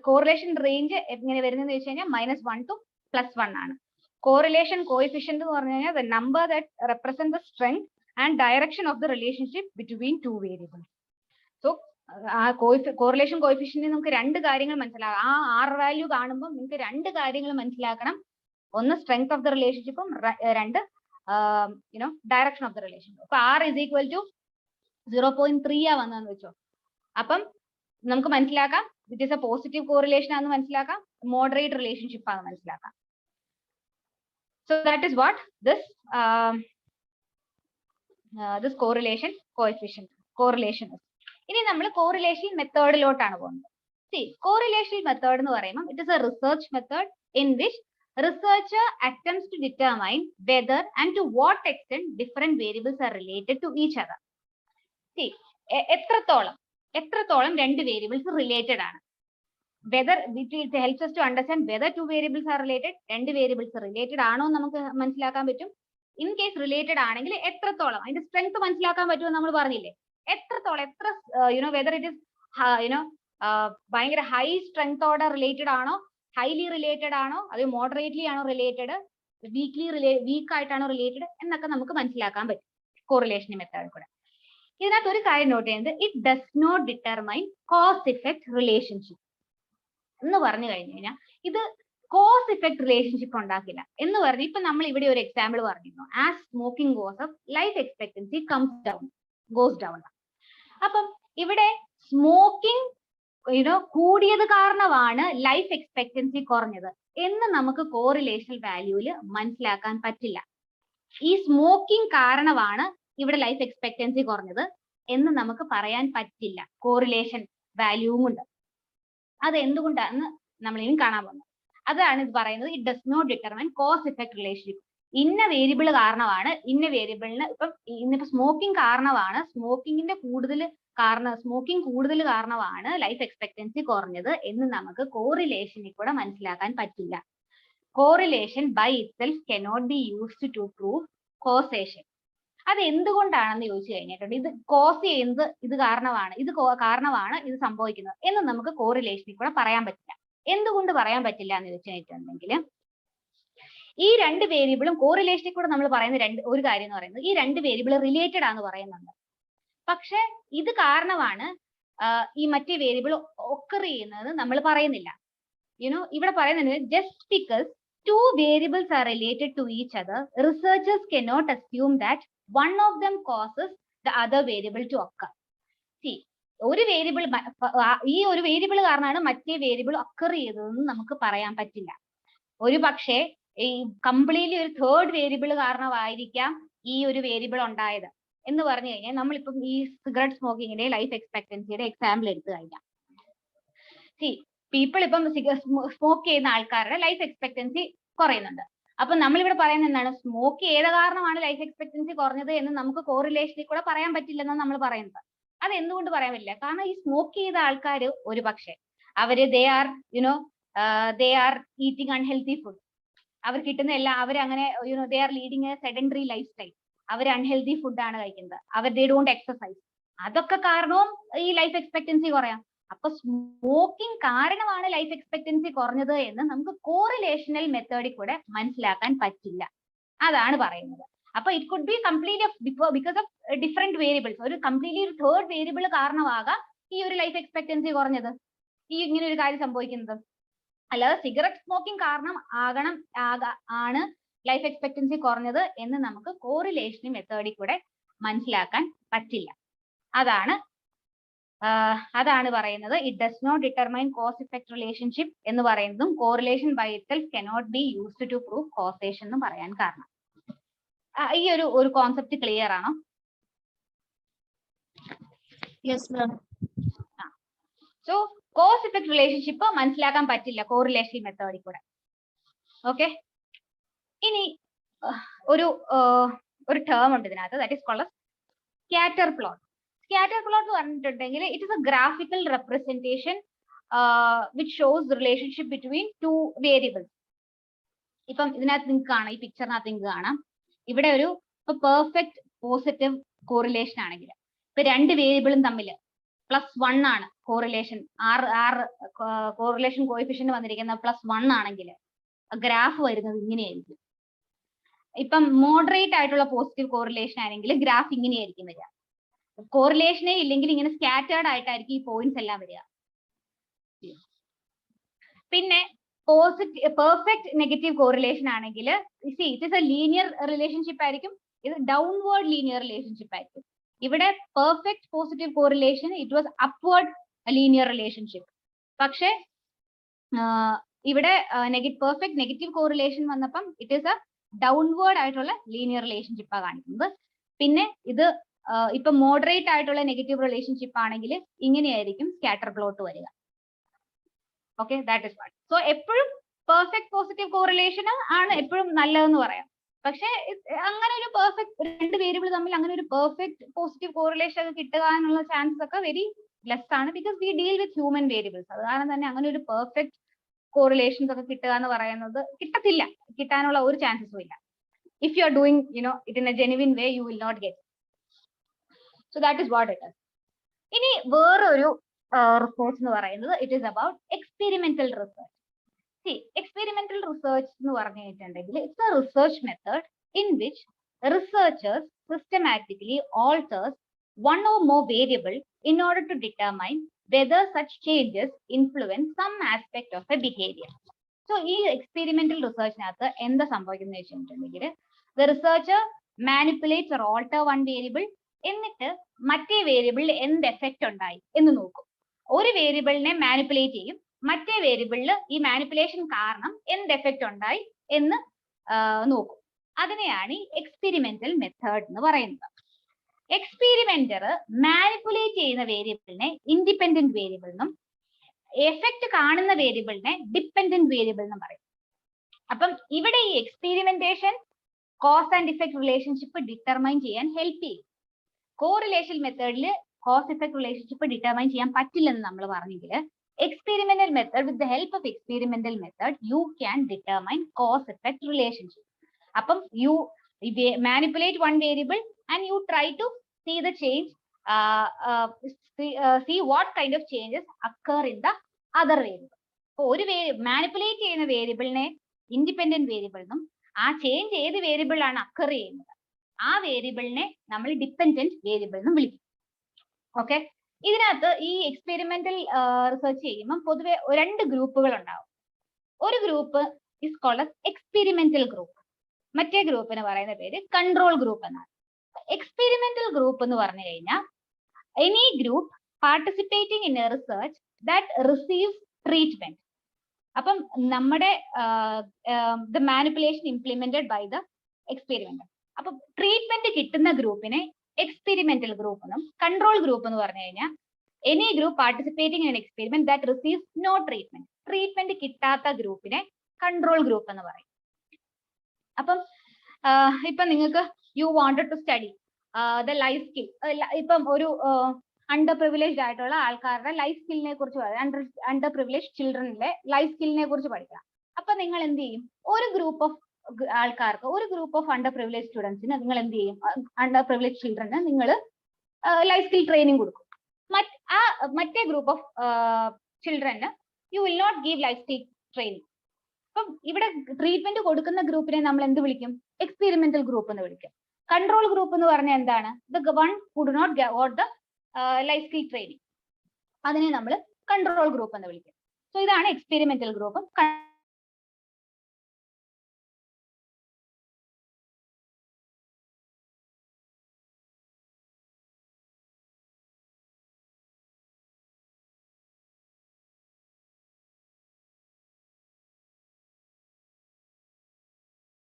correlation range എങ്ങനെ വരുന്നതെന്ന് വെച്ച് കഴിഞ്ഞാൽ -1 to +1 ആണ്. Correlation coefficient എന്ന് പറഞ്ഞു കഴിഞ്ഞാൽ the number that represent the strength and direction of the relationship between two variables. So correlation coefficient നമുക്ക് രണ്ട് കാര്യങ്ങൾ മനസ്സിലാക്കാം. ആ R വാല്യൂ കാണുമ്പോൾ നിങ്ങൾക്ക് രണ്ട് കാര്യങ്ങൾ മനസ്സിലാക്കണം. ഒന്ന് സ്ട്രെങ്ത് ഓഫ് ദ റിലേഷൻഷിപ്പും രണ്ട് ഡയറക്ഷൻ ഓഫ് ദ റിലേഷൻഷിപ്പ്. അപ്പൊ R is equal to 0.3 വന്നതെന്ന് വെച്ചോ, അപ്പം നമുക്ക് മനസ്സിലാക്കാം it is A positive correlation ആണെന്ന് മനസ്സിലാക്കാം, മോഡറേറ്റ് റിലേഷൻഷിപ്പ് ആണെന്ന് മനസ്സിലാക്കാം. So that is what this correlation coefficient correlation. ഇനി നമ്മൾ കോറിലേഷൻ മെത്തേഡിലോട്ടാണ് പോകുന്നത്. കോറിലേഷൻ മെത്തേഡ് എന്ന് പറയുമ്പോൾ it is A research method in which researcher attempts to determine whether and to what extent different variables are related to each other. എത്രത്തോളം രണ്ട് variables related ആണ്. Whether it helps us to understand whether two variables are related, രണ്ട് variables related ആണോ നമുക്ക് മനസ്സിലാക്കാൻ പറ്റും. In case related ആണെങ്കിൽ എത്രത്തോളം അതിന്റെ സ്ട്രെങ്ത് മനസ്സിലാക്കാൻ പറ്റുമെന്ന് നമ്മൾ പറഞ്ഞില്ലേ. എത്രത്തോളം വെദർ ഇറ്റ് ഇസ് ഭയങ്കര ഹൈ സ്ട്രെങ്തോടെ റിലേറ്റഡ് ആണോ, ഹൈലി റിലേറ്റഡ് ആണോ, അത് മോഡറേറ്റ്ലി ആണോ റിലേറ്റഡ്, വീക്ക് ആയിട്ടാണോ റിലേറ്റഡ് എന്നൊക്കെ നമുക്ക് മനസ്സിലാക്കാൻ പറ്റും കോറിലേഷൻ മെത്തേഡ് കൂടെ. ഇതിനകത്ത് ഒരു കാര്യം നോട്ട് ചെയ്യുന്നത്, it does not determine cause effect relationship എന്ന് പറഞ്ഞു കഴിഞ്ഞു കഴിഞ്ഞാൽ ഇത് കോസ് ഇഫക്റ്റ് റിലേഷൻഷിപ്പ് ഉണ്ടാക്കില്ല എന്ന് പറഞ്ഞു. ഇപ്പൊ നമ്മൾ ഇവിടെ ഒരു എക്സാമ്പിൾ പറഞ്ഞിരുന്നു, as smoking goes up life expectancy goes down. അപ്പം ഇവിടെ സ്മോക്കിംഗ് കൂടിയത് കാരണമാണ് ലൈഫ് എക്സ്പെക്ടൻസി കുറഞ്ഞത് എന്ന് നമുക്ക് കോറിലേഷൻ വാല്യൂല് മനസ്സിലാക്കാൻ പറ്റില്ല. ഈ സ്മോക്കിംഗ് കാരണമാണ് ഇവിടെ ലൈഫ് എക്സ്പെക്ടൻസി കുറഞ്ഞത് എന്ന് നമുക്ക് പറയാൻ പറ്റില്ല കോറിലേഷൻ വാല്യൂവും കൊണ്ട്. അത് എന്തുകൊണ്ടാണെന്ന് നമ്മൾ ഇനി കാണാൻ പോകുന്നത്. അതാണ് ഇത് പറയുന്നത്, it does not determine cause effect relationship. ഇന്ന വേരിയബിൾ കാരണമാണ്, ഇന്ന വേരിയബിളിന് ഇന്നിപ്പോ സ്മോക്കിംഗ് കാരണമാണ്, സ്മോക്കിംഗ് കൂടുതൽ കാരണമാണ് ലൈഫ് എക്സ്പെക്ടൻസി കുറഞ്ഞത് എന്ന് നമുക്ക് കോറിലേഷനിൽ കൂടെ മനസ്സിലാക്കാൻ പറ്റില്ല. Correlation by itself cannot be used to prove causation. അത് എന്തുകൊണ്ടാണെന്ന് ചോദിച്ചു കഴിഞ്ഞിട്ടുണ്ട്, ഇത് കോസ് ചെയ്യുന്നത് ഇത് കാരണമാണ് ഇത് സംഭവിക്കുന്നത് എന്ന് നമുക്ക് കോറിലേഷനിൽ കൂടെ പറയാൻ പറ്റില്ല. എന്തുകൊണ്ട് പറയാൻ പറ്റില്ല എന്ന് ചോദിച്ചു കഴിഞ്ഞിട്ടുണ്ടെങ്കിൽ, ഈ രണ്ട് വേരിയബിളും കോറിലേഷനിൽ കൂടെ നമ്മൾ പറയുന്ന ഒരു കാര്യം എന്ന് പറയുന്നത്, ഈ രണ്ട് വേരിയബിൾ റിലേറ്റഡ് ആണെന്ന് പറയുന്നുണ്ട്. പക്ഷെ ഇത് കാരണമാണ് ഈ മറ്റേ വേരിയബിൾ ഒക്കർ ചെയ്യുന്നത് നമ്മൾ പറയുന്നില്ല. ഇവിടെ പറയുന്നത് just because two variables are related to each other, researchers cannot assume that one of them causes the other variable to occur. See, ഒരു വേരിയബിൾ കാരണമാണ് മറ്റേ വേരിയബിൾ ഒക്കർ ചെയ്തതെന്ന് നമുക്ക് പറയാൻ പറ്റില്ല. ഒരു പക്ഷേ ഈ കംപ്ലീറ്റ്ലി ഒരു തേർഡ് വേരിയബിൾ കാരണമായിരിക്കാം ഈ ഒരു വേരിയബിൾ ഉണ്ടായത് എന്ന് പറഞ്ഞു കഴിഞ്ഞാൽ, നമ്മളിപ്പം ഈ സിഗരറ്റ് സ്മോക്കിങ്ങിന്റെ ലൈഫ് എക്സ്പെക്ടൻസിയുടെ എക്സാമ്പിൾ എടുത്തു കഴിഞ്ഞാൽ, പീപ്പിൾ ഇപ്പം സ്മോക്ക് ചെയ്യുന്ന ആൾക്കാരുടെ ലൈഫ് എക്സ്പെക്ടൻസി കുറയുന്നുണ്ട്. അപ്പൊ നമ്മളിവിടെ പറയുന്നത് എന്താണ്, സ്മോക്ക് ചെയ്ത കാരണമാണ് ലൈഫ് എക്സ്പെക്ടൻസി കുറഞ്ഞത് എന്ന് നമുക്ക് കോറിലേഷനിൽ കൂടെ പറയാൻ പറ്റില്ലെന്നാണ് നമ്മൾ പറയുന്നത്. അത് എന്തുകൊണ്ട് പറയാൻ പറ്റില്ല? കാരണം ഈ സ്മോക്ക് ചെയ്ത ആൾക്കാർ ഒരു പക്ഷേ അവര് they are eating unhealthy food, അവർ കിട്ടുന്ന എല്ലാം അവരങ്ങനെ they are leading a sedentary life style, അവർ അൺഹെൽത്തി ഫുഡാണ് കഴിക്കുന്നത്, അവർ ദേ ഡോണ്ട് എക്സസൈസ്, അതൊക്കെ കാരണവും ഈ ലൈഫ് എക്സ്പെക്ടൻസി കുറയാം. അപ്പൊ സ്മോക്കിംഗ് കാരണമാണ് ലൈഫ് എക്സ്പെക്ടൻസി കുറഞ്ഞത് എന്ന് നമുക്ക് കോറിലേഷണൽ മെത്തേഡിൽ കൂടെ മനസ്സിലാക്കാൻ പറ്റില്ല. അതാണ് പറയുന്നത്. അപ്പൊ it could be completely because of different variables. ഒരു കംപ്ലീറ്റ്ലി ഒരു തേർഡ് വേരിയബിൾ കാരണമാകാം ഈ ഒരു ലൈഫ് എക്സ്പെക്ടൻസി കുറഞ്ഞത്, ഈ ഇങ്ങനെ ഒരു കാര്യം സംഭവിക്കുന്നത്. അല്ലാതെ സിഗരറ്റ് സ്മോക്കിംഗ് കാരണം ആണ് ലൈഫ് എക്സ്പെക്ടൻസി കുറഞ്ഞത് എന്ന് നമുക്ക് കോറിലേഷൻ മെത്തേഡിൽ കൂടെ മനസ്സിലാക്കാൻ പറ്റില്ല. അതാണ് അതാണ് പറയുന്നത് it does not determine cause effect relationship എന്ന് പറയുന്നതും correlation by itself cannot be used to prove causation എന്ന് പറയാൻ കാരണം. ഈ ഒരു കോൺസെപ്റ്റ് ക്ലിയർ ആണോ? സോ കോസ് ഇഫക്ട് റിലേഷൻഷിപ്പ് മനസ്സിലാക്കാൻ പറ്റില്ല കോറിലേഷൻ മെത്തേഡിൽ കൂടെ. ഓക്കെ, ഇനി ഒരു ടേം ഉണ്ട് ഇതിനകത്ത്, that is called scatter plot. Scatter plot എന്ന് പറഞ്ഞിട്ടുണ്ടെങ്കിൽ it is a graphical representation which shows relationship between two variables. ഇപ്പം ഇതിനകത്ത് നിങ്ങൾക്ക് കാണാം, ഈ പിക്ചറിനകത്ത് നിങ്ങൾക്ക് കാണാം, ഇവിടെ ഒരു പെർഫെക്റ്റ് പോസിറ്റീവ് കോറിലേഷൻ ആണെങ്കിൽ ഇപ്പൊ രണ്ട് വേരിയബിളും തമ്മിൽ +1 ആണ് കോറിലേഷൻ, കോറിലേഷൻ കോഎഫിഷ്യന്റ് വന്നിരിക്കുന്ന +1 ആണെങ്കിൽ ഗ്രാഫ് വരുന്നത് ഇങ്ങനെയായിരിക്കും. ഇപ്പം മോഡറേറ്റ് ആയിട്ടുള്ള പോസിറ്റീവ് കോറിലേഷൻ ആണെങ്കിൽ ഗ്രാഫ് ഇങ്ങനെയായിരിക്കും വരിക. കോറിലേഷനേ ഇല്ലെങ്കിൽ ഇങ്ങനെ സ്കാറ്റേർഡ് ആയിട്ടായിരിക്കും ഈ പോയിന്റ്സ് എല്ലാം വരിക. പിന്നെ പെർഫെക്റ്റ് നെഗറ്റീവ് കോറിലേഷൻ ആണെങ്കിൽ it is A linear relationship ആയിരിക്കും, ഇത് ഡൗൺവേർഡ് ലീനിയർ റിലേഷൻഷിപ്പ് ആയിരിക്കും. ഇവിടെ perfect positive correlation it was upward linear relationship. പക്ഷെ ഇവിടെ പെർഫെക്റ്റ് നെഗറ്റീവ് കോറിലേഷൻ വന്നപ്പം ഇറ്റ് ഈസ് എ ഡൗൺവേർഡ് ആയിട്ടുള്ള ലീനിയർ റിലേഷൻഷിപ്പാണ് കാണിക്കുന്നത്. പിന്നെ ഇത് ഇപ്പൊ മോഡറേറ്റ് ആയിട്ടുള്ള നെഗറ്റീവ് റിലേഷൻഷിപ്പ് ആണെങ്കിൽ ഇങ്ങനെയായിരിക്കും സ്കാറ്റർ പ്ലോട്ട് വരിക. Okay, that is what. So എപ്പോഴും പെർഫെക്റ്റ് പോസിറ്റീവ് കോറിലേഷൻ ആണ് എപ്പോഴും നല്ലതെന്ന് പറയാം. പക്ഷെ അങ്ങനെ ഒരു പെർഫെക്റ്റ് രണ്ട് വേരിയബിൾ തമ്മിൽ അങ്ങനെ ഒരു പെർഫെക്റ്റ് പോസിറ്റീവ് കോറിലേഷൻ ഒക്കെ കിട്ടാനുള്ള ചാൻസസ് ഒക്കെ വെരി ലെസ് ആണ്, because we deal with human variables. അത് കാരണം തന്നെ അങ്ങനെ ഒരു പെർഫെക്റ്റ് കോറിലേഷൻസ് ഒക്കെ കിട്ടുക എന്ന് പറയുന്നത് കിട്ടത്തില്ല, കിട്ടാനുള്ള ഒരു ചാൻസസും ഇല്ല. If you are doing it in a genuine way you will not get. So that is what it is. ഇനി വേറൊരു റിസർച്ച് എന്ന് പറയുന്നത് it is about experimental research. Experimental research എന്ന് പറഞ്ഞു കഴിഞ്ഞിട്ടുണ്ടെങ്കിൽ it's a research method in which researchers systematically alters one or more variable in order to determine whether such changes influence some aspect of a behavior. So ഈ experimental researchനകത്ത് എന്താ സംഭവിക്കുന്നത് വെച്ചിട്ടുണ്ടെങ്കിൽ the researcher manipulates or alter one variable, എന്നിട്ട് മറ്റേ വേരിയബിളിൽ എന്ത് effect ഉണ്ടായി എന്ന് നോക്കും. ഒരു വേരിയബിളിനെ മാനിപ്പുലേറ്റ് ചെയ്യും, മറ്റേ വേരിയബിളിൽ ഈ മാനിപ്പുലേഷൻ കാരണം എന്ത് എഫക്റ്റ് ഉണ്ടായി എന്ന് നോക്കും. അതിനെയാണ് ഈ എക്സ്പെരിമെന്റൽ മെത്തേഡ് എന്ന് പറയുന്നത്. എക്സ്പെരിമെന്റർ മാനിപ്പുലേറ്റ് ചെയ്യുന്ന വേരിയബിളിനെ ഇൻഡിപെൻഡന്റ് വേരിയബിൾ എന്നും എഫക്റ്റ് കാണുന്ന വേരിയബിളിനെ ഡിപെൻഡന്റ് വേരിയബിൾ എന്നും പറയും. അപ്പം ഇവിടെ ഈ experimentation cause and effect relationship determine ചെയ്യാൻ ഹെൽപ്പ് ചെയ്യും. കോറിലേഷൻ മെത്തേഡിൽ കോസ് ഇഫക്റ്റ് റിലേഷൻഷിപ്പ് ഡിറ്റർമൈൻ ചെയ്യാൻ പറ്റില്ലെന്ന് നമ്മൾ പറഞ്ഞെങ്കിൽ experimental method, with the help of experimental method you can determine cause effect relationship. Appam you manipulate one variable and you try to see the change, see what kind of changes occur in the other variable. So oru manipulate cheyna variable ne independent variable ennum aa change edu variable aanu occur cheyyunnathu aa variable ne nammal dependent variable ennum vilikkum. Okay, ഇതിനകത്ത് ഈ experimental research ചെയ്യുമ്പോൾ പൊതുവെ രണ്ട് ഗ്രൂപ്പുകൾ ഉണ്ടാവും. ഒരു group is called experimental group, മറ്റേ ഗ്രൂപ്പിന് പറയുന്ന പേര് കൺട്രോൾ ഗ്രൂപ്പ് എന്നാണ്. എക്സ്പെരിമെന്റൽ ഗ്രൂപ്പ് എന്ന് പറഞ്ഞു കഴിഞ്ഞാൽ any group participating in a research that receives treatment. അപ്പം നമ്മുടെ the manipulation implemented by the experimenter. അപ്പൊ ട്രീറ്റ്മെന്റ് കിട്ടുന്ന ഗ്രൂപ്പിനെ എക്സ്പെരിമെന്റൽ ഗ്രൂപ്പ് എന്നും കൺട്രോൾ ഗ്രൂപ്പ് എന്ന് പറഞ്ഞു കഴിഞ്ഞാൽ any group participating in experiment that receives no treatment. Treatment കിട്ടാത്ത ഗ്രൂപ്പിനെ കൺട്രോൾ ഗ്രൂപ്പ് എന്ന് പറയും. അപ്പം ഇപ്പൊ നിങ്ങൾക്ക് you wanted to study the life skill, ഇപ്പം ഒരു അണ്ടർ പ്രിവിലേജ്ഡ് ആയിട്ടുള്ള ആൾക്കാരുടെ ലൈഫ് സ്കില്ലിനെ കുറിച്ച് പറയാം, അണ്ടർ പ്രിവിലേജ് ചിൽഡ്രനിലെ ലൈഫ് സ്കില്ലിനെ കുറിച്ച് പഠിക്കാം. അപ്പൊ നിങ്ങൾ എന്ത് ചെയ്യും, ഒരു ഗ്രൂപ്പ് ഓഫ് ആൾക്കാർക്ക്, ഒരു ഗ്രൂപ്പ് ഓഫ് അണ്ടർ പ്രിവിലേജ് സ്റ്റുഡൻസിന് നിങ്ങൾ എന്ത് ചെയ്യും, അണ്ടർ പ്രിവിലേജ് ചിൽഡ്രന് നിങ്ങൾ ലൈഫ് സ്കിൽ ട്രെയിനിങ് കൊടുക്കും. മറ്റേ ഗ്രൂപ്പ് ഓഫ് ചിൽഡ്രന് you will not give life skill training. അപ്പം ഇവിടെ ട്രീറ്റ്മെന്റ് കൊടുക്കുന്ന ഗ്രൂപ്പിനെ നമ്മൾ എന്ത് വിളിക്കും, എക്സ്പെരിമെന്റൽ ഗ്രൂപ്പ് എന്ന് വിളിക്കും. കൺട്രോൾ ഗ്രൂപ്പ് എന്ന് പറഞ്ഞാൽ എന്താണ്, the one who do not got the life skill training, അതിനെ നമ്മൾ കൺട്രോൾ ഗ്രൂപ്പ് എന്ന് വിളിക്കും. സോ ഇതാണ് എക്സ്പെരിമെന്റൽ ഗ്രൂപ്പും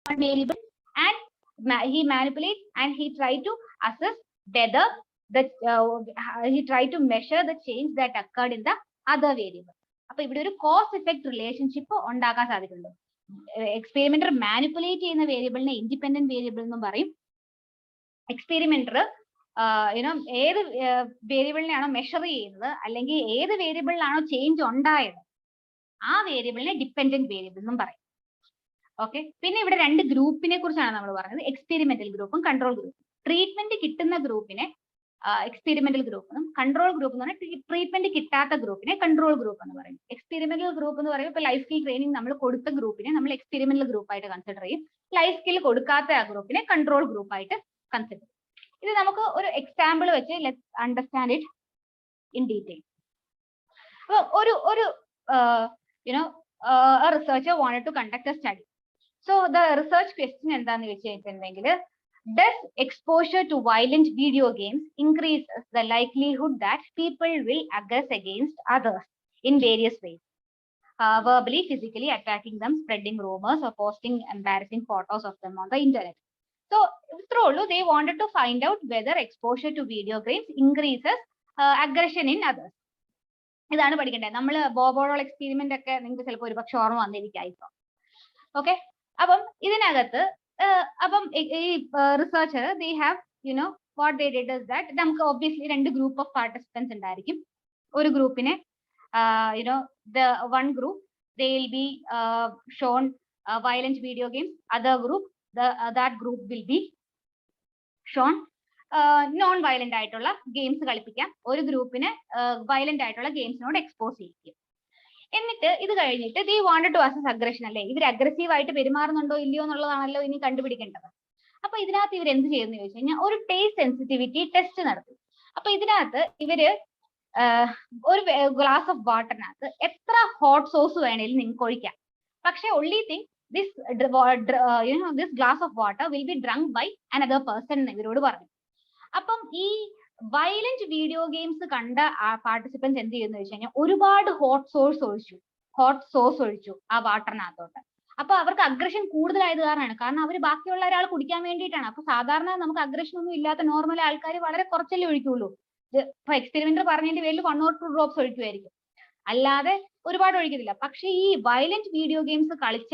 one variable and he manipulates and he tries to assess whether he tried to measure the change that occurred in the other variable. അപ്പൊ ഇവിടെ ഒരു cos effect relationship ഉണ്ടാക്കാൻ സാധിക്കുന്നുണ്ട്. എക്സ്പെരിമെന്റർ മാനിപ്പുലേറ്റ് ചെയ്യുന്ന വേരിയബിളിനെ ഇൻഡിപെൻഡന്റ് വേരിയബിൾ എന്നും പറയും. എക്സ്പെരിമെന്റർ ഏത് വേരിയബിളിനെയാണോ മെഷർ ചെയ്യുന്നത് അല്ലെങ്കിൽ ഏത് വേരിയബിളിലാണോ ചേഞ്ച് ഉണ്ടായത് ആ വേരിയബിളിനെ ഡിപെൻഡന്റ് വേരിയബിൾ എന്നും പറയും. ഓക്കെ, പിന്നെ ഇവിടെ രണ്ട് ഗ്രൂപ്പിനെ കുറിച്ചാണ് നമ്മൾ പറഞ്ഞത്, എക്സ്പെരിമെന്റൽ ഗ്രൂപ്പും കൺട്രോൾ ഗ്രൂപ്പും. ട്രീറ്റ്മെന്റ് കിട്ടുന്ന ഗ്രൂപ്പിനെ എക്സ്പെരിമെന്റൽ ഗ്രൂപ്പ് എന്നും കൺട്രോൾ ഗ്രൂപ്പ് എന്ന് പറഞ്ഞാൽ ട്രീറ്റ്മെന്റ് കിട്ടാത്ത ഗ്രൂപ്പിനെ കൺട്രോൾ ഗ്രൂപ്പ് എന്ന് പറയും. എക്സ്പെരിമെന്റൽ ഗ്രൂപ്പ് എന്ന് പറയുമ്പോൾ ഇപ്പൊ ലൈഫ് സ്കിൽ ട്രെയിനിങ് നമ്മൾ കൊടുത്ത ഗ്രൂപ്പിനെ നമ്മൾ എക്സ്പെരിമെന്റൽ ഗ്രൂപ്പായിട്ട് കൺസിഡർ ചെയ്യും. ലൈഫ് സ്കിൽ കൊടുക്കാത്ത ആ ഗ്രൂപ്പിനെ കൺട്രോൾ ഗ്രൂപ്പായിട്ട് കൺസിഡർ ചെയ്യും. ഇത് നമുക്ക് ഒരു എക്സാമ്പിൾ വെച്ച് let's understand it in detail. അപ്പൊ ഒരു a researcher wanted to conduct a study. So the research question എന്താന്ന് വെച്ചിട്ടുണ്ടെങ്കിൽ, does exposure to violent video games increases the likelihood that people will aggress against others in various ways, verbally, physically attacking them, spreading rumors or posting embarrassing photos of them on the internet? So through they wanted to find out whether exposure to video games increases aggression in others. ഇതാണ് പഠിക്കേണ്ടത്. നമ്മൾ ബോബോൾ experiment ഒക്കെ നിങ്ങൾക്ക് ചിലപ്പോൾ ഒരുപക്ഷെ ഓർമ്മ വന്നിരിക്കും. Okay, അപ്പം ഇതിനകത്ത് അപ്പം ഈ researcher they have what they did is that നമുക്ക് ഒബ്വിയസ്ലി രണ്ട് ഗ്രൂപ്പ് ഓഫ് പാർട്ടിസിപ്പൻസ് ഉണ്ടായിരിക്കും. ഒരു ഗ്രൂപ്പിനെ the one group they will be shown violent video games, other group that group will be shown non violent ആയിട്ടുള്ള games കളിപ്പിക്കാം. ഒരു ഗ്രൂപ്പിന് violent ആയിട്ടുള്ള ഗെയിംസിനോട് expose ചെയ്യിക്കും. എന്നിട്ട് ഇത് കഴിഞ്ഞിട്ട് they wanted to assess aggression, അല്ലേ, ഇവർ അഗ്രസീവ് ആയിട്ട് പെരുമാറുന്നുണ്ടോ ഇല്ലയോ എന്നുള്ളതാണല്ലോ ഇനി കണ്ടുപിടിക്കേണ്ടത്. അപ്പൊ ഇതിനകത്ത് ഇവർ എന്ത് ചെയ്യുന്നു ചോദിച്ചു കഴിഞ്ഞാൽ ഒരു ടേസ്റ്റ് സെൻസിറ്റിവിറ്റി ടെസ്റ്റ് നടത്തി. അപ്പൊ ഇതിനകത്ത് ഇവര് ഒരു ഗ്ലാസ് ഓഫ് വാട്ടറിനകത്ത് എത്ര ഹോട്ട് സോസ് വേണേലും നിങ്ങൾക്ക് ഒഴിക്കാം, പക്ഷെ only thing this this glass of water will be drunk by another person എന്ന് ഇവരോട് പറഞ്ഞു. അപ്പം ഈ വയലന്റ് വീഡിയോ ഗെയിംസ് കണ്ട പാർട്ടിസിപ്പൻസ് എന്ത് ചെയ്യുന്നു വെച്ച് കഴിഞ്ഞാൽ ഒരുപാട് ഹോട്ട് സോസ് ഒഴിച്ചു ആ വാട്ടറിനകത്തോട്ട്. അപ്പൊ അവർക്ക് അഗ്രഷൻ കൂടുതലായത് കാരണം അവർ ബാക്കിയുള്ള ഒരാൾ കുടിക്കാൻ വേണ്ടിയിട്ടാണ്. അപ്പൊ സാധാരണ നമുക്ക് അഗ്രഷൻ ഒന്നും ഇല്ലാത്ത നോർമൽ ആൾക്കാർ വളരെ കുറച്ചല്ലേ ഒഴിക്കുള്ളൂ. ഇപ്പൊ എക്സ്പെരിമെന്റർ പറഞ്ഞതിന്റെ പേരിൽ 1 or 2 ഡ്രോപ്സ് ഒഴിക്കുമായിരിക്കും, അല്ലാതെ ഒരുപാട് ഒഴിക്കത്തില്ല. പക്ഷെ ഈ വയലന്റ് വീഡിയോ ഗെയിംസ് കളിച്ച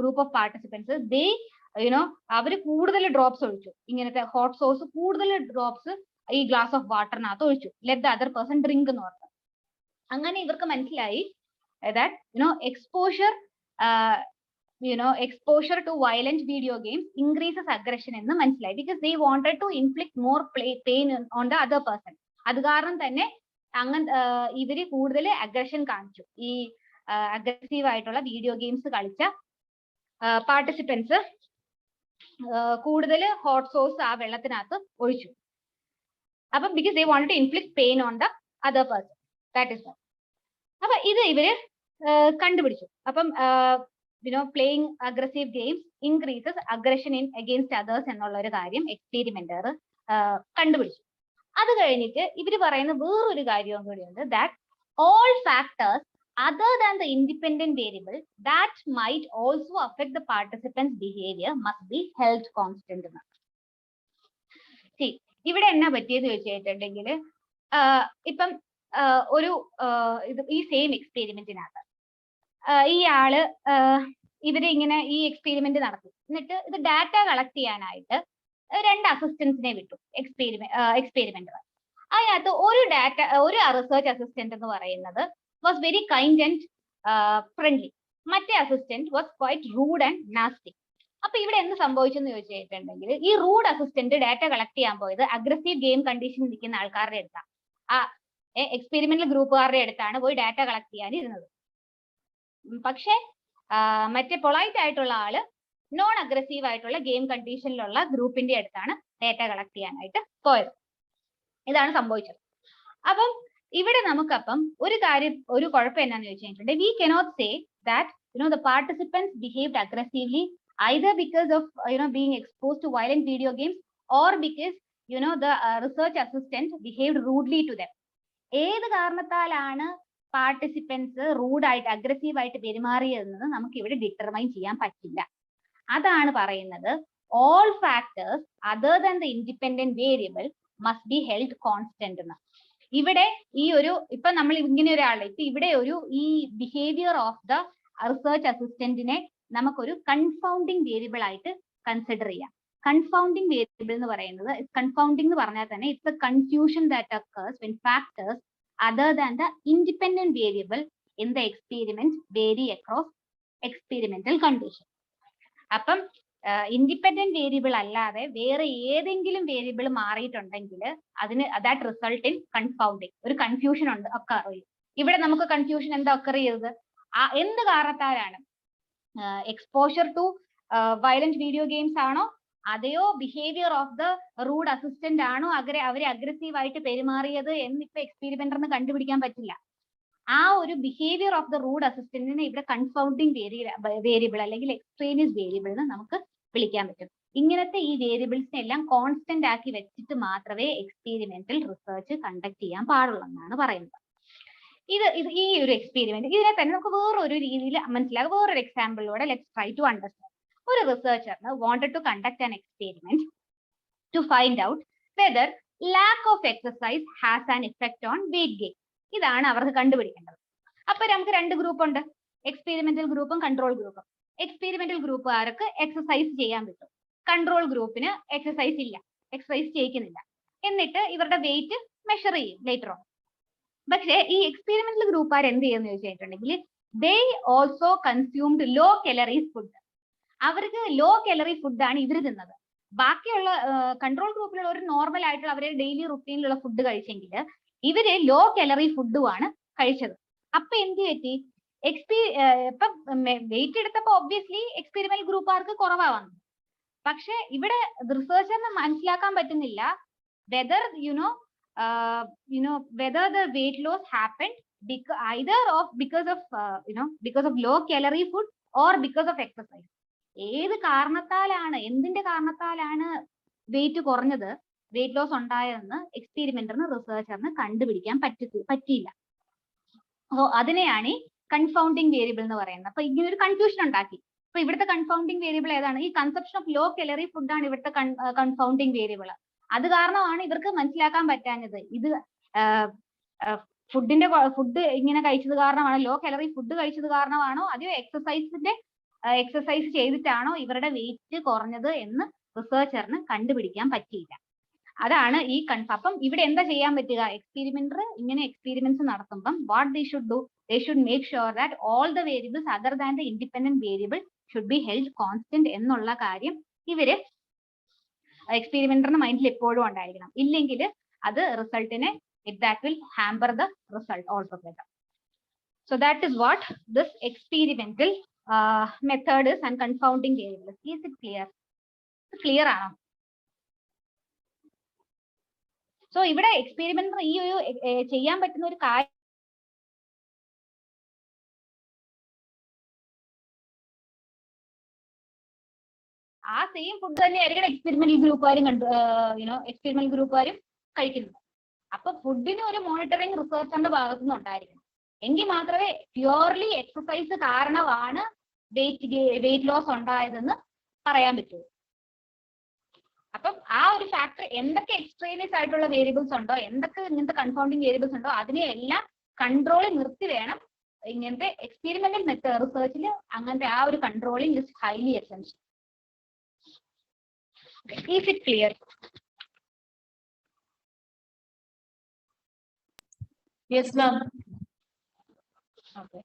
ഗ്രൂപ്പ് ഓഫ് പാർട്ടിസിപ്പൻസ് ദേ അവര് കൂടുതൽ ഡ്രോപ്സ് ഒഴിച്ചു, ഇങ്ങനത്തെ ഹോട്ട് സോസ് കൂടുതൽ ഡ്രോപ്സ് ഈ ഗ്ലാസ് ഓഫ് വാട്ടറിനകത്ത് ഒഴിച്ചു. Let the other person drink എന്ന് പറഞ്ഞു. അങ്ങനെ ഇവർക്ക് മനസ്സിലായി that exposure to violent video games increases aggression എന്ന് മനസ്സിലായി. because they wanted to inflict more pain on the other person. അത് കാരണം തന്നെ ഇവര് കൂടുതൽ അഗ്രഷൻ കാണിച്ചു. ഈ അഗ്രസീവ് ആയിട്ടുള്ള വീഡിയോ ഗെയിംസ് കളിച്ച പാർട്ടിസിപ്പൻസ് കൂടുതൽ ഹോട്ട് സോസ് ആ വെള്ളത്തിനകത്ത് ഒഴിച്ചു. അപ്പം because they wanted to inflict pain on the other person, that is why. അപ്പൊ ഇത് ഇവര് കണ്ടുപിടിച്ചു. അപ്പം playing aggressive games increases aggression in against others എന്നുള്ള ഒരു കാര്യം എക്സ്പെരിമെന്റർ കണ്ടുപിടിച്ചു. അത് കഴിഞ്ഞിട്ട് ഇവര് പറയുന്ന വേറൊരു കാര്യവും കൂടിയുണ്ട്, that all factors other than the independent variable that might also affect the participants behavior must be held constant. See, ഇവിടെ എന്നാ പറ്റിയെന്ന് വെച്ചിട്ടുണ്ടെങ്കിൽ ഇപ്പം ഒരു ഈ സെയിം എക്സ്പെരിമെന്റിനകത്ത് ഈ ആള് ഇവര് ഇങ്ങനെ ഈ എക്സ്പെരിമെന്റ് നടത്തി. എന്നിട്ട് ഇത് ഡാറ്റ കളക്ട് ചെയ്യാനായിട്ട് 2 അസിസ്റ്റന്റ്സിനെ വിട്ടു എക്സ്പെരിമെന്റർ. അതിനകത്ത് ഒരു റിസർച്ച് അസിസ്റ്റന്റ് എന്ന് പറയുന്നത് was very kind and friendly. മറ്റേ assistant was quite rude and nasty. അപ്പൊ ഇവിടെ എന്ത് സംഭവിച്ചെന്ന് ചോദിച്ചിട്ടുണ്ടെങ്കിൽ ഈ റൂഡ് അസിസ്റ്റന്റ് ഡാറ്റ കളക്ട് ചെയ്യാൻ പോയത് അഗ്രസീവ് ഗെയിം കണ്ടീഷനിൽ നിൽക്കുന്ന ആൾക്കാരുടെ അടുത്താണ്, ആ എക്സ്പെരിമെന്റൽ ഗ്രൂപ്പുകാരുടെ അടുത്താണ് പോയി ഡാറ്റ കളക്ട് ചെയ്യാൻ ഇരുന്നത്. പക്ഷെ മറ്റേ പൊളൈറ്റ് ആയിട്ടുള്ള ആള് നോൺ അഗ്രസീവ് ആയിട്ടുള്ള ഗെയിം കണ്ടീഷനിലുള്ള ഗ്രൂപ്പിന്റെ അടുത്താണ് ഡാറ്റ കളക്ട് ചെയ്യാനായിട്ട് പോയത്. ഇതാണ് സംഭവിച്ചത്. അപ്പം ഇവിടെ നമുക്കപ്പം ഒരു കുഴപ്പം എന്നാന്ന് ചോദിച്ചിട്ടുണ്ടെങ്കിൽ we cannot say that the participants behaved aggressively either because of being exposed to violent video games or because the research assistant behaved rudely to them. ഏത് കാരണത്താലാണ് പാർട്ടിസിപ്പൻസ് റൂഡായിട്ട് അഗ്രസീവ് ആയിട്ട് പെരുമാറിയതെന്ന് നമുക്ക് ഇവിടെ ഡിറ്റർമൈൻ ചെയ്യാൻ പറ്റില്ല. അതാണ് പറയുന്നത് all factors other than the independent variable must be held constant എന്ന്. ഇവിടെ ഈ ഒരു ഇപ്പൊ നമ്മൾ ഇങ്ങനെ ഒരാളെ ഇപ്പൊ ഇവിടെ ഒരു ഈ ബിഹേവിയർ ഓഫ് ദ റിസർച്ച് അസിസ്റ്റന്റിനെ നമുക്കൊരു കൺഫൗണ്ടിങ് വേരിയബിൾ ആയിട്ട് കൺസിഡർ ചെയ്യാം. കൺഫൗണ്ടിങ് വേരിയബിൾ എന്ന് പറയുന്നത് കൺഫൗണ്ടിങ് എന്ന് പറഞ്ഞാൽ തന്നെ it's A confusion that occurs when factors other than the independent variable in the experiment vary across experimental condition. അപ്പം ഇൻഡിപെൻഡന്റ് വേരിയബിൾ അല്ലാതെ വേറെ ഏതെങ്കിലും വേരിയബിൾ മാറിയിട്ടുണ്ടെങ്കിൽ അതിന് ദാറ്റ് റിസൾട്ട് ഇൻ കൺഫൗണ്ടിങ്, ഒരു കൺഫ്യൂഷൻ ഉണ്ട് ഒക്കർ ചെയ്യും. ഇവിടെ നമുക്ക് കൺഫ്യൂഷൻ എന്താ ഒക്കർ ചെയ്തത്? എന്ത് കാരണത്താലാണ്? Exposure to violent video games ആണോ, അതെയോ behaviour of the rude assistant ആണോ അവരെ അഗ്രസീവ് ആയിട്ട് പെരുമാറിയത് എന്നിപ്പോ എക്സ്പെരിമെന്ററിന് കണ്ടുപിടിക്കാൻ പറ്റില്ല. ആ ഒരു ബിഹേവിയർ ഓഫ് ദ റൂഡ് അസിസ്റ്റന്റിനെ ഇവിടെ കൺഫൗണ്ടിങ് വേരിയബിൾ അല്ലെങ്കിൽ എക്സ്ട്രേനിയസ് വേരിയബിൾ എന്ന് നമുക്ക് വിളിക്കാൻ പറ്റും. ഇങ്ങനത്തെ ഈ വേരിയബിൾസിനെ എല്ലാം കോൺസ്റ്റന്റ് ആക്കി വെച്ചിട്ട് മാത്രമേ എക്സ്പെരിമെന്റൽ റിസർച്ച് കണ്ടക്ട് ചെയ്യാൻ പാടുള്ളൂ എന്നാണ് പറയുന്നത്. ഈ ഒരു എക്സ്പെരിമെന്റ് ഇതിനെ തന്നെ നമുക്ക് വേറൊരു രീതിയിൽ മനസ്സിലാകും. വേറൊരു എക്സാമ്പിളിലൂടെ ലെറ്റ്സ് ട്രൈ ടു അണ്ടർസ്റ്റാൻഡ്. ഒരു റിസർച്ചറിന് wanted to conduct an experiment to find out whether lack of exercise has an effect on weight gain. ഇതാണ് അവർക്ക് കണ്ടുപിടിക്കേണ്ടത്. അപ്പൊ നമുക്ക് രണ്ട് ഗ്രൂപ്പ് ഉണ്ട്, എക്സ്പെരിമെന്റൽ ഗ്രൂപ്പും കൺട്രോൾ ഗ്രൂപ്പും. എക്സ്പെരിമെന്റൽ ഗ്രൂപ്പുകാർക്ക് എക്സസൈസ് ചെയ്യാൻ പറ്റും, കൺട്രോൾ ഗ്രൂപ്പിന് എക്സസൈസ് ഇല്ല, എക്സസൈസ് ചെയ്യിക്കുന്നില്ല. എന്നിട്ട് ഇവരുടെ വെയിറ്റ് മെഷർ ചെയ്യും ലേറ്റർ ഓൺ. പക്ഷേ ഈ എക്സ്പെരിമെന്റൽ ഗ്രൂപ്പുകാർ എന്ത് ചെയ്യുന്ന ചോദിച്ചിട്ടുണ്ടെങ്കിൽ they also consumed low calories food. അവർക്ക് ലോ കലോറി ഫുഡാണ് ഇവർ തിന്നത്. ബാക്കിയുള്ള കൺട്രോൾ ഗ്രൂപ്പിലുള്ള ഒരു നോർമൽ ആയിട്ടുള്ള അവരുടെ ഡെയിലി റുട്ടീനിലുള്ള ഫുഡ് കഴിച്ചെങ്കിൽ ഇവര് ലോ കലോറി ഫുഡുമാണ് കഴിച്ചത്. അപ്പൊ എന്ത് പറ്റി? ഇപ്പം വെയിറ്റ് എടുത്തപ്പോ ഒബ്വിയസ്ലി എക്സ്പെരിമെന്റൽ ഗ്രൂപ്പുകാർക്ക് കുറവാ വന്നത്. പക്ഷെ ഇവിടെ റിസർച്ചറിന് മനസ്സിലാക്കാൻ പറ്റുന്നില്ല whether whether the weight loss happened because of low calorie food or because of exercise. ഏത് കാരണത്താലാണ്, എന്തിന്റെ കാരണത്താലാണ് വെയിറ്റ് കുറഞ്ഞത്, വെയിറ്റ് ലോസ് ഉണ്ടായതെന്ന് എക്സ്പെരിമെന്ററിന് റിസർച്ചറിന് കണ്ടുപിടിക്കാൻ പറ്റിയില്ല. സോ അതിനെയാണ് ഈ കൺഫൗണ്ടിങ് വേരിയബിൾ എന്ന് പറയുന്നത്. അപ്പൊ ഇങ്ങനെ ഒരു കൺഫ്യൂഷൻ ഉണ്ടാക്കി. അപ്പൊ ഇവിടുത്തെ കൺഫൗണ്ടിങ് വേരിയബിൾ ഏതാണ്? ഈ കൺസെപ്ഷൻ ഓഫ് ലോ കലോറി ഫുഡാണ് ഇവിടുത്തെ കൺഫൗണ്ടിങ് വേരിയബിൾ. അത് കാരണമാണ് ഇവർക്ക് മനസ്സിലാക്കാൻ പറ്റാഞ്ഞത്. ഇത് ഫുഡ് ഇങ്ങനെ കഴിച്ചത് കാരണമാണോ, ലോ കലോറി ഫുഡ് കഴിച്ചത് കാരണമാണോ, അതെയോ എക്സസൈസ് ചെയ്തിട്ടാണോ ഇവരുടെ വെയിറ്റ് കുറഞ്ഞത് എന്ന് റിസർച്ചറിന് കണ്ടുപിടിക്കാൻ പറ്റിയില്ല. അതാണ് ഈ അപ്പം ഇവിടെ എന്താ ചെയ്യാൻ പറ്റുക? എക്സ്പെരിമെന്റർ ഇങ്ങനെ എക്സ്പെരിമെന്റ്സ് നടത്തുമ്പം what they should do, they should make sure that all the variables other than the independent variable should be held constant എന്നുള്ള കാര്യം ഇവര് എക്സ്പെരിമെന്ററിന്റെ മൈൻഡിൽ എപ്പോഴും ഉണ്ടായിരിക്കണം. ഇല്ലെങ്കിൽ അത് റിസൾട്ടിനെ that will hamper the result altogether. So that is what this experimental method is and confounding variables. Is it clear? Clear ആണോ? സോ ഇവിടെ എക്സ്പെരിമെന്റർ ഈ ഒരു ചെയ്യാൻ പറ്റുന്ന ഒരു കാര്യം ആ സെയിം ഫുഡ് തന്നെയായിരിക്കണം എക്സ്പെരിമെന്റൽ ഗ്രൂപ്പുകാരും കഴിക്കുന്നത്. അപ്പൊ ഫുഡിന് ഒരു മോണിറ്ററിംഗ് റിസർച്ചറിന്റെ ഭാഗത്തുനിന്ന് ഉണ്ടായിരിക്കണം. എങ്കിൽ മാത്രമേ പ്യുവർലി എക്സസൈസ് കാരണമാണ് വെയിറ്റ് ലോസ് ഉണ്ടായതെന്ന് പറയാൻ പറ്റുള്ളൂ. അപ്പം ആ ഒരു ഫാക്ടർ എന്തൊക്കെ എക്സ്ട്രേനിയസ് ആയിട്ടുള്ള വേരിയബിൾസ് ഉണ്ടോ, എന്തൊക്കെ ഇങ്ങനത്തെ കൺഫൗണ്ടിങ് വേരിയബിൾസ് ഉണ്ടോ, അതിനെ എല്ലാം കൺട്രോളിൽ നിർത്തി വേണം ഇങ്ങനത്തെ എക്സ്പെരിമെന്റൽ മെത്തേഡ് റിസർച്ചിൽ അങ്ങനത്തെ ആ ഒരു controlling is highly essential. Is it clear? Yes, ma'am. Okay.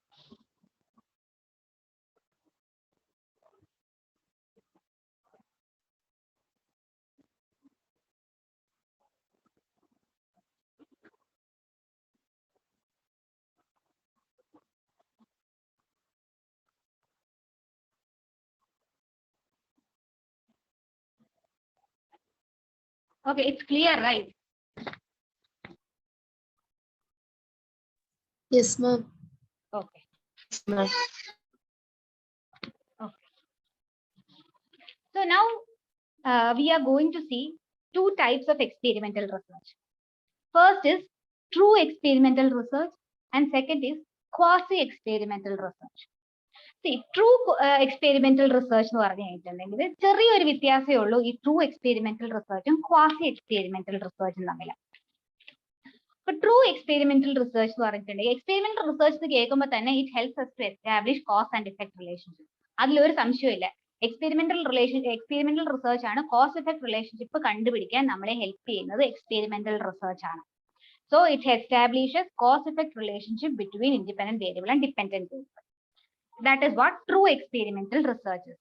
Okay, it's clear, right? Yes, ma'am. Okay. Yes, ma'am. Okay. So now we are going to see two types of experimental research. First is true experimental research and second is quasi-experimental research. True experimental research എന്ന് പറഞ്ഞു കഴിഞ്ഞിട്ടുണ്ടെങ്കിൽ ചെറിയൊരു വ്യത്യാസമേ ഉള്ളൂ ഈ true experimental റിസർച്ചും quasi experimental റിസർച്ചും തമ്മിൽ. ഇപ്പൊ true experimental research എന്ന് പറഞ്ഞിട്ടുണ്ടെങ്കിൽ എക്സ്പെരിമെന്റൽ റിസർച്ച് കേൾക്കുമ്പോൾ തന്നെ it helps us to establish cause and effect relationship. അതിലൊരു സംശയമില്ല. എക്സ്പെരിമെന്റൽ റിസർച്ച് ആണ് കോസ് എഫക്ട് റിലേഷൻഷിപ്പ് കണ്ടുപിടിക്കാൻ നമ്മളെ ഹെൽപ്പ് ചെയ്യുന്നത് എക്സ്പെരിമെന്റൽ റിസർച്ച് ആണ്. So it establishes cause effect relationship between independent variable and dependent variable. That is what true experimental research is.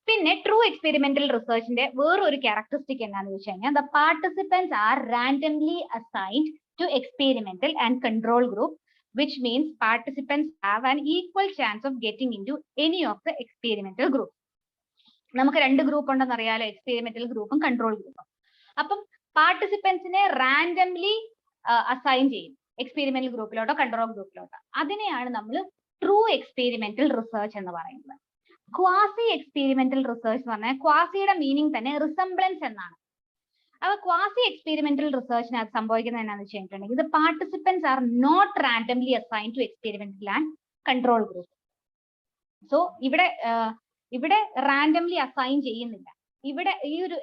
പിന്നെ true experimental റിസർച്ചിന്റെ വേറൊരു characteristic എന്താണെന്ന് വെച്ച് കഴിഞ്ഞാൽ the participants are randomly assigned to experimental and control group, which means participants have an equal chance of getting into any of the experimental group. നമുക്ക് രണ്ട് group ഉണ്ടെന്ന് അറിയാലോ, experimental ഗ്രൂപ്പും കൺട്രോൾ ഗ്രൂപ്പും. അപ്പം പാർട്ടിസിപ്പൻസിനെ റാൻഡംലി അസൈൻ ചെയ്യും എക്സ്പെരിമെന്റൽ ഗ്രൂപ്പിലോട്ടോ കൺട്രോൾ ഗ്രൂപ്പിലോട്ടോ. അതിനെയാണ് നമ്മൾ ട്രൂ എക്സ്പെരിമെന്റൽ റിസർച്ച് എന്ന് പറയുന്നത്. ക്വാസി എക്സ്പെരിമെന്റൽ റിസർച്ച് എന്ന് പറഞ്ഞാൽ ക്വാസിയുടെ മീനിങ് തന്നെ റിസംബ്ലൻസ് എന്നാണ്. അപ്പൊ ക്വാസി എക്സ്പെരിമെന്റൽ റിസർച്ചിനകത്ത് സംഭവിക്കുന്നത് എന്താണെന്ന് വെച്ചിട്ടുണ്ടെങ്കിൽ ഇത് participants are not randomly assign to experimental and control group. So ഇവിടെ റാൻഡംലി അസൈൻ ചെയ്യുന്നില്ല. ഇവിടെ ഈ ഒരു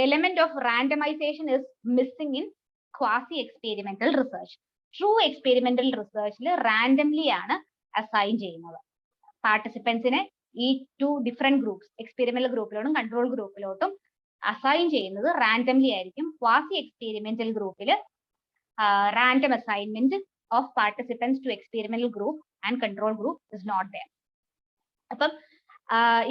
element of randomization is missing in quasi experimental research. True experimental റിസർച്ചിൽ റാൻഡംലി ആണ് അസൈൻ ചെയ്യുന്നത്. പാർട്ടിസിപ്പൻസിനെ ഈ ടു ഡിഫറെന്റ് ഗ്രൂപ്പ്സ് എക്സ്പെരിമെന്റൽ ഗ്രൂപ്പിലോട്ടും കൺട്രോൾ ഗ്രൂപ്പിലോട്ടും അസൈൻ ചെയ്യുന്നത് റാൻഡംലി ആയിരിക്കും. ക്വാസി എക്സ്പെരിമെന്റൽ ഗ്രൂപ്പിൽ random assignment of participants to experimental group and control group is not there. അപ്പം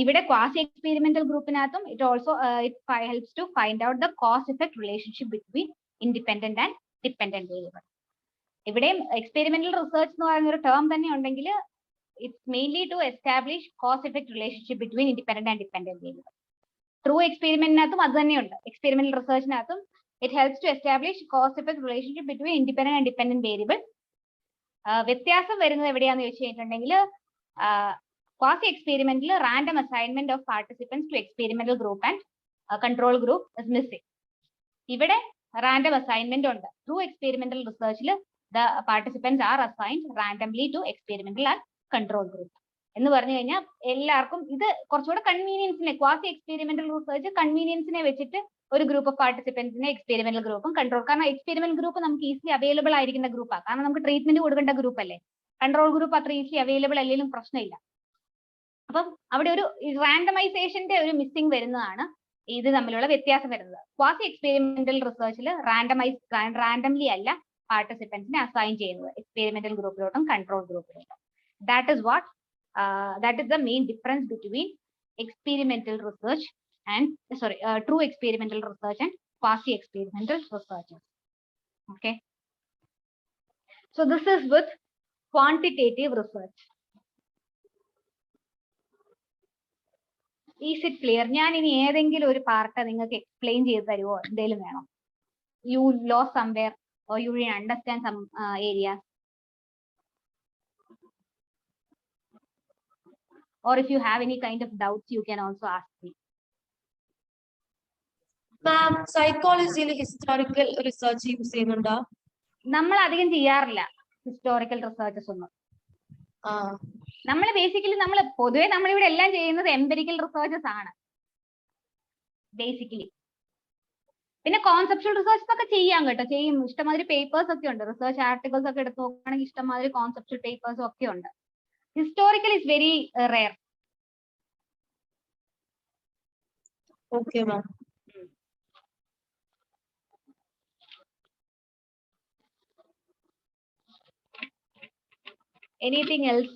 ഇവിടെ ക്വാസി എക്സ്പെരിമെന്റൽ ഗ്രൂപ്പിനകത്തും it also it helps to find out the cause effect relationship between independent and dependent variable. ഇവിടെയും experimental research എന്ന് പറയുന്ന ഒരു term തന്നെ ഉണ്ടെങ്കിൽ it's mainly to establish cause effect relationship between independent and dependent variable. True എക്സ്പെരിമെന്റിനകത്തും അത് തന്നെയുണ്ട്. Experimental റിസർച്ചിനകത്തും it helps to establish cause effect relationship between independent and dependent variable. വ്യത്യാസം വരുന്നത് എവിടെയാന്ന് വെച്ച് കഴിഞ്ഞിട്ടുണ്ടെങ്കിൽ quasi experimental random assignment of participants to experimental group and control group is missing. ഇവിടെ random assignment ഉണ്ട്. Through experimental research the participants are assigned randomly to experimental and control group. എന്ന് പറഞ്ഞു കഴിഞ്ഞാൽ എല്ലാവർക്കും ഇത് കുറച്ചുകൂടെ കൺവീനിയൻസിനെ ക്വാസി എക്സ്പെരിമെന്റൽ റിസർച്ച് കൺവീനിയൻസിനെ വെച്ചിട്ട് ഒരു ഗ്രൂപ്പ് ഓഫ് പാർട്ടിസിപ്പൻസിനെ എക്സ്പെരിമെന്റൽ ഗ്രൂപ്പും കൺട്രോൾ, കാരണം എക്സ്പെരിമെന്റൽ ഗ്രൂപ്പ് നമുക്ക് ഈസിലി അവൈലബിൾ ആയിരിക്കുന്ന ഗ്രൂപ്പാണ്. കാരണം നമുക്ക് ട്രീറ്റ്മെന്റ് കൊടുക്കേണ്ട ഗ്രൂപ്പ് അല്ലേ. കൺട്രോൾ ഗ്രൂപ്പ് അത്ര ഈസിലി അവൈലബിൾ അല്ലെങ്കിലും പ്രശ്നമില്ല. അപ്പം അവിടെ ഒരു റാൻഡമൈസേഷന്റെ ഒരു മിസ്സിംഗ് വരുന്നതാണ് ഇത് തമ്മിലുള്ള വ്യത്യാസം വരുന്നത്. ക്വാസി എക്സ്പെരിമെന്റൽ റിസർച്ചിൽ റാൻഡംലി അല്ല പാർട്ടിസിപ്പൻസിനെ അസൈൻ ചെയ്യുന്നത് എക്സ്പെരിമെന്റൽ ഗ്രൂപ്പിലോട്ടും കൺട്രോൾ ഗ്രൂപ്പിലോട്ടും. That is the main difference between experimental research and true experimental research and quasi experimental research. Okay, so this is with quantitative research. Is it clear? ഞാൻ ഇനി ഏതെങ്കിലും ഒരു പാർട്ട് നിങ്ങൾക്ക് എക്സ്പ്ലെയിൻ ചെയ്ത് തരുമോ? എന്തെങ്കിലും വേണോ? You lost somewhere or you didn't understand some areas? Or if you have any kind of doubts, you can also ask me. Ma'am, psychology historical research use ചെയ്യുന്നുണ്ടോ? നമ്മൾ അധികം ചെയ്യാറില്ല ഹിസ്റ്റോറിക്കൽ റിസർച്ചസ് ഒന്നും. നമ്മൾ ബേസിക്കലി പൊതുവെ നമ്മളിവിടെ എല്ലാം ചെയ്യുന്നത് എംപിരിക്കൽ റിസർച്ചസ് ആണ് ബേസിക്കലി. പിന്നെ കോൺസെപ്ച്വൽ റിസർച്ച് ഒക്കെ ചെയ്യാം കേട്ടോ, ചെയ്യും. ഇഷ്ടമാതിരി പേപ്പേഴ്സ് ഒക്കെ ഉണ്ട്. റിസർച്ച് ആർട്ടിക്കിൾസ് ഒക്കെ എടുത്ത് നോക്കുകയാണെങ്കിൽ ഇഷ്ടമാതിരി കോൺസെപ്ച്വൽ പേപ്പേഴ്സും ഒക്കെ ഉണ്ട്. Historical is very rare. Okay, ma'am. Anything else?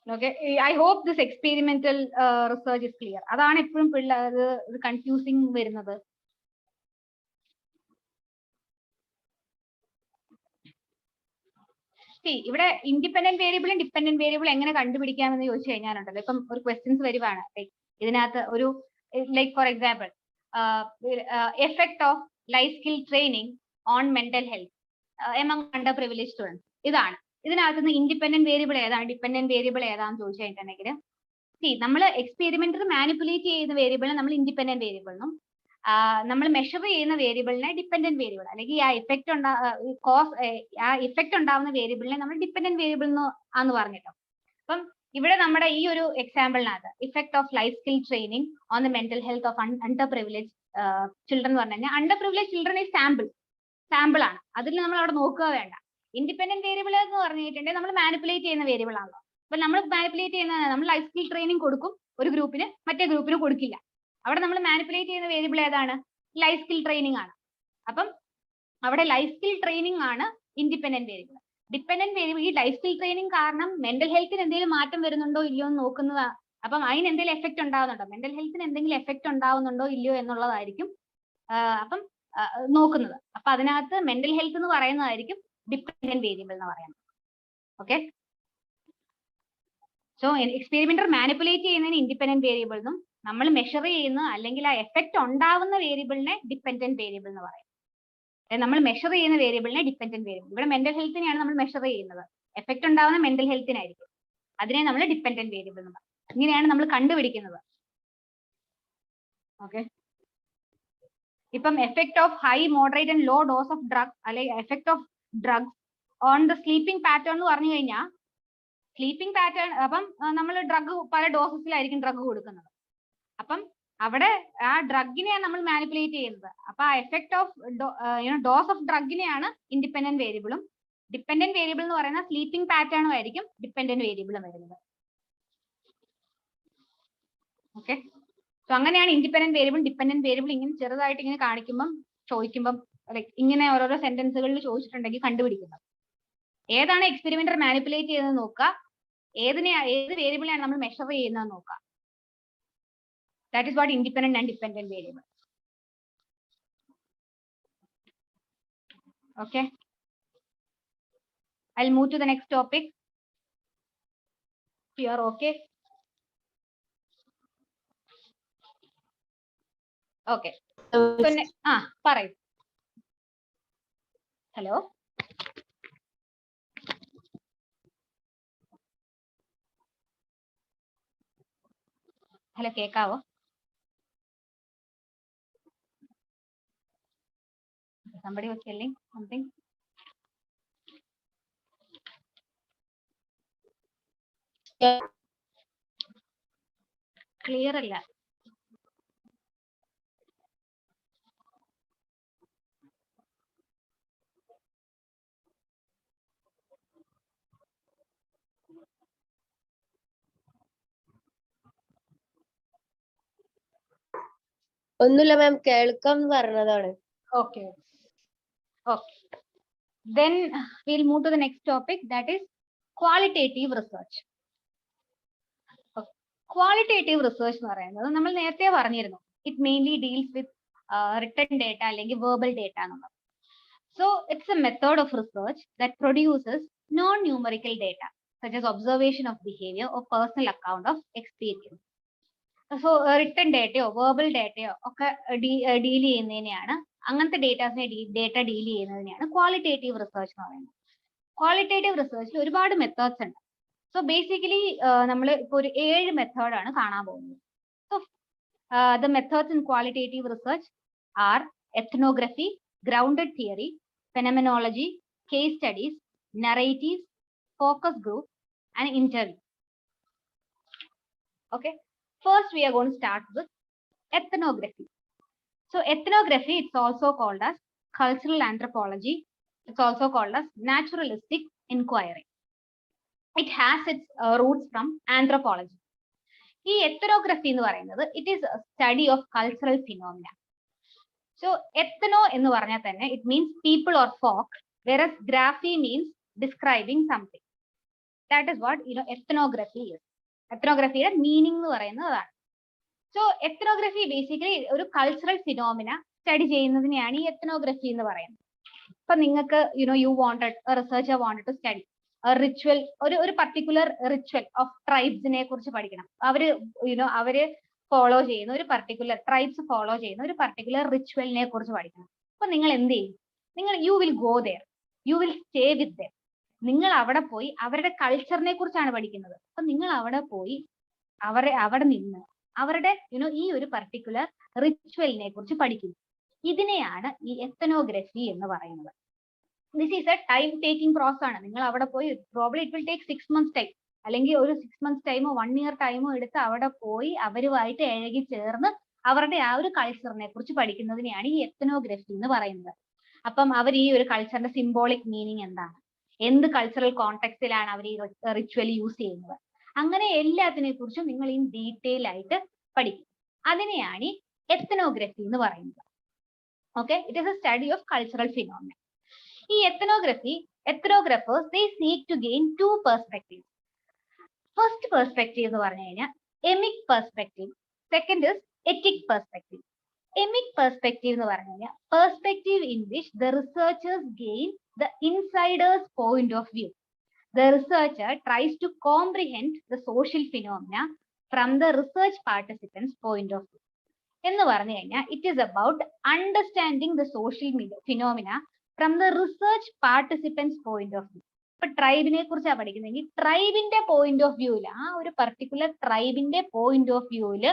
Okay, I hope this experimental research is clear. അതാണ് എപ്പോഴും കൺഫ്യൂസിങ് വരുന്നത്. ഇവിടെ ഇൻഡിപെൻഡന്റ് വേരിയബിളും ഡിപെൻഡന്റ് വേരിയബിൾ എങ്ങനെ കണ്ടുപിടിക്കാമെന്ന് ചോദിച്ചു കഴിഞ്ഞാലുണ്ടല്ലോ, ഇപ്പം ഒരു ക്വസ്റ്റ്യൻസ് വരുവാണ് ഇതിനകത്ത് ഒരു like for example effect of life skill training on mental health among under privilege students. ഇതാണ് ഇതിനകത്ത് നിന്ന് ഇൻഡിപെൻഡന്റ് വേരിയബിൾ ഏതാണ്, ഡിപെൻഡന്റ് വേരിയബിൾ ഏതാണെന്ന് ചോദിച്ചു കഴിഞ്ഞിട്ടുണ്ടെങ്കിൽ നമ്മൾ എക്സ്പെരിമെന്റർ മാനിപ്പുലേറ്റ് ചെയ്യുന്ന വേരിയബിളിനെ നമ്മൾ ഇൻഡിപെൻഡന്റ് വേരിയബിൾ എന്നും നമ്മൾ മെഷർ ചെയ്യുന്ന വേരിയബിളിനെ ഡിപെൻഡന്റ് വേരിയബിൾ, അല്ലെങ്കിൽ ആ ഇഫക്റ്റ് ഉണ്ടാവുന്ന വേരിയബിളിനെ നമ്മൾ ഡിപെൻഡന്റ് വേരിയബിൾ ആന്ന് പറഞ്ഞിട്ടോ. അപ്പം ഇവിടെ നമ്മുടെ ഈ ഒരു എക്സാമ്പിളിനകത്ത് effect of life skill training on the mental health of under privilege children എന്ന് പറഞ്ഞു കഴിഞ്ഞാൽ അണ്ടർ പ്രിവിലേജ് ചിൽഡ്രൻ ഈ സാമ്പിൾ ആണ്. അതിൽ നമ്മൾ അവിടെ നോക്കുക വേണ്ട. ഇൻഡിപെൻഡന്റ് വേരിയബിൾ എന്ന് പറഞ്ഞിട്ടുണ്ടെങ്കിൽ നമ്മൾ മാനിപ്പുലേറ്റ് ചെയ്യുന്ന വേരിയബിൾ ആണല്ലോ. അപ്പൊ നമ്മൾ മാനിപ്പുലേറ്റ് ചെയ്യുന്ന, നമ്മൾ ലൈഫ് സ്കിൽ ട്രെയിനിങ് കൊടുക്കും ഒരു ഗ്രൂപ്പിന്, മറ്റേ ഗ്രൂപ്പിന് കൊടുക്കില്ല. അവിടെ നമ്മൾ മാനിപ്പുലേറ്റ് ചെയ്യുന്ന വേരിയബിൾ ഏതാണ്, ലൈഫ് സ്കിൽ ട്രെയിനിങ് ആണ്. അപ്പം അവിടെ ലൈഫ് സ്കിൽ ട്രെയിനിങ് ആണ് ഇൻഡിപെൻഡന്റ് വേരിയബിൾ. ഡിപെൻഡന്റ് വേരിയബിൾ ഈ ലൈഫ് സ്കിൽ ട്രെയിനിങ് കാരണം മെന്റൽ ഹെൽത്തിന് എന്തെങ്കിലും മാറ്റം വരുന്നുണ്ടോ ഇല്ലയോ എന്ന് നോക്കുന്നതാണ്. അപ്പം അതിന് എന്തെങ്കിലും എഫക്ട് ഉണ്ടാവുന്നുണ്ടോ, മെന്റൽ ഹെൽത്തിന് എന്തെങ്കിലും എഫക്ട് ഉണ്ടാവുന്നുണ്ടോ ഇല്ലയോ എന്നുള്ളതായിരിക്കും അപ്പം നോക്കുന്നത്. അപ്പൊ അതിനകത്ത് മെന്റൽ ഹെൽത്ത് എന്ന് പറയുന്നതായിരിക്കും ഡിപെൻഡന്റ് വേരിയബിൾ എന്ന് പറയുന്നത്. ഓക്കെ, സോ എക്സ്പെരിമെന്റർ മാനിപ്പുലേറ്റ് ചെയ്യുന്നതിന് ഇൻഡിപെൻഡന്റ് വേരിയബിൾ എന്നും നമ്മൾ മെഷർ ചെയ്യുന്ന അല്ലെങ്കിൽ ആ എഫക്ട് ഉണ്ടാവുന്ന വേരിയബിളിനെ ഡിപെൻഡന്റ് വേരിയബിൾ എന്ന് പറയും. നമ്മൾ മെഷർ ചെയ്യുന്ന വേരിയബിളിനെ ഡിപെൻഡന്റ് വേരിയബിൾ, ഇവിടെ മെന്റൽ ഹെൽത്തിനെയാണ് നമ്മൾ മെഷർ ചെയ്യുന്നത്, എഫക്ട് ഉണ്ടാവുന്ന മെന്റൽ ഹെൽത്തിനായിരിക്കും, അതിനെ നമ്മൾ ഡിപെൻഡന്റ് വേരിയബിൾ എന്ന് പറയും. ഇങ്ങനെയാണ് നമ്മൾ കണ്ടുപിടിക്കുന്നത്. ഓക്കെ, ഇപ്പം effect of high, moderate and low dose of drug, അല്ലെങ്കിൽ effect of drugs on the sleeping pattern എന്ന് പറഞ്ഞു കഴിഞ്ഞാൽ സ്ലീപ്പിംഗ് പാറ്റേൺ, അപ്പം നമ്മൾ ഡ്രഗ് പല ഡോസസിലായിരിക്കും ഡ്രഗ് കൊടുക്കുന്നത്. അപ്പം അവിടെ ആ ഡ്രഗിനെയാണ് നമ്മൾ മാനിപ്പുലേറ്റ് ചെയ്യുന്നത്. അപ്പൊ ആ എഫക്ട് ഓഫ് ഡോസ് ഓഫ് ഡ്രഗിനെയാണ് ഇൻഡിപെൻഡന്റ് വേരിയബിളും, ഡിപെൻഡന്റ് വേരിയബിൾ എന്ന് പറയുന്ന സ്ലീപ്പിംഗ് പാറ്റേണും ആയിരിക്കും ഡിപെൻഡന്റ് വേരിയബിളും വരുന്നത്. ഓക്കെ, സോ അങ്ങനെയാണ് ഇൻഡിപെൻഡന്റ് വേരിയബിൾ ഡിപെൻഡന്റ് വേരിയബിൾ ഇങ്ങനെ ചെറുതായിട്ട് ഇങ്ങനെ കാണിക്കുമ്പം ചോദിക്കുമ്പം ഇങ്ങനെ ഓരോരോ സെന്റൻസുകളിൽ ചോദിച്ചിട്ടുണ്ടെങ്കിൽ കണ്ടുപിടിക്കുന്നത്. ഏതാണ് എക്സ്പെരിമെന്റർ മാനിപ്പുലേറ്റ് ചെയ്യുന്നത് നോക്കുക, ഏത് വേരിയബിളാണ് നമ്മൾ മെഷർ ചെയ്യുന്നത് നോക്കുക. That is what independent and dependent variable. Okay, I'll move to the next topic. Here, okay. Okay. So, പറയൂ. ഹലോ, ഹലോ, കേക്കാവോ? Somebody was telling something. Clear അല്ല. ഒന്നുമില്ല മാം, കേൾക്കാം പറഞ്ഞതാണ്. Okay. Okay. Then we'll move to the next topic, that is qualitative research. Okay. Qualitative research എന്ന് പറയുന്നത് നമ്മൾ നേരത്തെ പറഞ്ഞിരുന്നു. It mainly deals with written data അല്ലെങ്കിൽ verbal data എന്നുള്ളത്. So it's a method of research that produces non-numerical data such as observation of behavior or personal account of experience. So written ഡേറ്റയോ verbal ഡേറ്റയോ ഒക്കെ deal ചെയ്യുന്നതിനെയാണ്, അങ്ങനത്തെ data deal ചെയ്യുന്നതിനെയാണ് qualitative research എന്ന് പറയുന്നത്. ക്വാളിറ്റേറ്റീവ് റിസർച്ചിൽ ഒരുപാട് മെത്തേഡ്സ് ഉണ്ട്. സോ ബേസിക്കലി നമ്മൾ ഇപ്പോൾ ഒരു 7 മെത്തേഡാണ് കാണാൻ പോകുന്നത്. So the methods in qualitative research are ethnography, grounded theory, phenomenology, case studies, narratives, focus group and interview. Okay. First, we are going to start with ethnography. So, ethnography, it's also called as cultural anthropology. It's also called as naturalistic inquiry. It has its roots from anthropology. ഈ ethnography എന്ന് പറയുന്നത് it is a study of cultural phenomena. So, ethno എന്ന് പറഞ്ഞാൽ തന്നെ it means people or folk, whereas graphy means describing something. That is what ethnography is. എത്നോഗ്രഫിയുടെ meaning എന്ന് പറയുന്നത് അതാണ്. സോ എത്നോഗ്രഫി ബേസിക്കലി ഒരു കൾച്ചറൽ ഫിനോമിന സ്റ്റഡി ചെയ്യുന്നതിനെയാണ് ഈ എത്നോഗ്രഫി എന്ന് പറയുന്നത്. ഇപ്പൊ നിങ്ങൾക്ക് you wanted researcher wanted to study ritual, ഒരു പർട്ടിക്കുലർ റിച്വൽ ഓഫ് ട്രൈബ്സിനെ കുറിച്ച് പഠിക്കണം. അവര് ഫോളോ ചെയ്യുന്ന ഒരു പർട്ടിക്കുലർ ട്രൈബ്സ് ഫോളോ ചെയ്യുന്ന ഒരു പർട്ടിക്കുലർ റിച്വലിനെ കുറിച്ച് പഠിക്കണം. അപ്പൊ നിങ്ങൾ എന്ത് ചെയ്യും? You will go there, you will stay with them, നിങ്ങൾ അവിടെ പോയി അവരുടെ കൾച്ചറിനെ കുറിച്ചാണ് പഠിക്കുന്നത്. അപ്പൊ നിങ്ങൾ അവിടെ പോയി അവിടെ നിന്ന് അവരുടെ ഈ ഒരു പർട്ടിക്കുലർ റിച്വലിനെ കുറിച്ച് പഠിക്കുന്നു. ഇതിനെയാണ് ഈ എത്തനോഗ്രഫി എന്ന് പറയുന്നത്. This is A time taking process ആണ്. നിങ്ങൾ അവിടെ പോയി probably it will take 6 months time, അല്ലെങ്കിൽ ഒരു 6 months ടൈമോ 1 year ടൈമോ എടുത്ത് അവിടെ പോയി അവരുമായിട്ട് ഇഴകി ചേർന്ന് അവരുടെ ആ ഒരു കൾച്ചറിനെ കുറിച്ച് പഠിക്കുന്നതിനെയാണ് ഈ എത്തനോഗ്രഫി എന്ന് പറയുന്നത്. അപ്പം അവർ ഈ ഒരു കൾച്ചറിന്റെ സിംബോളിക് മീനിങ് എന്താണ്, എന്ത് കൾച്ചറൽ കോണ്ടെക്സ്റ്റിലാണ് അവർ ഈ റിച്വൽ യൂസ് ചെയ്യുന്നത്, അങ്ങനെ എല്ലാത്തിനെ കുറിച്ചും നിങ്ങൾ ഈ ഡീറ്റെയിൽ ആയിട്ട് പഠിക്കും. അതിനെയാണ് ഈ എത്തനോഗ്രഫി എന്ന് പറയുന്നത്. Okay, it is A study of cultural phenomena. ഈ എത്തനോഗ്രഫേഴ്സ് they seek to gain two perspectives. First perspective എന്ന് പറഞ്ഞു കഴിഞ്ഞാൽ emic perspective, second is etic perspective. Emic perspective എന്ന് പറഞ്ഞു കഴിഞ്ഞാൽ perspective in which the researchers gain the insider's point of view. The researcher tries to comprehend the social phenomena from the research participants' point of view. എന്ന് പറഞ്ഞു കഴിഞ്ഞാൽ it is about understanding the social phenomena from the research participants' point of view. ഇപ്പൊ ട്രൈബിനെ കുറിച്ചാണ് പഠിക്കുന്നതെങ്കിൽ ട്രൈബിന്റെ point of വ്യൂവിൽ, ആ ഒരു particular ട്രൈബിന്റെ point of വ്യൂവിൽ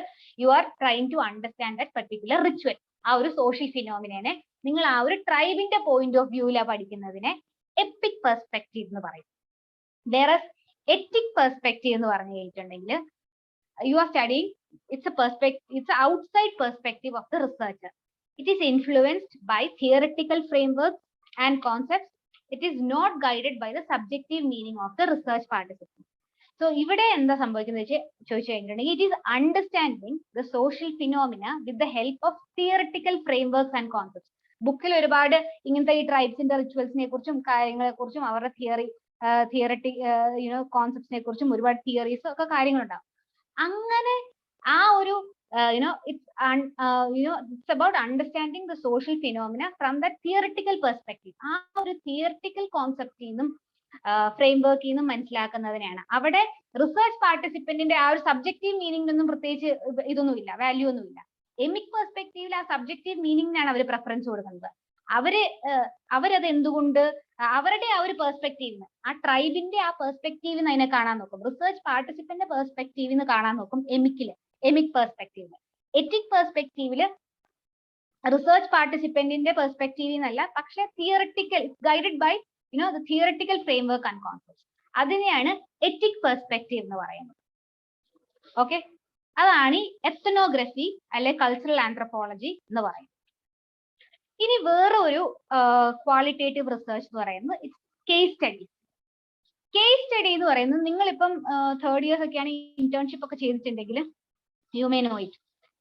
you are trying to understand that particular ritual, ആ ഒരു സോഷ്യൽ ഫിനോമിനെ നിങ്ങൾ ആ ഒരു ട്രൈബിന്റെ പോയിന്റ് ഓഫ് വ്യൂവിലാണ് പഠിക്കുന്നതിനെ എപ്പിക് പെർസ്പെക്റ്റീവ് എന്ന് പറയും. വേറെ എത്തിക് പെർസ്പെക്റ്റീവ് എന്ന് പറഞ്ഞു കഴിഞ്ഞിട്ടുണ്ടെങ്കിൽ you are studying it's outside perspective of the researcher. It is influenced by theoretical frameworks and concepts. It is not guided by the subjective meaning of the research participants. So ഇവിടെ എന്താ സംഭവിക്കുന്നത് ചോദിച്ചു കഴിഞ്ഞിട്ടുണ്ടെങ്കിൽ it is understanding the social phenomena with the help of theoretical frameworks and concepts. ബുക്കിൽ ഒരുപാട് ഇങ്ങനത്തെ ഈ ട്രൈബ്സിന്റെ റിച്വൽസിനെ കുറിച്ചും കാര്യങ്ങളെ കുറിച്ചും അവരുടെ തിയററ്റിക് കോൺസെപ്റ്റ്സിനെ കുറിച്ചും ഒരുപാട് തിയറീസ് ഒക്കെ കാര്യങ്ങളുണ്ടാവും. അങ്ങനെ ആ ഒരു it's about understanding the social phenomena from that theoretical perspective. ആ ഒരു തിയററ്റിക്കൽ കോൺസെപ്റ്റിൽ നിന്നും ഫ്രെയിംവർക്കിൽ നിന്നും മനസ്സിലാക്കുന്നതിനാണ്. അവിടെ റിസർച്ച് പാർട്ടിസിപ്പന്റിന്റെ ആ ഒരു സബ്ജക്റ്റീവ് മീനിങ്ങിനൊന്നും പ്രത്യേകിച്ച് ഇതൊന്നുമില്ല, വാല്യൂ ഒന്നുമില്ല. എമിക് പെർസ്പെക്റ്റീവിൽ ആ സബ്ജക്റ്റീവ് മീനിങ്ങിനാണ് അവർ പ്രിഫറൻസ് കൊടുക്കുന്നത്. അവരത് എന്തുകൊണ്ട് അവരുടെ ആ ഒരു പെർസ്പെക്റ്റീവിന്, ആ ട്രൈബിന്റെ ആ പെർസ്പെക്റ്റീവിന് അതിനെ കാണാൻ നോക്കും. റിസർച്ച് പാർട്ടിസിപ്പന്റിന്റെ പെർസ്പെക്റ്റീവിന് കാണാൻ നോക്കും എമിക് പെർസ്പെക്റ്റീവില്. എത്തിക് പെർസ്പെക്റ്റീവില് റിസർച്ച് പാർട്ടിസിപ്പന്റിന്റെ പെർസ്പെക്റ്റീവിൽ നിന്നല്ല, പക്ഷെ theoretical guided by the theoretical framework and concepts. അതിനെയാണ് എത്തിക് പെർസ്പെക്റ്റീവ് എന്ന് പറയുന്നത്. ഓക്കെ, അതാണ് ഈ എത്തനോഗ്രഫി അല്ലെ കൾച്ചറൽ ആന്ത്രപ്പോളജി എന്ന് പറയുന്നത്. ഇനി വേറെ ഒരു ക്വാളിറ്റേറ്റീവ് റിസർച്ച് എന്ന് പറയുന്നത് കേസ് സ്റ്റഡി. കേസ് സ്റ്റഡി എന്ന് പറയുന്നത് നിങ്ങളിപ്പം 3rd years ഒക്കെയാണ് ഇന്റേൺഷിപ്പ് ഒക്കെ ചെയ്തിട്ടുണ്ടെങ്കിൽ you may know it.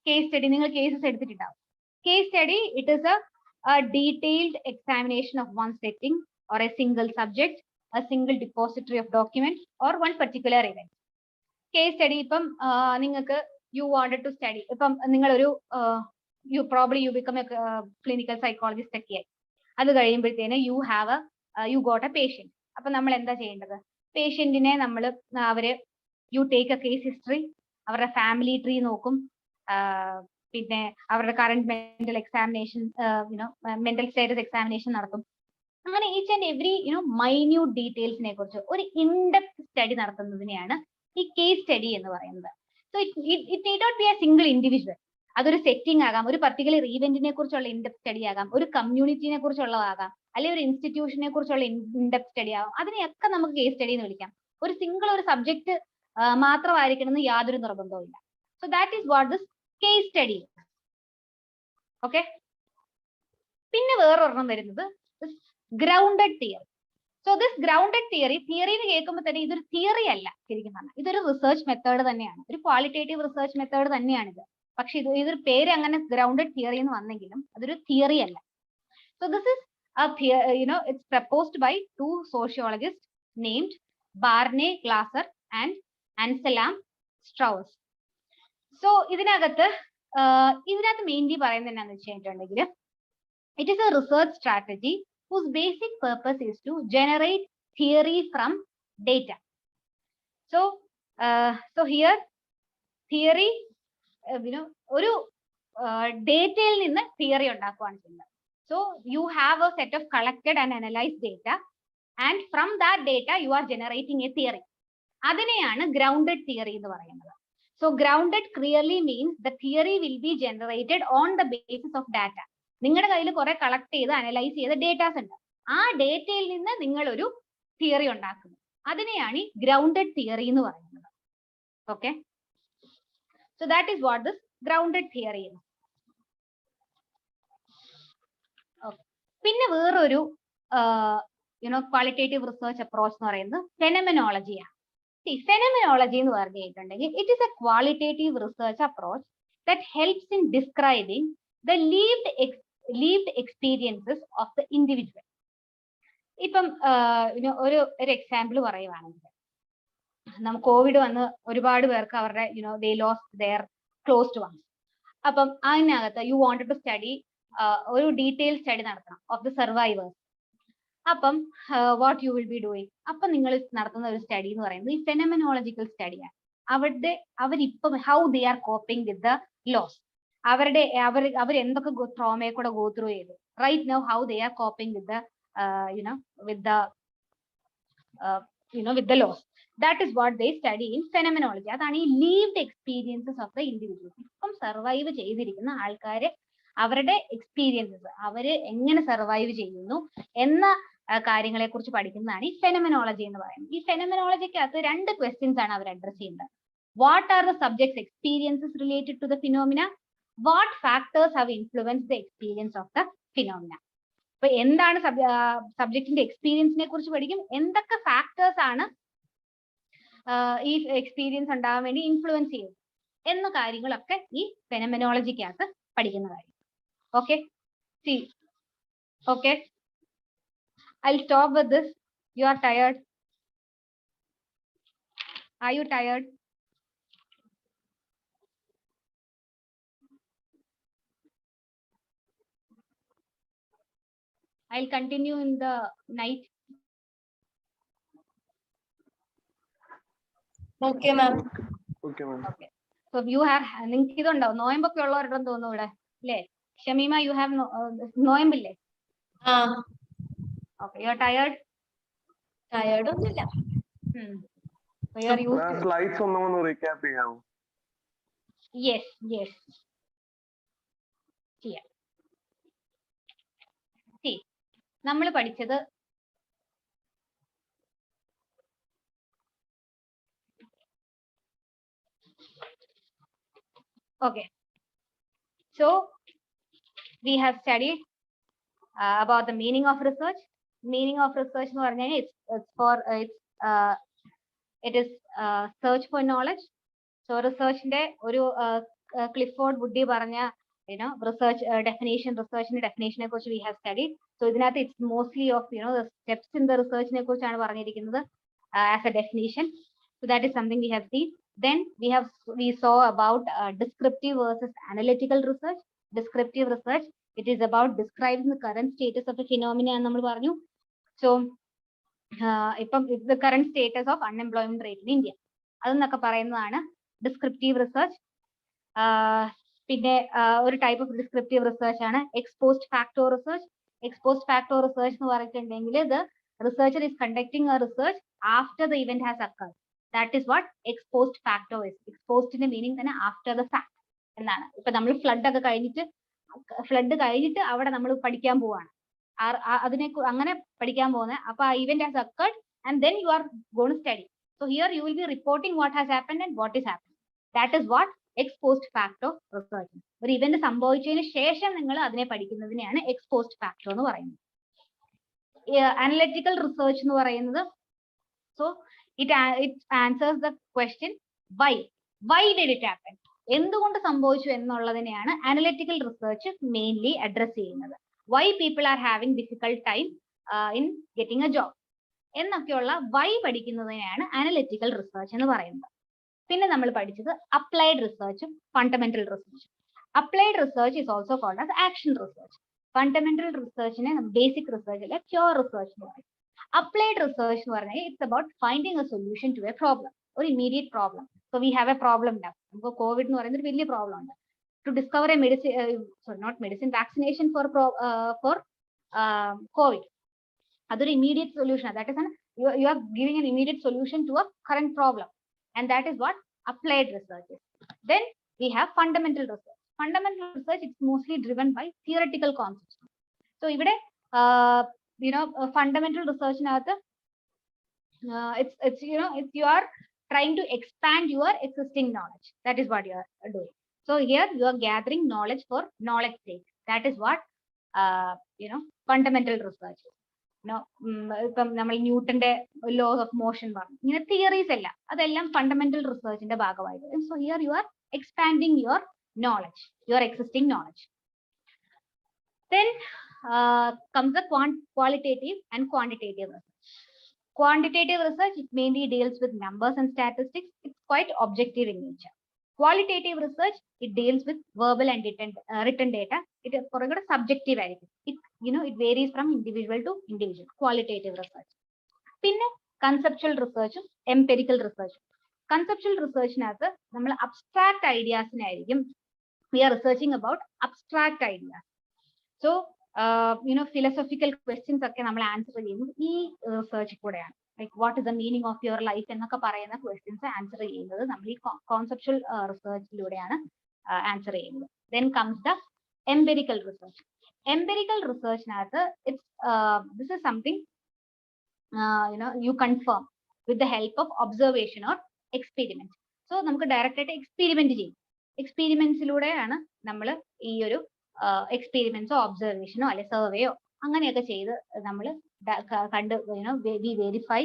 Case study നിങ്ങൾ കേസസ് എടുത്തിട്ടുണ്ടാവും. Case study it is a detailed examination of one setting or a single subject, a single depository of documents or one particular event. Case study ഇപ്പം നിങ്ങൾക്ക് you wanted to study, ഇപ്പം നിങ്ങളൊരു you become a clinical psychologist ഒക്കെ ആയി. അത് കഴിയുമ്പോഴത്തേന് you got a patient. അപ്പൊ നമ്മൾ എന്താ ചെയ്യേണ്ടത്? പേഷ്യന്റിനെ നമ്മൾ you take a case history, അവരുടെ ഫാമിലി ട്രീ നോക്കും, പിന്നെ അവരുടെ current mental examination mental status examination നടത്തും. അങ്ങനെ ഈച്ച് ആൻഡ് എവറി മൈന്യൂട്ട് ഡീറ്റെയിൽസിനെ കുറിച്ച് ഒരു ഇൻഡെപ്ത് സ്റ്റഡി നടത്തുന്നതിനെയാണ് ഈ കേസ് സ്റ്റഡി എന്ന് പറയുന്നത്. So it need not be a single individual. അതൊരു സെറ്റിംഗ് ആകാം, ഒരു പർട്ടിക്കുലർ ഈവെന്റിനെ കുറിച്ചുള്ള ഇൻഡെപ്ത് സ്റ്റഡി ആകാം, ഒരു കമ്മ്യൂണിറ്റിനെ കുറിച്ചുള്ളതാകാം, അല്ലെങ്കിൽ ഒരു ഇൻസ്റ്റിറ്റ്യൂഷനെ കുറിച്ചുള്ള ഇൻഡെപ്ത് സ്റ്റഡി ആകാം. അതിനെയൊക്കെ നമുക്ക് കേസ് സ്റ്റഡി എന്ന് വിളിക്കാം. ഒരു സിംഗിൾ ഒരു സബ്ജക്ട് മാത്രമായിരിക്കണം എന്ന് യാതൊരു നിർബന്ധവും ഇല്ല. So that is what this case study. Okay, പിന്നെ വേറൊരെണ്ണം വരുന്നത് grounded theory. So this grounded theory എന്ന് കേൾക്കുമ്പോൾ തന്നെ ഇതൊരു തിയറി അല്ല, ശരിക്കും പറഞ്ഞാൽ ഇതൊരു റിസർച്ച് മെത്തേഡ് തന്നെയാണ്, ഒരു ക്വാളിറ്റേറ്റീവ് റിസർച്ച് മെത്തേഡ് തന്നെയാണിത്. പക്ഷെ ഇതൊരു പേര് അങ്ങനെ ഗ്രൗണ്ടഡ് തിയറി എന്ന് വന്നെങ്കിലും അതൊരു തിയറി അല്ല. So this is it's proposed by 2 sociologists named Barney Glasser and Anselm Strauss. So ഇതിനകത്ത് മെയിൻലി പറയുന്നത് എന്താണെന്ന് വെച്ച് കഴിഞ്ഞിട്ടുണ്ടെങ്കിൽ it is a research strategy whose basic purpose is to generate theory from data. So here theory ഒരു ഡേറ്റയിൽ നിന്ന് theory ഉണ്ടാക്കുകയാണ് ചെയ്യുന്നത്. So you have a set of collected and analyzed data and from that data you are generating A theory. അതിനെയാണ് grounded theory എന്ന് പറയുന്നത്. So grounded clearly means the theory will be generated on the basis of data. നിങ്ങളുടെ കയ്യിൽ കുറെ collect ചെയ്ത് analyse ചെയ്ത datas ഉണ്ട്. ആ ഡേറ്റയിൽ നിന്ന് നിങ്ങൾ ഒരു തിയറി ഉണ്ടാക്കുന്നു. അതിനെയാണ് ഈ ഗ്രൗണ്ടഡ് തിയറി എന്ന് പറയുന്നത്. Okay, so that is what this grounded theory is. പിന്നെ വേറൊരു ക്വാളിറ്റേറ്റീവ് റിസർച്ച് അപ്രോച്ച് എന്ന് പറയുന്നത് ഫെനോമെനോളജിയാണ്. ഫെനോമെനോളജി എന്ന് പറഞ്ഞു കഴിഞ്ഞിട്ടുണ്ടെങ്കിൽ it is A qualitative research approach that helps in describing the lived experiences of the individual. ഇപ്പം ഒരു എക്സാമ്പിൾ പറയുവാണെങ്കിൽ, നമുക്ക് കോവിഡ് വന്ന് ഒരുപാട് പേർക്ക് അവരുടെ they lost their closed ones. അപ്പം അതിനകത്ത് യു വാണ്ടഡ് ടു സ്റ്റഡി ഒരു ഡീറ്റെയിൽ സ്റ്റഡി നടത്തണം ഓഫ് ദ സർവൈവേഴ്സ്. അപ്പം what you will be doing, അപ്പം നിങ്ങൾ നടത്തുന്ന ഒരു സ്റ്റഡി എന്ന് പറയുന്നത് ഈ ഫെനോമെനോളജിക്കൽ സ്റ്റഡിയാണ്. അവരിപ്പം how they are coping with the loss, അവർ എന്തൊക്കെ ട്രോമയെ കൂടെ ഗോ ത്രൂ ചെയ്തു, right now how they are coping with the with the loss. That is what they study in phenomenology. അതാണ് ഈ lived experiences of the individuals. ഇപ്പം survive ചെയ്തിരിക്കുന്ന ആൾക്കാര് അവരുടെ എക്സ്പീരിയൻസസ്, അവര് എങ്ങനെ സർവൈവ് ചെയ്യുന്നു എന്ന കാര്യങ്ങളെ കുറിച്ച് പഠിക്കുന്നതാണ് ഈ ഫെനോമെനോളജി എന്ന് പറയുന്നത്. ഈ ഫെനോമെനോളജിക്കകത്ത് 2 ക്വസ്റ്റ്യൻസ് ആണ് അവർ അഡ്രസ് ചെയ്യുന്നത്. What are the subjects experiences related to the phenomena, what factors have influence the experience of the phenomena. അപ്പൊ എന്താണ് സബ്ജക്റ്റിന്റെ എക്സ്പീരിയൻസിനെ കുറിച്ച് പഠിക്കും, എന്തൊക്കെ ഫാക്ടേഴ്സ് ആണ് ഈ എക്സ്പീരിയൻസ് ഉണ്ടാകാൻ വേണ്ടി ഇൻഫ്ലുവൻസ് ചെയ്യും എന്ന കാര്യങ്ങളൊക്കെ ഈ ഫെനോമെനോളജിക്കകത്ത് പഠിക്കുന്ന കാര്യം. Okay, C okay, I'll stop with this. You are tired? Are you tired? I'll continue in the night. Okay, ma'am. Okay, ma'am. Okay. So you have, നിങ്ങൾക്ക് ഇതുണ്ടോ, നോയമ്പൊക്കെ ഉള്ളവരുണ്ടെന്ന് തോന്നുന്നു ഇവിടെ അല്ലേ? Shameema, you have നോയമ്പില്ലേ? Okay, you are tired? Tired ഒന്നുമില്ല. So you are used to it. Slides ഒന്ന് recap ചെയ്യാമോ? Yes, yes. ചെയ്യാം. See, നമ്മൾ പഠിച്ചത് okay. So we have studied about the meaning of research. Meaning of research എന്ന് പറഞ്ഞാൽ it is search for knowledge. So researchന്റെ ഒരു Clifford woody പറഞ്ഞ research researchന്റെ definition കുറിച്ച് we have studied. So ഇതിനകത്ത് it's mostly of the steps in the researchനെ കുറിച്ചാണ് പറഞ്ഞിരിക്കുന്നത് as a definition. So that is something we have seen. Then we saw about descriptive versus analytical research. Descriptive research, it is about describing the current status of a phenomena എന്ന് നമ്മൾ പറഞ്ഞു. So ഇപ്പം the current status of unemployment rate in India അതെന്നൊക്കെ പറയുന്നതാണ് descriptive research. പിന്നെ ഒരു type of descriptive research ആണ് ex post factor research. Ex post factor research എന്ന് പറഞ്ഞിട്ടുണ്ടെങ്കിൽ the researcher is conducting a research after the event has occurred. That is what exposed factor is. Exposedന്റെ meaning തന്നെ after the fact എന്നാണ്. ഇപ്പൊ നമ്മൾ flood കഴിഞ്ഞിട്ട് അവിടെ നമ്മൾ പഠിക്കാൻ പോവാണ്, അങ്ങനെ പഠിക്കാൻ പോകുന്നത്. അപ്പൊ ആ event has occurred and then you are going to study. So here you will be reporting what has happened and what is happening. That is what ex post factor research. ഒരു ഇവന്റ് സംഭവിച്ചതിന് ശേഷം നിങ്ങൾ അതിനെ പഠിക്കുന്നതിനെയാണ് എക്സ്പോസ്റ്റ് ഫാക്ടർ എന്ന് പറയുന്നത്. Analytical research എന്ന് പറയുന്നത് so it answers the question why did it happen, എന്തുകൊണ്ട് സംഭവിച്ചു എന്നുള്ളതിനെയാണ് അനലിറ്റിക്കൽ റിസർച്ച് മെയിൻലി അഡ്രസ് ചെയ്യുന്നത്. Why people are having difficult time in getting a job എന്നൊക്കെയുള്ള വൈ പഠിക്കുന്നതിനെയാണ് അനലിറ്റിക്കൽ റിസർച്ച് എന്ന് പറയുന്നത്. പിന്നെ നമ്മൾ പഠിച്ചത് അപ്ലൈഡ് റിസർച്ചും ഫണ്ടമെന്റൽ റിസർച്ചും. Applied research is also called as action research. Fundamental റിസർച്ചിനെ ബേസിക് റിസർച്ച് അല്ലെ പ്യൂർ റിസർച്ച് എന്ന് പറയും. അപ്ലൈഡ് റിസർച്ച് എന്ന് പറഞ്ഞാൽ it's about finding A solution to a problem, ഒരു immediate problem. So we have a problem now. നമുക്ക് Covid എന്ന് പറയുന്ന ഒരു വലിയ പ്രോബ്ലം ഉണ്ട്. To discover a medicine, vaccination for Covid. അതൊരു immediate solution. That is you are giving an immediate solution to a current problem, and that is what applied research is. Then we have fundamental research. Fundamental research is mostly driven by theoretical concepts. So ഇവിടെ fundamental research nathu it's you are trying to expand your existing knowledge. That is what you are doing. So here you are gathering knowledge for knowledge sake. That is what fundamental research. ഇപ്പം നമ്മൾ ന്യൂട്ടന്റെ loss of motion പറഞ്ഞു, ഇങ്ങനെ theories എല്ലാം അതെല്ലാം fundamental റിസർച്ചിന്റെ ഭാഗമായിട്ട്. So here you are expanding your knowledge, your existing knowledge. Then comes the qualitative and quantitative research. Quantitative research, it mainly deals with numbers and statistics. It's quite objective in nature. Qualitative research, it deals with verbal and written data. It is subjective. It varies from individual to individual. Qualitative research. Pinne conceptual research, empirical research. Conceptual research nathu nammal abstract ideas we are researching about abstract ideas. So philosophical questions okke nammal answer cheyyunnathu ee research kodeyanu. Like what is the meaning of your life എന്നൊക്കെ പറയുന്ന questions answer ചെയ്യുന്നത് നമ്മൾ ഈ conceptual റിസർച്ചിലൂടെയാണ് answer ചെയ്യുന്നത്. Then comes the empirical research. Empirical researchnathu this is something you confirm with the help of observation or experiment. So നമുക്ക് direct ആയിട്ട് experiment ചെയ്യും. എക്സ്പെരിമെന്റ്സിലൂടെയാണ് നമ്മൾ ഈ ഒരു എക്സ്പെരിമെന്റ്സോ ഒബ്സർവേഷനോ അല്ലെ സർവേയോ അങ്ങനെയൊക്കെ ചെയ്ത് നമ്മൾ കണ്ട് we verify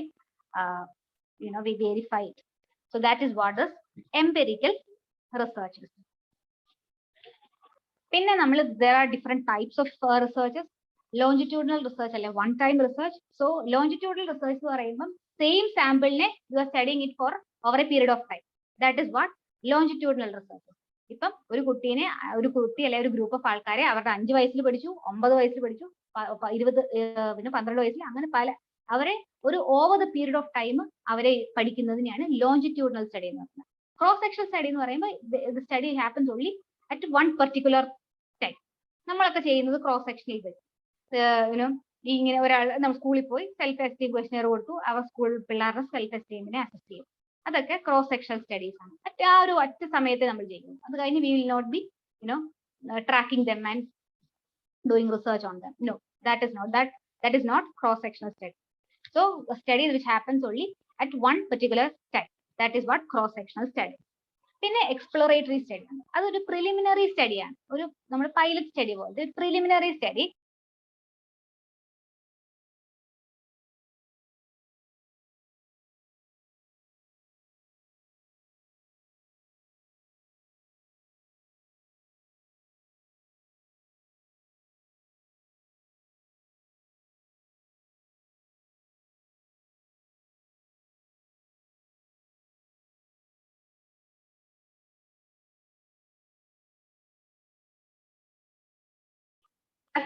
it. So that is what is empirical research. പിന്നെ നമ്മൾ there are different types of researches. Longitudinal research അല്ലെ one time research. So longitudinal research എന്ന് പറയുമ്പോൾ same sample നെ you are studying it for over a period of time. That is what longitudinal research. ഇപ്പം ഒരു കുട്ടി അല്ലെ ഒരു group of ആൾക്കാരെ അവരുടെ 5 വയസ്സിൽ പഠിച്ചു, 9 വയസ്സിൽ പഠിച്ചു, 20 12 വയസ്സിൽ, അങ്ങനെ പല അവരെ ഒരു over the period of time അവരെ പഠിക്കുന്നതിനെയാണ് ലോഞ്ചിറ്റ്യൂഡിനൽ സ്റ്റഡി എന്ന് പറയുന്നത്. ക്രോസ് സെക്ഷണൽ സ്റ്റഡി എന്ന് പറയുമ്പോൾ the study happens only at one particular time. നമ്മളൊക്കെ ചെയ്യുന്നത് ക്രോസ് സെക്ഷനിൽ ഇങ്ങനെ ഒരാൾ നമ്മൾ സ്കൂളിൽ പോയി സെൽഫ് എസ്റ്റീം ക്വസ്റ്റ്യർ കൊടുത്തു, അവർ സ്കൂൾ പിള്ളേരുടെ സെൽഫ് എസ്റ്റീമിനെ അസസ് ചെയ്യും. അതൊക്കെ ക്രോസ് സെക്ഷണൽ സ്റ്റഡീസ് ആണ്. ആ ഒരു ഒറ്റ സമയത്ത് നമ്മൾ ചെയ്യുന്നു. അത് കഴിഞ്ഞ് we will not be tracking them and doing research on them. No, that is not cross sectional study. So a study which happens only at one particular time, that is what cross sectional study. പിന്നെ exploratory study ആണ്. അതൊരു preliminary study ആണ്. ഒരു നമ്മുടെ pilot study പോലത്തെ preliminary study.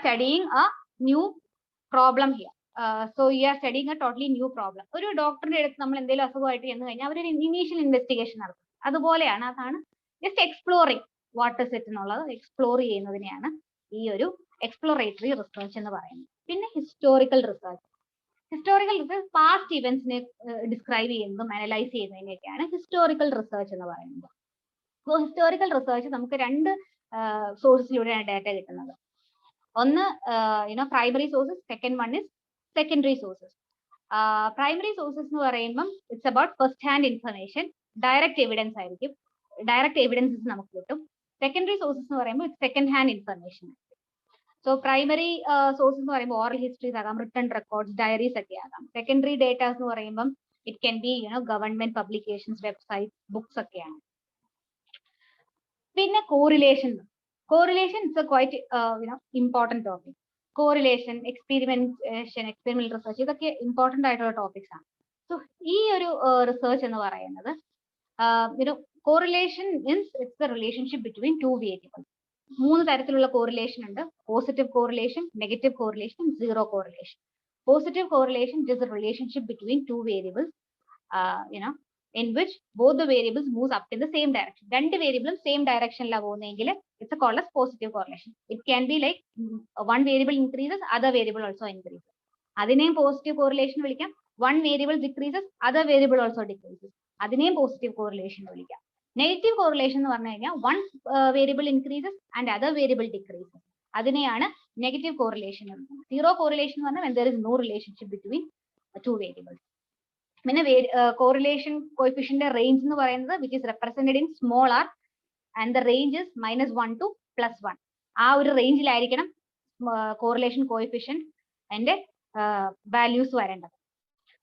Studying a new problem here. So you are studying a totally new problem. ഒരു ഡോക്ടറിന്റെ അടുത്ത് നമ്മൾ എന്തെങ്കിലും അസുഖമായിട്ട് ചെന്ന് കഴിഞ്ഞാൽ അവരൊരു ഇനീഷ്യൽ ഇൻവെസ്റ്റിഗേഷൻ നടത്തും. അതുപോലെയാണ്, അതാണ് just exploring what is it എന്നുള്ളത് എക്സ്പ്ലോർ ചെയ്യുന്നതിനെയാണ് ഈ ഒരു എക്സ്പ്ലോറേറ്ററി റിസർച്ച് എന്ന് പറയുന്നത്. പിന്നെ historical research. Historical research past ഇവന്റ്സിനെ ഡിസ്ക്രൈബ് ചെയ്യുന്നതും അനലൈസ് ചെയ്യുന്നതിനെയൊക്കെയാണ് ഹിസ്റ്റോറിക്കൽ റിസർച്ച് എന്ന് പറയുന്നത്. സോ ഹിസ്റ്റോറിക്കൽ റിസർച്ച് നമുക്ക് രണ്ട് സോഴ്സിലൂടെയാണ് ഡാറ്റ കിട്ടുന്നത്. ഒന്ന് primary sources, second one is secondary sources. Primary sources എന്ന് പറയുമ്പം it's about first hand information, direct evidence ആയിരിക്കും, ഡയറക്റ്റ് എവിഡൻസസ് നമുക്ക് കിട്ടും. സെക്കൻഡറി സോഴ്സസ് എന്ന് പറയുമ്പോൾ second hand information. So primary sources എന്ന് പറയുമ്പോൾ ഓറൽ ഹിസ്റ്ററീസ് ആകാം, റിട്ടൺ റെക്കോർഡ്സ്, ഡയറീസ് ഒക്കെ ആകാം. സെക്കൻഡറി ഡേറ്റാസ് എന്ന് പറയുമ്പം it can B government publications, website, books ഒക്കെയാണ്. പിന്നെ correlation. Correlation is a quite important topic. Correlation, experimentation, experimental research, ഇതൊക്കെ ഇമ്പോർട്ടന്റ് ആയിട്ടുള്ള ടോപ്പിക്സ് ആണ്. സോ ഈ ഒരു റിസർച്ച് എന്ന് പറയുന്നത് correlation means it's the relationship between two variables. 3 തരത്തിലുള്ള കോറിലേഷൻ ഉണ്ട്. Positive correlation, negative correlation, zero correlation. Positive correlation is A relationship between two variables in which both the variables moves up in the same direction. രണ്ട് വേരിയബിളും same ഡയറക്ഷനിലാണ് പോകുന്നതെങ്കിൽ it's called as positive correlation. It can be like one variable increases, other variable also increases. അതിനെയും positive correlation വിളിക്കാം. One variable decreases other variable also decreases, അതിനെയും positive correlation വിളിക്കാം. Negative correlation എന്ന് പറഞ്ഞു കഴിഞ്ഞാൽ one variable increases and other variable decreases, അതിനെയാണ് negative correlation എന്ന് പറയുന്നത്. സീറോ കോറിലേഷൻ എന്ന് പറഞ്ഞാൽ when there is no relationship between two variables. പിന്നെ കോറിലേഷൻ കോഎഫിഷ്യന്റ് റേഞ്ച് എന്ന് പറയുന്നത് which is represented in small r and the range is -1 to +1. ആ ഒരു റേഞ്ചിലായിരിക്കണം കോറിലേഷൻ കോഎഫിഷ്യന്റ് അതിന്റെ വാല്യൂസ് വരേണ്ടത്.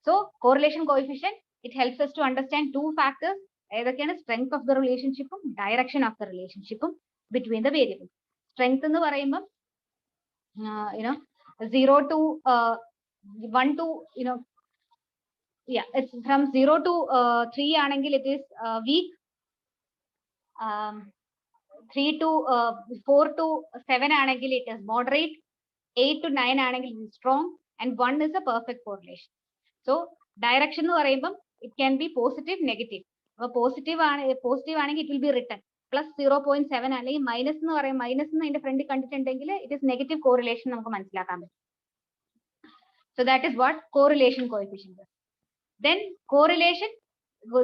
So correlation coefficient it helps us to understand two factors. ഏതൊക്കെയാണ്? Strength of the റിലേഷൻഷിപ്പും ഡയറക്ഷൻ ഓഫ് ദ റിലേഷൻഷിപ്പും ബിറ്റ്വീൻ ദ വേരിയബിൾസ്. സ്ട്രെങ്ത് എന്ന് പറയുമ്പോൾ 0 to 1 to it's from 0 to 3 ആണെങ്കിൽ it is weak, 3 to 4 to 7 ആണെങ്കിൽ it is moderate, 8 to 9 ആണെങ്കിൽ it is strong, and 1 is a perfect correlation. So direction എന്ന് പറയുമ്പോൾ it can be positive, negative. അപ്പോൾ positive ആണെങ്കിൽ it will be written +0.7 അല്ലെങ്കിൽ minus എന്ന് പറയും, മൈനസ് എന്ന് അതിന്റെ ഫ്രണ്ടിൽ കണ്ടിട്ടുണ്ടെങ്കിൽ ഇറ്റ് ഇസ് നെഗറ്റീവ് കോറിലേഷൻ നമുക്ക് മനസ്സിലാക്കാൻ പറ്റും. So that is what correlation coefficient. Then correlation,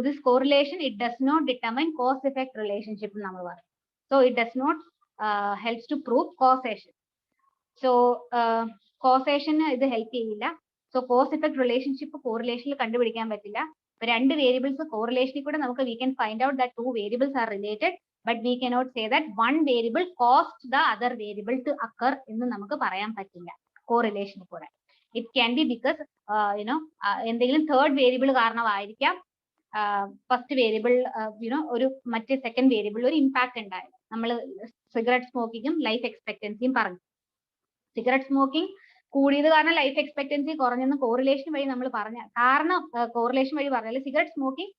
this correlation it does not determine cause effect relationship നമ്മൾ പറയും. So it does not helps to prove causation. So കോസേഷന് ഇത് ഹെൽപ്പ് ചെയ്യില്ല. So cause effect relationship കോറിലേഷനിൽ കണ്ടുപിടിക്കാൻ പറ്റില്ല. രണ്ട് variables കോറിലേഷനിൽ കൂടെ നമുക്ക് we can find out that two variables are related, but we cannot say that one variable caused the other variable to occur എന്ന് നമുക്ക് പറയാൻ പറ്റില്ല കോറിലേഷനിൽ കൂടെ. It can be because എന്തെങ്കിലും തേർഡ് വേരിയബിൾ കാരണമായിരിക്കാം ഫസ്റ്റ് വേരിയബിൾ ഒരു മറ്റേ സെക്കൻഡ് വേരിയബിൾ ഒരു impact ഉണ്ടായത്. നമ്മൾ സിഗരറ്റ് സ്മോക്കിങ്ങും ലൈഫ് എക്സ്പെക്ടൻസിയും പറഞ്ഞു. സിഗരറ്റ് സ്മോക്കിംഗ് കൂടിയത് കാരണം ലൈഫ് എക്സ്പെക്ടൻസി കുറഞ്ഞെന്ന് കോറിലേഷൻ വഴി നമ്മൾ പറഞ്ഞ കാരണം കോറിലേഷൻ വഴി പറഞ്ഞാൽ cigarette smoking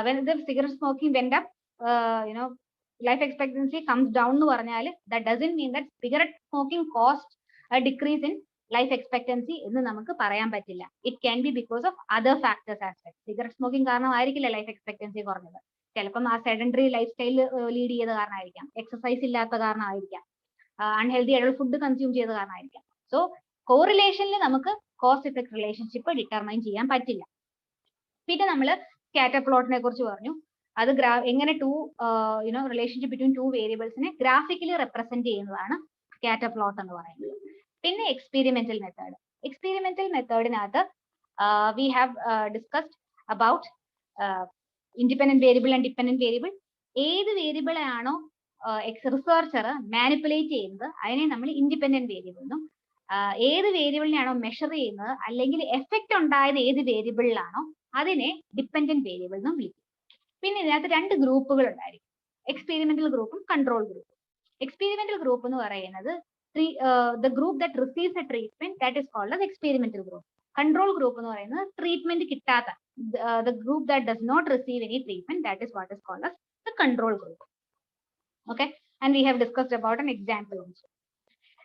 when the cigarette smoking went up, life expectancy comes down എന്ന് പറഞ്ഞാൽ that doesn't mean that cigarette smoking caused a decrease in life expectancy എന്ന് നമുക്ക് പറയാൻ പറ്റില്ല. It can be because of other factors as well. Cigarette smoking കാരണമായിരിക്കില്ല life expectancy കുറഞ്ഞത്. ചിലപ്പം ആ സെഡൻഡറി ലൈഫ് സ്റ്റൈൽ ലീഡ് ചെയ്ത കാരണമായിരിക്കാം, എക്സസൈസ് ഇല്ലാത്ത കാരണമായിരിക്കാം, അൺഹെൽത്തി ആയിട്ടുള്ള ഫുഡ് കൺസ്യൂം ചെയ്ത കാരണമായിരിക്കാം. സോ കോറിലേഷനിൽ നമുക്ക് കോസ് ഇഫക്ട് റിലേഷൻഷിപ്പ് ഡിറ്റർമൈൻ ചെയ്യാൻ പറ്റില്ല. പിന്നെ നമ്മൾ സ്കാറ്റർ പ്ലോട്ടിനെ കുറിച്ച് പറഞ്ഞു. അത് എങ്ങനെ റിലേഷൻഷിപ്പ് ബിറ്റ്വീൻ ടു വേരിയബിൾസിനെ ഗ്രാഫിക്കലി റെപ്രസെന്റ് ചെയ്യുന്നതാണ് സ്കാറ്റർ പ്ലോട്ട് എന്ന് പറയുന്നത്. പിന്നെ എക്സ്പെരിമെന്റൽ മെത്തേഡ്. എക്സ്പെരിമെന്റൽ മെത്തേഡിനകത്ത് we have discussed about independent variable and dependent variable. ഏത് വേരിയബിൾ ആണോ റിസർച്ചർ മാനിപ്പുലേറ്റ് ചെയ്യുന്നത് അതിനെ നമ്മൾ ഇൻഡിപെൻഡന്റ് വേരിയബിൾ എന്നും, ഏത് വേരിയബിളിനെയാണോ മെഷർ ചെയ്യുന്നത് അല്ലെങ്കിൽ എഫക്റ്റ് ഉണ്ടായത് ഏത് വേരിയബിളിലാണോ അതിനെ ഡിപെൻഡന്റ് വേരിയബിൾ എന്നും വിളിക്കും. പിന്നെ ഇതിനകത്ത് രണ്ട് ഗ്രൂപ്പുകൾ ഉണ്ടായിരിക്കും, എക്സ്പെരിമെന്റൽ ഗ്രൂപ്പും കൺട്രോൾ ഗ്രൂപ്പും. എക്സ്പെരിമെന്റൽ ഗ്രൂപ്പ് എന്ന് പറയുന്നത് the group that receives a treatment, that is called as experimental group. Control group എന്ന് പറയുന്നത് ട്രീറ്റ്മെന്റ് കിട്ടാത്ത, the group that does not receive any treatment, that is what is called as the control group. Okay, and we have discussed about an example also.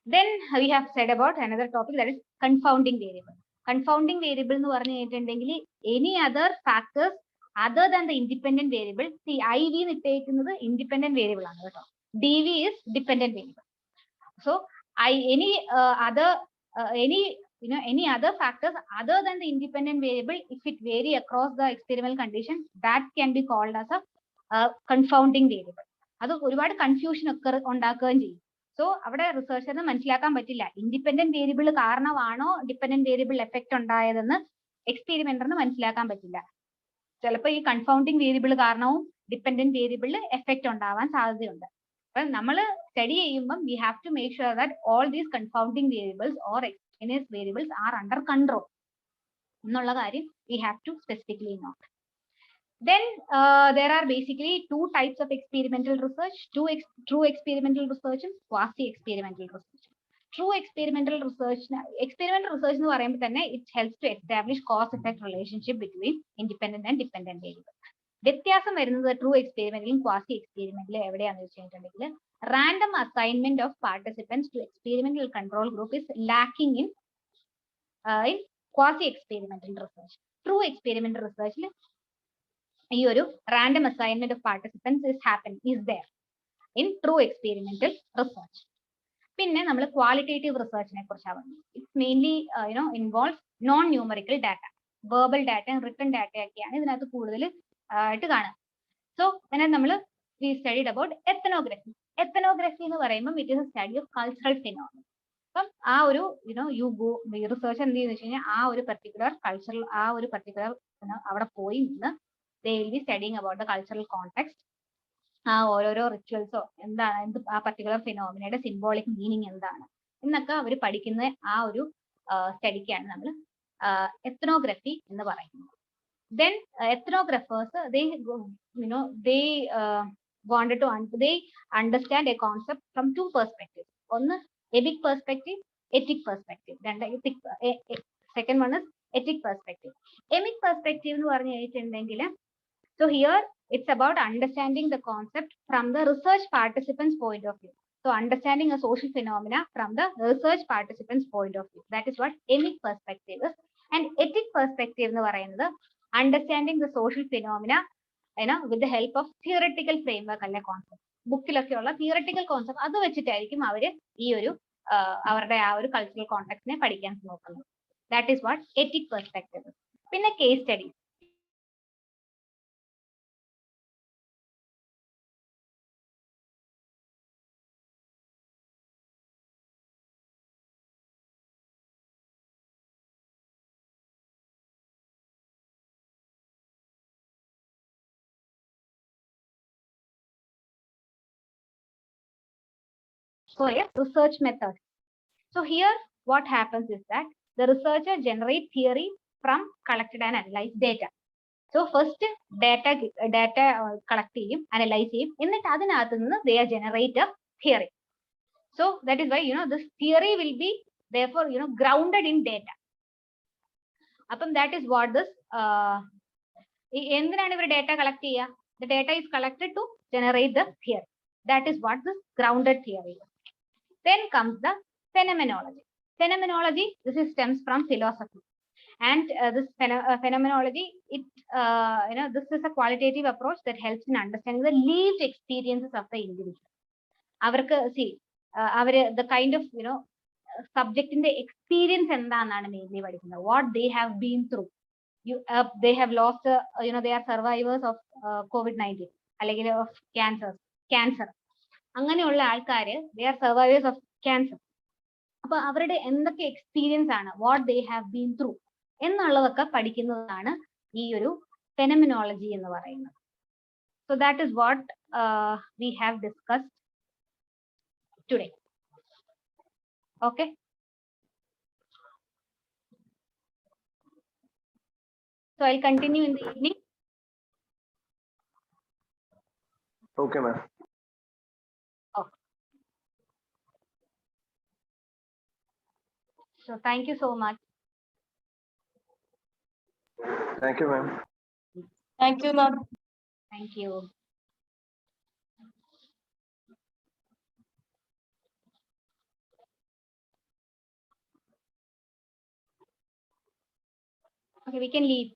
Then we have said about another topic, that is confounding variable. Confounding variable എന്ന് പറഞ്ഞു കഴിഞ്ഞിട്ടുണ്ടെങ്കിൽ any other factors other than the independent variable. See, IV ഇട്ടേക്കുന്നത് independent variable ആണ് കേട്ടോ, DV is dependent variable. So any other factors other than the independent variable, if it vary across the experimental condition, that can be called as a confounding variable. അത് ഒരുപാട് confusion ഒക്കെ ഉണ്ടാക്കുകയും ചെയ്യും. So അവിടെ റിസർച്ചറിന് മനസ്സിലാക്കാൻ പറ്റില്ല ഇൻഡിപെൻഡന്റ് വേരിയബിൾ കാരണമാണോ ഡിപെൻഡന്റ് വേരിയബിൾ എഫക്ട് ഉണ്ടായതെന്ന് എക്സ്പെരിമെന്ററിന് മനസ്സിലാക്കാൻ പറ്റില്ല. ചിലപ്പോൾ ഈ കൺഫൗണ്ടിങ് വേരിയബിൾ കാരണവും ഡിപെൻഡന്റ് വേരിയബിളിൽ എഫക്ട് ഉണ്ടാവാൻ സാധ്യതയുണ്ട്. അപ്പൊ നമ്മൾ സ്റ്റഡി ചെയ്യുമ്പോൾ we have to make sure that all these confounding variables or experience variables are under control എന്നുള്ള കാര്യം we have to specifically note. Then there are basically two types of experimental research, true experimental research and quasi-experimental research. True experimental research എന്ന് പറയുമ്പോൾ തന്നെ it helps to establish cause-effect relationship between independent and dependent variables. വ്യത്യാസം വരുന്നത് true എക്സ്പെരിമെന്റിലും quasi എക്സ്പെരിമെന്റിലും എവിടെയാണെന്ന് വെച്ചിട്ടുണ്ടെങ്കിൽ random assignment of participants to experimental control group is lacking in quasi experimental research. True experimental റിസർച്ചിൽ ഈ ഒരു random assignment of participants is there in true experimental research. പിന്നെ നമ്മൾ ക്വാളിറ്റേറ്റീവ് റിസർച്ചിനെ കുറിച്ചാണ് പറഞ്ഞത്. It's mainly involve non numerical data, verbal ഡാറ്റയും written ഡാറ്റയൊക്കെയാണ് ഇതിനകത്ത് കൂടുതൽ ആയിട്ട് കാണുക. സോ then നമ്മൾ we studied about ethnography. Ethnography എന്ന് പറയുമ്പോൾ it is a study of cultural phenomena. അപ്പം ആ ഒരു റിസർച്ച് എന്ത് ചെയ്യുന്ന വെച്ച് കഴിഞ്ഞാൽ ആ ഒരു പെർട്ടിക്കുലർ കൾച്ചറൽ അവിടെ പോയി നിന്ന് they will be studying about the cultural context. ആ ഓരോരോ റിച്വൽസോ എന്താണ് ആ പർട്ടിക്കുലർ ഫിനോമിനയുടെ സിംബോളിക് മീനിങ് എന്താണ് എന്നൊക്കെ അവർ പഠിക്കുന്ന ആ ഒരു സ്റ്റഡിക്കാണ് നമ്മൾ എത്നോഗ്രഫി എന്ന് പറയുന്നത്. Then ethnographers they understand a concept from two perspectives. One epic perspective, ethic perspective. Then second one is ethic perspective. Emic perspective എന്ന് പറഞ്ഞു കഴിഞ്ഞിട്ടുണ്ടെങ്കിൽ so here it's about understanding the concept from the research participants point of view. So understanding a social phenomena from the research participants point of view. That is what emic perspective is. And ethic perspective എന്ന് പറയുന്നത് understanding the social phenomena with the help of theoretical framework അല്ലെ concept. ബുക്കിലൊക്കെ ഉള്ള theoretical concept അത് വെച്ചിട്ടായിരിക്കും അവര് ഈ ഒരു അവരുടെ ആ ഒരു കൾച്ചറൽ കോണ്ടെക്സ്റ്റിനെ പഠിക്കാൻ നോക്കുന്നത്. That is what etic perspective. പിന്നെ case studies. For a research method. So here what happens is that the researcher generates theory from collected and analyzed data. So first data collect ചെയ്യും, analyze ചെയ്യും, എന്നിട്ട് അതിനകത്ത് നിന്ന് they generate a theory. So that is why this theory will be therefore grounded in data. അപ്പം that is what this എന്തിനാണ് ഇവർ data collect ചെയ്യുക? The data is collected to generate the theory. That is what this grounded theory is. Then comes the phenomenology. Phenomenology, this is stems from philosophy, and this phenomenology, this is a qualitative approach that helps in understanding the lived experiences of the individual. അവർക്ക് അവര് the kind of subject in the experience എന്താണെന്നാണ് mainly പഠിക്കുന്നത്. What they have been through. They have lost they are survivors of COVID-19 അല്ലെങ്കിൽ of cancer. അങ്ങനെയുള്ള ആൾക്കാര് they are survivors of cancer. അപ്പൊ അവരുടെ എന്തൊക്കെ എക്സ്പീരിയൻസ് ആണ്, what they have been through എന്നുള്ളതൊക്കെ പഠിക്കുന്നതാണ് ഈ ഒരു ഫെനമിനോളജി എന്ന് പറയുന്നത്. So that is what we have discussed today. Okay, so I'll continue in the evening. Okay, ma'am. So thank you so much. Thank you, ma'am. Thank you, ma'am. Thank you. Okay, we can leave.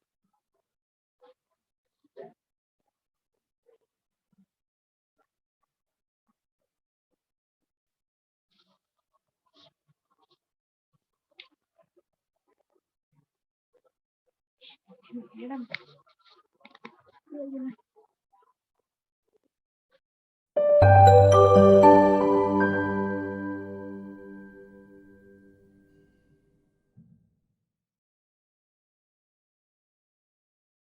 Madam.